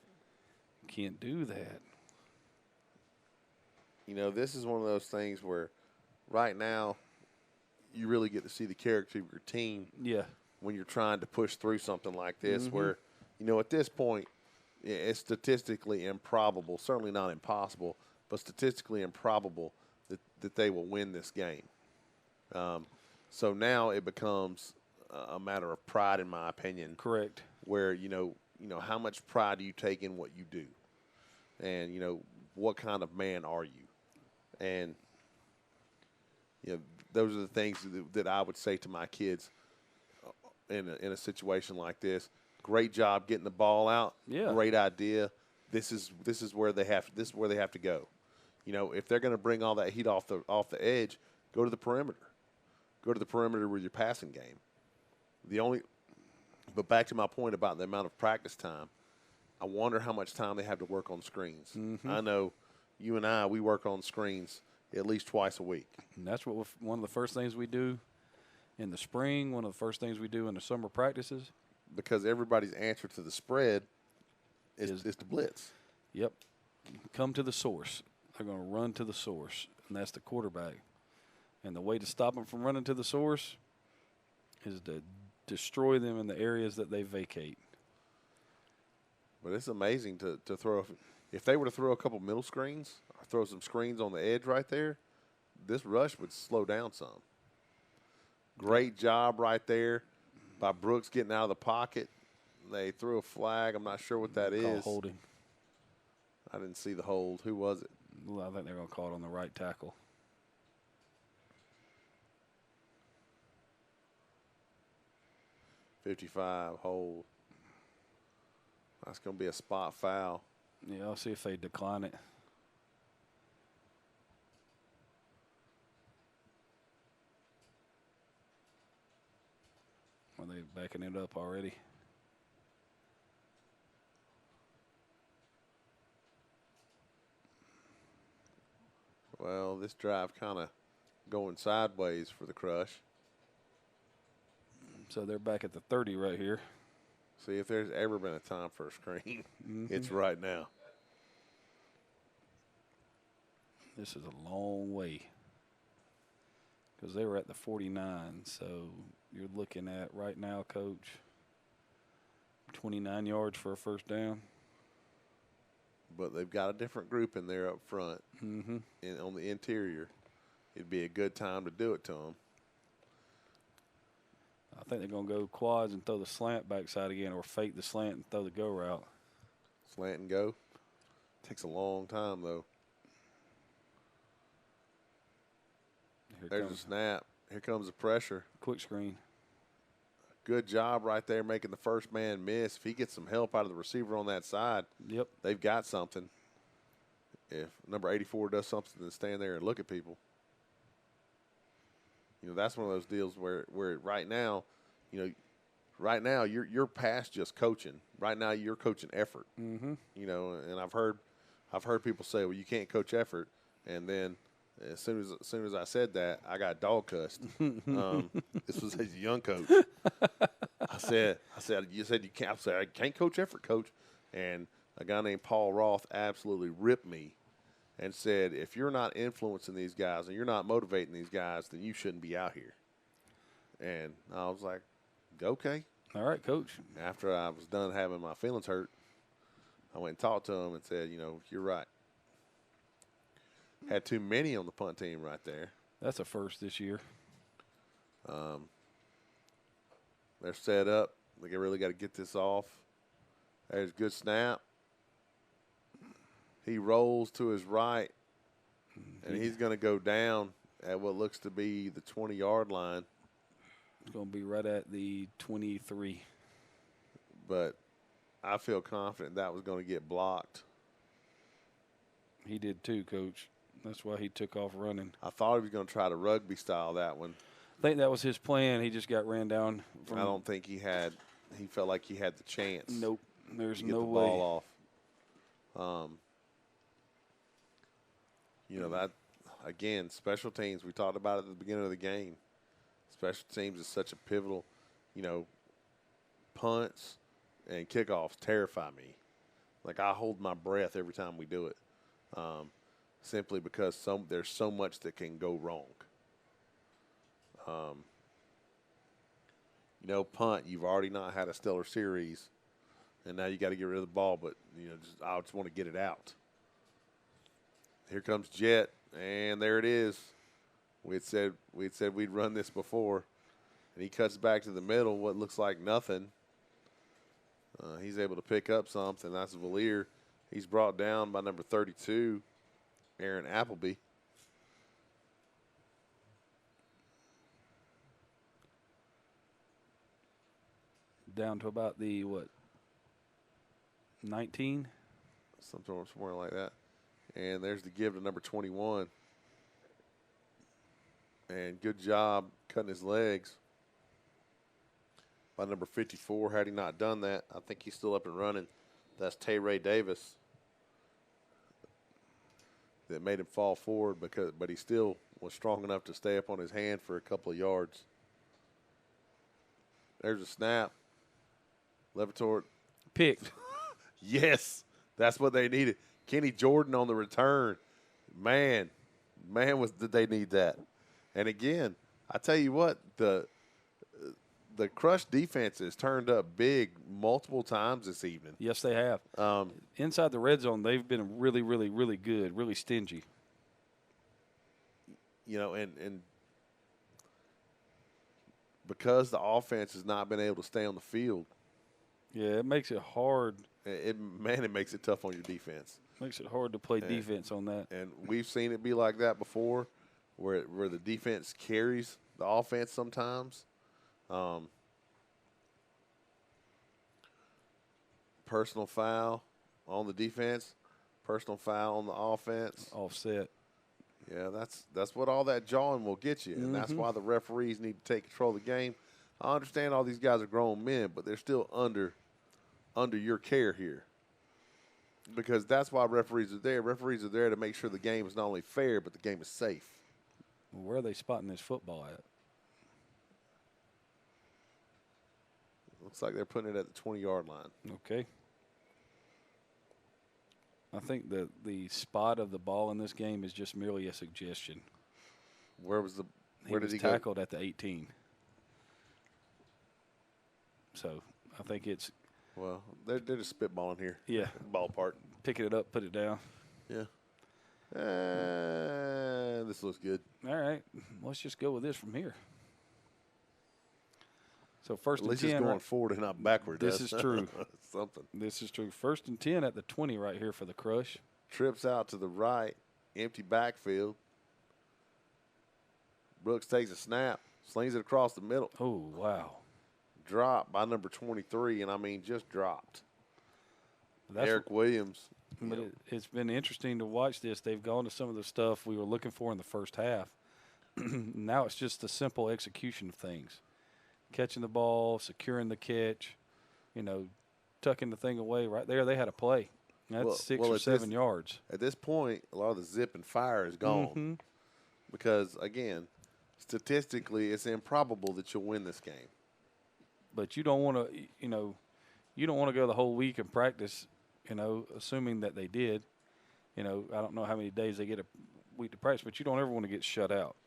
Can't do that. This is one of those things where right now you really get to see the character of your team. Yeah. When you're trying to push through something like this, Mm-hmm. where, at this point, it's statistically improbable, certainly not impossible, but statistically improbable that they will win this game. So now it becomes a matter of pride, in my opinion. Correct. Where, how much pride do you take in what you do? And, what kind of man are you? And those are the things that I would say to my kids in a situation like this. Great job getting the ball out. Yeah. Great idea. This is where they have to go. If they're going to bring all that heat off the edge, go to the perimeter. Go to the perimeter with your passing game. But back to my point about the amount of practice time, I wonder how much time they have to work on screens. Mm-hmm. I know you and we work on screens at least twice a week. And that's one of the first things we do in the spring, one of the first things we do in the summer practices. Because everybody's answer to the spread is to blitz. Yep. Come to the source. They're going to run to the source, and that's the quarterback. And the way to stop them from running to the source is to destroy them in the areas that they vacate. But it's amazing to throw. If they were to throw a couple middle screens, or throw some screens on the edge right there, this rush would slow down some. Great job right there by Brooks getting out of the pocket. They threw a flag. I'm not sure what that is. Holding. I didn't see the hold. Who was it? Well, I think they're going to call it on the right tackle. .55 hold. That's going to be a spot foul. Yeah, I'll see if they decline it. Are they backing it up already? Well, this drive kind of going sideways for the Crush. So they're back at the 30 right here. See, if there's ever been a time for a screen, it's right now. This is a long way because they were at the 49. So you're looking at right now, Coach, 29 yards for a first down. But they've got a different group in there up front. Mm-hmm. And on the interior, it'd be a good time to do it to them. I think they're going to go quads and throw the slant backside again, or fake the slant and throw the go route. Slant and go. Takes a long time, though. There's a snap. Here comes the pressure. Quick screen. Good job right there making the first man miss. If he gets some help out of the receiver on that side, yep, they've got something. If number 84 does something, then stand there and look at people. That's one of those deals where right now, you're past just coaching. Right now, you're coaching effort. Mm-hmm. And I've heard people say, well, you can't coach effort. And then as soon as I said that, I got dog cussed. This was as a young coach. I said, you said you can't. I said, I can't coach effort, coach. And a guy named Paul Roth absolutely ripped me and said, if you're not influencing these guys and you're not motivating these guys, then you shouldn't be out here. And I was like, okay. All right, Coach. After I was done having my feelings hurt, I went and talked to him and said, you're right. Had too many on the punt team right there. That's a first this year. They're set up. They really got to get this off. There's a good snap. He rolls to his right, and he's going to go down at what looks to be the 20-yard line. It's going to be right at the 23. But I feel confident that was going to get blocked. He did too, Coach. That's why he took off running. I thought he was going to try to rugby style that one. I think that was his plan. He just got ran down. I don't think he felt like he had the chance. Nope. There's to get no the way. ball off. That, again, special teams, we talked about it at the beginning of the game. Special teams is such a pivotal, punts and kickoffs terrify me. Like, I hold my breath every time we do it, simply because there's so much that can go wrong. Punt, you've already not had a stellar series, and now you got to get rid of the ball, but, I just want to get it out. Here comes Jet, and there it is. We'd said we'd run this before, and he cuts back to the middle, what looks like nothing. He's able to pick up something. That's Valier. He's brought down by number 32, Aaron Appleby. Down to about the, 19? Somewhere like that. And there's the give to number 21. And good job cutting his legs by number 54. Had he not done that, I think he's still up and running. That's Tay-Ray Davis that made him fall forward, but he still was strong enough to stay up on his hand for a couple of yards. There's a snap. Levitor. Picked. Yes, that's what they needed. Kenny Jordan on the return. Man, did they need that. And again, I tell you what, the Crush defense has turned up big multiple times this evening. Yes, they have. Inside the red zone, they've been really, really, really good, really stingy. You know, and because the offense has not been able to stay on the field. Yeah, it makes it hard. It makes it tough on your defense. Makes it hard to play defense on that. And we've seen it be like that before, where the defense carries the offense sometimes. Personal foul on the defense, personal foul on the offense. Offset. Yeah, that's what all that jawing will get you, and that's why the referees need to take control of the game. I understand all these guys are grown men, but they're still under your care here, because that's why referees are there. Referees are there to make sure the game is not only fair, but the game is safe. Where are they spotting this football at? Looks like they're putting it at the 20-yard line. Okay. I think the spot of the ball in this game is just merely a suggestion. Where did he tackled go? At the 18. So I think it's. Well, they're just spitballing here. Yeah. Ballpark. Picking it up, put it down. Yeah. This looks good. All right. Let's just go with this from here. So first at least and 10. It's going forward and not backward. This is true. Something. This is true. First and 10 at the 20 right here for the Crush. Trips out to the right. Empty backfield. Brooks takes a snap. Slings it across the middle. Oh, wow. Dropped by number 23, and I mean just dropped. That's Eric Williams. But it's been interesting to watch this. They've gone to some of the stuff we were looking for in the first half. Now it's just the simple execution of things. Catching the ball, securing the catch, tucking the thing away. Right there, they had a play. That's 6 or 7 yards. At this point, a lot of the zip and fire is gone. Because, again, statistically, it's improbable that you'll win this game. But you don't want to, you don't want to go the whole week and practice, assuming that they did. I don't know how many days they get a week to practice, but you don't ever want to get shut out.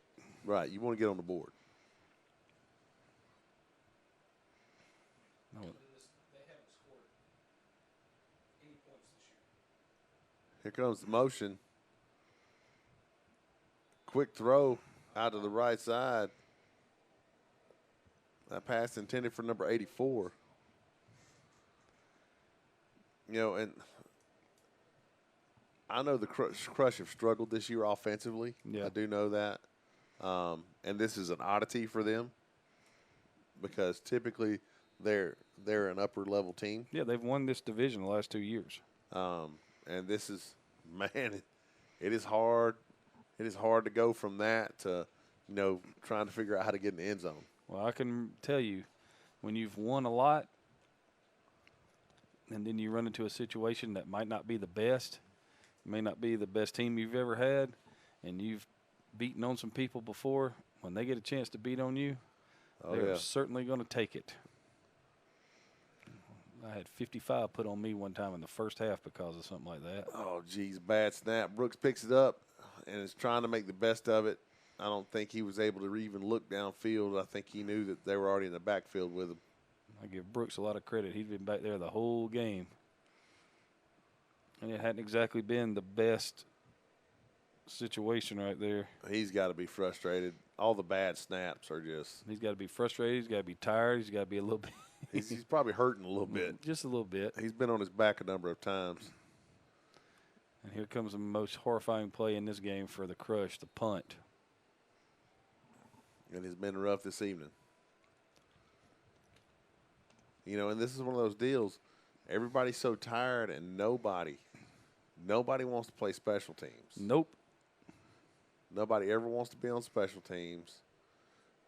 Right. You want to get on the board. Here comes the motion. Quick throw out to the right side. That pass intended for number 84. And I know the Crush have struggled this year offensively. Yeah. I do know that. And this is an oddity for them, because typically they're an upper level team. Yeah, they've won this division the last 2 years. And this is, man, it is hard. It is hard to go from that to, trying to figure out how to get in the end zone. Well, I can tell you, when you've won a lot and then you run into a situation that might not be the best, may not be the best team you've ever had, and you've beaten on some people before, when they get a chance to beat on you, they're certainly going to take it. I had 55 put on me one time in the first half because of something like that. Oh, geez, bad snap. Brooks picks it up and is trying to make the best of it. I don't think he was able to even look downfield. I think he knew that they were already in the backfield with him. I give Brooks a lot of credit. He's been back there the whole game. And it hadn't exactly been the best situation right there. He's got to be frustrated. All the bad snaps are just. He's got to be frustrated. He's got to be tired. He's got to be a little bit. He's probably hurting a little bit. Just a little bit. He's been on his back a number of times. And here comes the most horrifying play in this game for the Crush, the punt. And it's been rough this evening. You know, and this is one of those deals. Everybody's so tired, and nobody wants to play special teams. Nope. Nobody ever wants to be on special teams.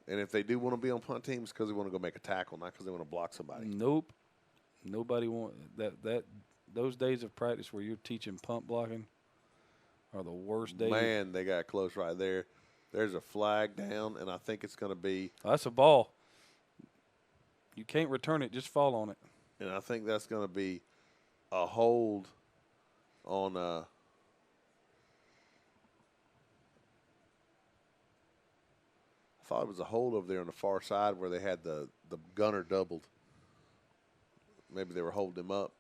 And if they do want to be on punt teams, because they want to go make a tackle, not because they want to block somebody. Nope. Nobody want that. Those days of practice where you're teaching punt blocking are the worst days. Man, they got close right there. There's a flag down, and I think it's going to be. That's a ball. You can't return it. Just fall on it. And I think that's going to be a hold on. I thought it was a hold over there on the far side where they had the gunner doubled. Maybe they were holding him up.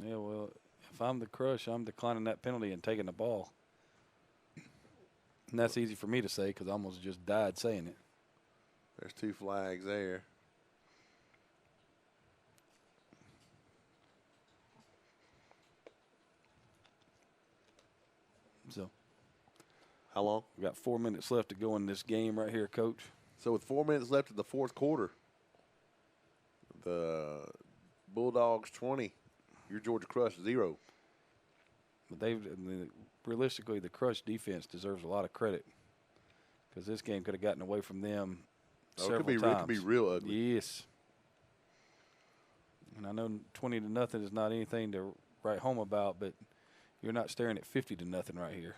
Yeah, well, if I'm the Crush, I'm declining that penalty and taking the ball. And that's easy for me to say because I almost just died saying it. There's 2 flags there. So, how long? We got 4 minutes left to go in this game right here, Coach. So with 4 minutes left in the fourth quarter, the Bulldogs 20, your Georgia Crush 0. But realistically, the Crush defense deserves a lot of credit because this game could have gotten away from them several times. It could be real ugly. Yes. And I know 20-0 is not anything to write home about, but you're not staring at 50-0 right here.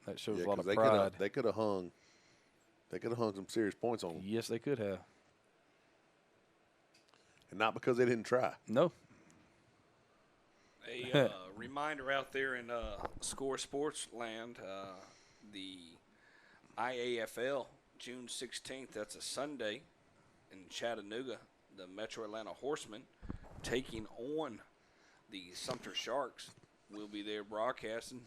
That shows a lot of pride. They could have hung. They could have hung some serious points on them. Yes, they could have. And not because they didn't try. No. A reminder out there in Score Sports land, the IAFL, June 16th, that's a Sunday in Chattanooga, the Metro Atlanta Horsemen taking on the Sumter Sharks. We'll be there broadcasting.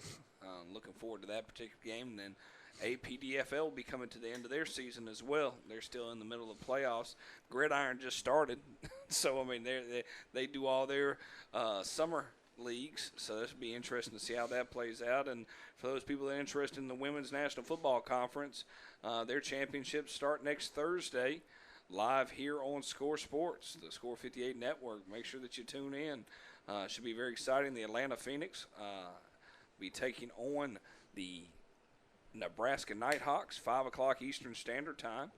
Looking forward to that particular game. And then APDFL will be coming to the end of their season as well. They're still in the middle of playoffs. Gridiron just started. So, I mean, they do all their summer leagues. So this will be interesting to see how that plays out. And for those people that are interested in the Women's National Football Conference, their championships start next Thursday live here on Score Sports, the Score 58 network. Make sure that you tune in. Should be very exciting. The Atlanta Phoenix be taking on the Nebraska Nighthawks, 5 o'clock Eastern Standard Time.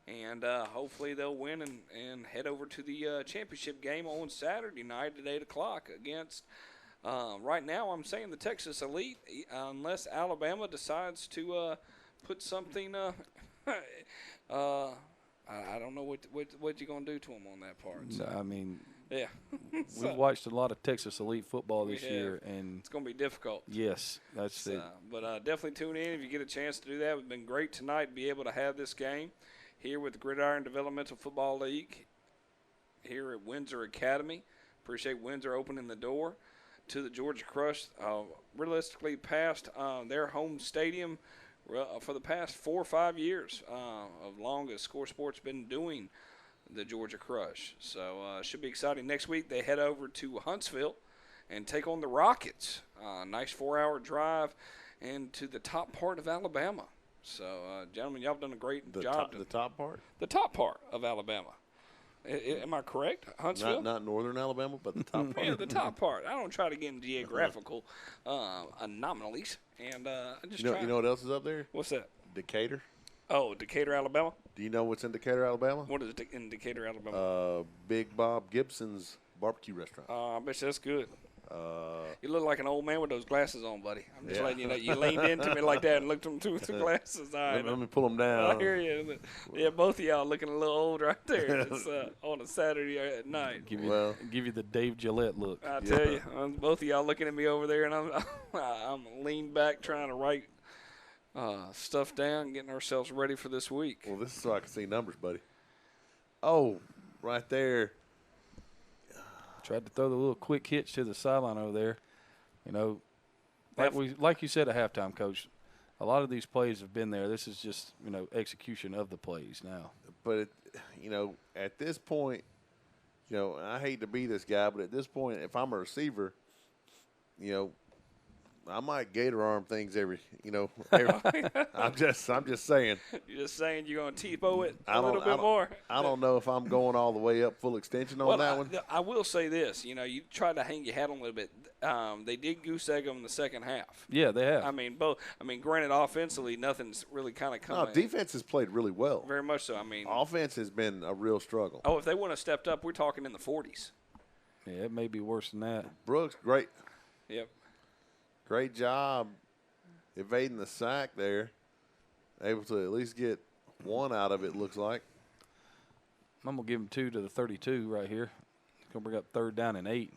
And hopefully they'll win and head over to the championship game on Saturday night at 8 o'clock against, right now I'm saying the Texas Elite, unless Alabama decides to put something, I don't know what you're going to do to them on that part. So. I mean, yeah. We've watched a lot of Texas Elite football this year, and it's going to be difficult. Yes, that's it. But definitely tune in if you get a chance to do that. It's been great tonight to be able to have this game here with the Gridiron Developmental Football League here at Windsor Academy. Appreciate Windsor opening the door to the Georgia Crush. Realistically, past their home stadium for the past 4 or 5 years, of long as Score Sports been doing the Georgia Crush. So should be exciting. Next week they head over to Huntsville and take on the Rockets. Nice 4-hour drive into the top part of Alabama. So, gentlemen, y'all have done a great job. The top part? The top part of Alabama. Am I correct? Huntsville? Not northern Alabama, but the top part. Yeah, the top part. I don't try to get in geographical anomalies. And I just try. You know what else is up there? What's that? Decatur. Oh, Decatur, Alabama? Do you know what's in Decatur, Alabama? What is in Decatur, Alabama? Big Bob Gibson's barbecue restaurant. I bet you that's good. You look like an old man with those glasses on, buddy. I'm just letting you know. You leaned into me like that and looked through the glasses. All right, let me pull them down. I hear you. Yeah, both of y'all looking a little old right there. It's on a Saturday at night. Give you the Dave Gillette look. I tell you, both of y'all looking at me over there, and I'm leaned back trying to write stuff down, getting ourselves ready for this week. Well, this is so I can see numbers, buddy. Oh, right there. Tried to throw the little quick hitch to the sideline over there. You know, like you said at halftime, Coach, a lot of these plays have been there. This is just, execution of the plays now. But, at this point, I hate to be this guy, but at this point, if I'm a receiver, I might gator arm things every. I'm just saying. You're just saying you're going to TPO it I a little bit more. I don't know if I'm going all the way up full extension on that one. I will say this. You try to hang your hat on a little bit. They did goose egg them in the second half. Yeah, they have. I mean, granted, offensively, nothing's really kind of come. No, defense has played really well. Very much so. I mean, offense has been a real struggle. Oh, if they wouldn't have stepped up, we're talking in the 40s. Yeah, it may be worse than that. Brooks, great. Yep. Great job evading the sack there. Able to at least get one out of it, looks like. I'm going to give him 2 to the 32 right here. It's going to bring up 3rd down and 8.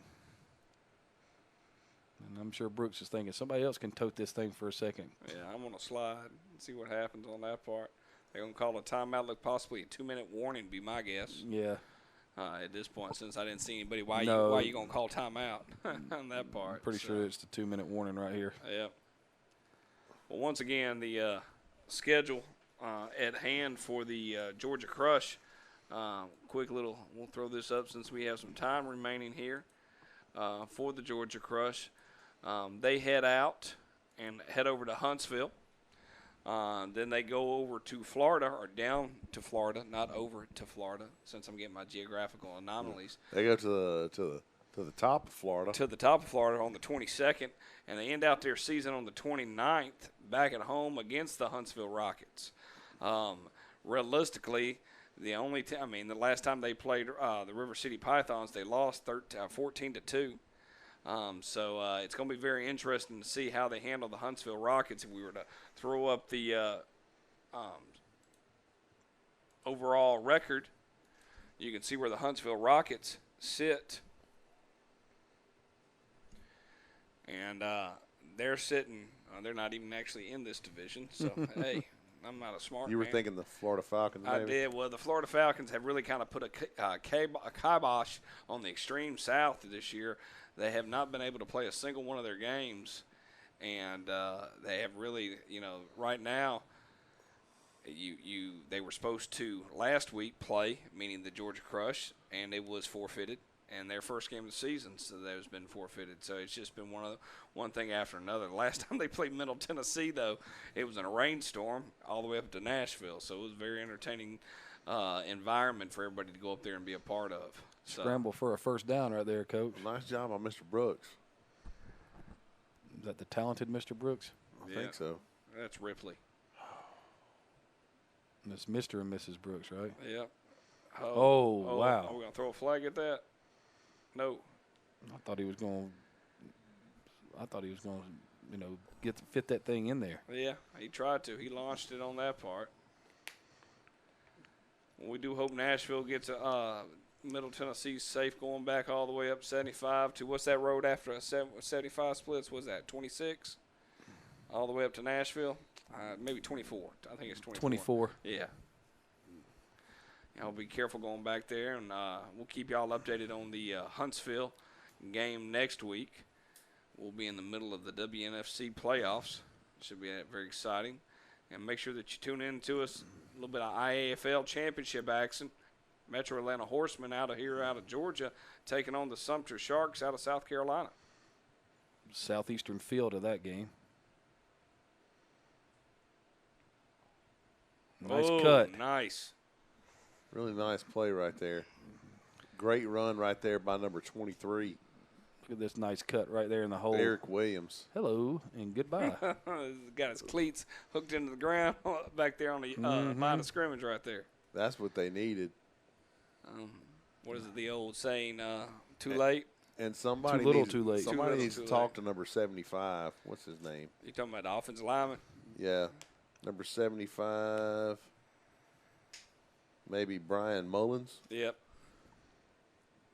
And I'm sure Brooks is thinking somebody else can tote this thing for a second. Yeah, I'm going to slide and see what happens on that part. They're going to call a timeout, look possibly a 2-minute warning, be my guess. Yeah. At this point, since I didn't see anybody, why are you going to call timeout on that part? I'm pretty sure it's the 2-minute warning right here. Yeah. Well, once again, the schedule at hand for the Georgia Crush. We'll throw this up since we have some time remaining here for the Georgia Crush. They head out and head over to Huntsville. Then they go over to Florida, or down to Florida, not over to Florida, since I'm getting my geographical anomalies. They go to the top of Florida. To the top of Florida on the 22nd, and they end out their season on the 29th, back at home against the Huntsville Rockets. Realistically, the last time they played the River City Pythons, they lost 14-2. So it's going to be very interesting to see how they handle the Huntsville Rockets. If we were to throw up the overall record, you can see where the Huntsville Rockets sit. And they're sitting, they're not even actually in this division. So, hey, I'm not a smart man. You were thinking the Florida Falcons, maybe? I did. Well, the Florida Falcons have really kind of put a kibosh on the extreme south this year. They have not been able to play a single one of their games, and they have really, right now, they were supposed to last week play, meaning the Georgia Crush, and it was forfeited, and their first game of the season, so that has been forfeited. So it's just been one thing after another. The last time they played Middle Tennessee, though, it was in a rainstorm all the way up to Nashville, so it was a very entertaining environment for everybody to go up there and be a part of. So. Scramble for a first down right there, Coach. Nice job on Mr. Brooks. Is that the talented Mr. Brooks? I think so. That's Ripley. That's Mr. and Mrs. Brooks, right? Yep. Oh, wow. Are we going to throw a flag at that? No. I thought he was going to, fit that thing in there. Yeah, he tried to. He launched it on that part. We do hope Nashville gets Middle Tennessee safe going back all the way up 75 to what's that road after 75 splits? What's that, 26? All the way up to Nashville? Maybe 24. I think it's 24. Yeah. Be careful going back there, and we'll keep y'all updated on the Huntsville game next week. We'll be in the middle of the WNFC playoffs. Should be very exciting. And make sure that you tune in to us. A little bit of IAFL championship action. Metro Atlanta Horsemen out of Georgia, taking on the Sumter Sharks out of South Carolina. Southeastern field of that game. Nice cut. Nice. Really nice play right there. Great run right there by number 23. Look at this nice cut right there in the hole. Eric Williams. Hello and goodbye. He's got his cleats hooked into the ground back there on the line of scrimmage right there. That's what they needed. What is it, the old saying, too late? And somebody too little, needs, too late. Somebody needs to talk to number 75. What's his name? You talking about the offensive lineman? Yeah. Number 75. Maybe Brian Mullins. Yep.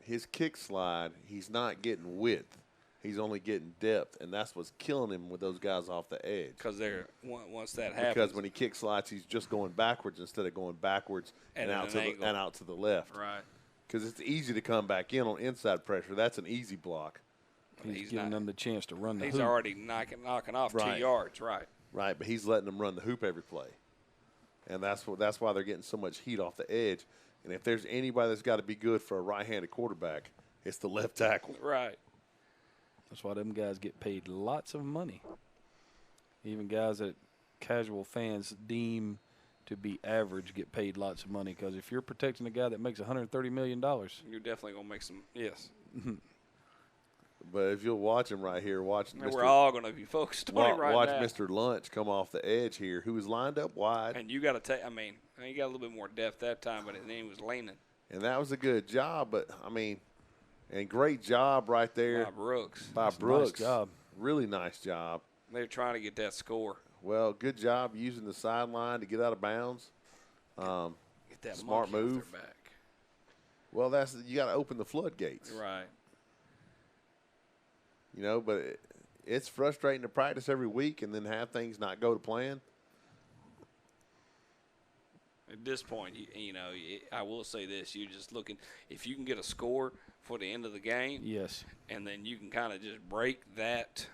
His kick slide, he's not getting width. He's only getting depth, and that's what's killing him with those guys off the edge. Because once that happens. Because when he kick slides, he's just going backwards instead of going backwards and out to the left. Right. Because it's easy to come back in on inside pressure. That's an easy block. He's giving them the chance to run the hoop. He's already knocking off 2 yards, right. Right, but he's letting them run the hoop every play. And that's why they're getting so much heat off the edge. And if there's anybody that's got to be good for a right-handed quarterback, it's the left tackle. Right. That's why them guys get paid lots of money. Even guys that casual fans deem to be average get paid lots of money, because if you're protecting a guy that makes $130 million, you're definitely going to make some, yes. But if you'll watch him right here, watch And we're all going to be focused on him right watch now. Mr. Lunch come off the edge here, who was lined up wide. And you got to take, I mean, he got a little bit more depth that time, but then he was leaning. And that was a good job, but, I mean, and great job right there. By Brooks. By Brooks. Nice job. Really nice job. They're trying to get that score. Well, good job using the sideline to get out of bounds. Get that Smart monkey off move. their back. Well, you got to open the floodgates. Right. You know, but it's frustrating to practice every week and then have things not go to plan. At this point, you know, I will say this: you're just looking if you can get a score for the end of the game. Yes. And then you can kind of just break that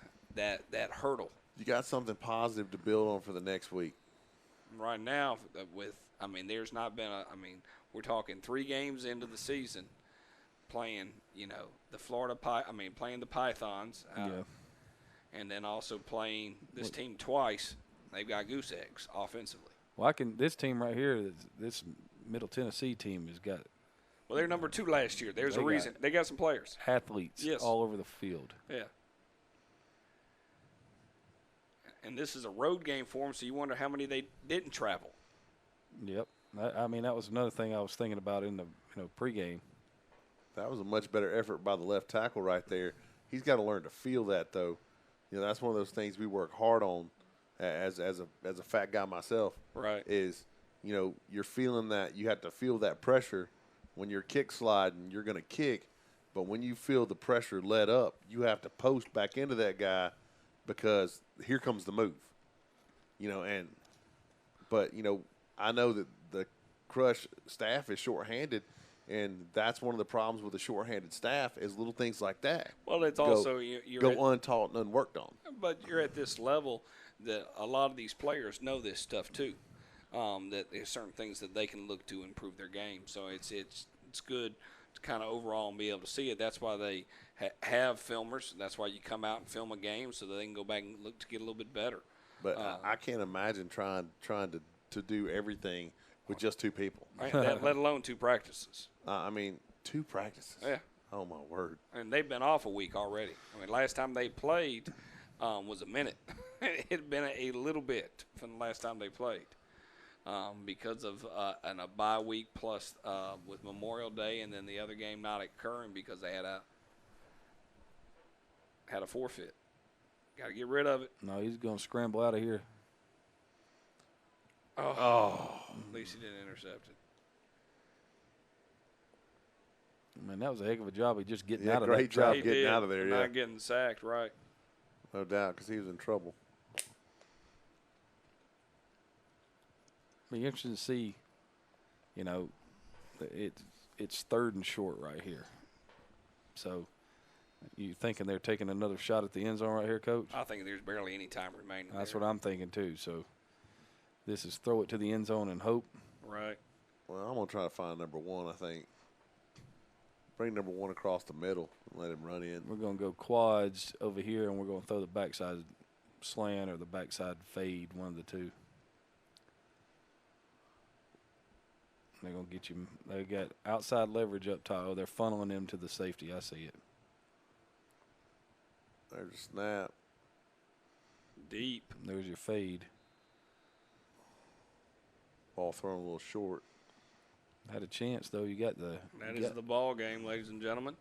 hurdle. You got something positive to build on for the next week. Right now, there's not been we're talking 3 games into the season, playing, you know, playing the Pythons, and then also playing this team twice. They've got goose eggs offensively. Well, this team right here, this Middle Tennessee team has got. Well, they're number 2 last year. There's a reason. They got some players. Athletes all over the field. Yeah. And this is a road game for them, so you wonder how many they didn't travel. Yep. I mean, that was another thing I was thinking about in the pregame. That was a much better effort by the left tackle right there. He's got to learn to feel that, though. You know, that's one of those things we work hard on as a fat guy myself. Right. Is, you know, you're feeling that. You have to feel that pressure when you're kick sliding. You're going to kick, but when you feel the pressure let up, you have to post back into that guy because here comes the move. You know, but you know, I know that the Crush staff is shorthanded. And that's one of the problems with a short-handed staff is little things like that. Well, it's also you're untaught and unworked on. But you're at this level that a lot of these players know this stuff too. That there's certain things that they can look to improve their game. So it's good to kind of overall and be able to see it. That's why they have filmers. That's why you come out and film a game so that they can go back and look to get a little bit better. But I can't imagine trying to do everything with just 2 people. Let alone 2 practices. 2 practices. Yeah. Oh, my word. And they've been off a week already. I mean, last time they played was a minute. It had been a little bit from the last time they played because of a bye week plus with Memorial Day and then the other game not occurring because they had a forfeit. Got to get rid of it. No, he's going to scramble out of here. Oh. At least he didn't intercept it. Man, that was a heck of a job of just getting out of great that. job He getting did, out of there. not getting sacked, right? No doubt, because he was in trouble. Be interesting to see. You know, it's 3rd and short right here. So, you thinking they're taking another shot at the end zone right here, Coach? I think there's barely any time remaining. That's what I'm thinking too. So, this is throw it to the end zone and hope. Right. Well, I'm going to try to find number 1, I think. Bring number 1 across the middle and let him run in. We're going to go quads over here, and we're going to throw the backside slant or the backside fade, one of the 2. They're going to get you. They got outside leverage up top. Oh, they're funneling him to the safety. I see it. There's a snap. Deep. There's your fade. Ball thrown a little short. Had a chance, though. You got the. That is the ball game, ladies and gentlemen.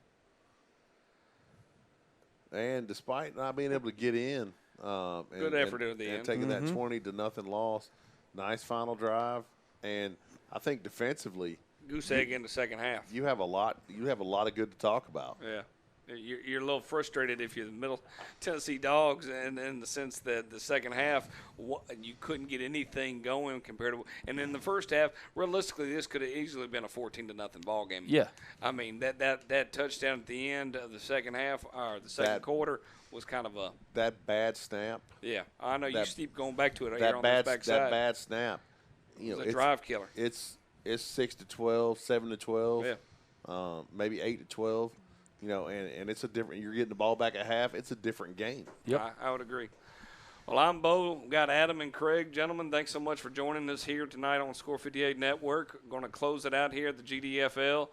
And despite not being able to get in, good effort at the and end. taking that 20-0 loss, nice final drive, and I think defensively, Goose egg in the second half. you have a lot. You have a lot of good to talk about. Yeah. You're a little frustrated if you're the Middle Tennessee Dogs, and in the sense that the second half you couldn't get anything going compared to. And in the first half, realistically, this could have easily been a 14-0 ball game. Yeah. I mean that touchdown at the end of the second half or the second quarter was kind of a that bad snap. Yeah, I know you keep going back to it. That You're on bad the backside. that bad snap. You know, It's a drive killer. It's 6-12, 7-12. Yeah. Maybe 8-12. and it's a different. You're getting the ball back at half. It's a different game. Yep. I would agree. Well, I'm Bo. We've got Adam and Craig. Gentlemen, thanks so much for joining us here tonight on Score 58 Network. We're going to close it out here at the GDFL.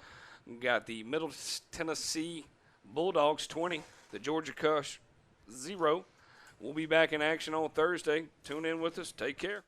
We've got the Middle Tennessee Bulldogs 20, the Georgia Cush 0. We'll be back in action on Thursday. Tune in with us. Take care.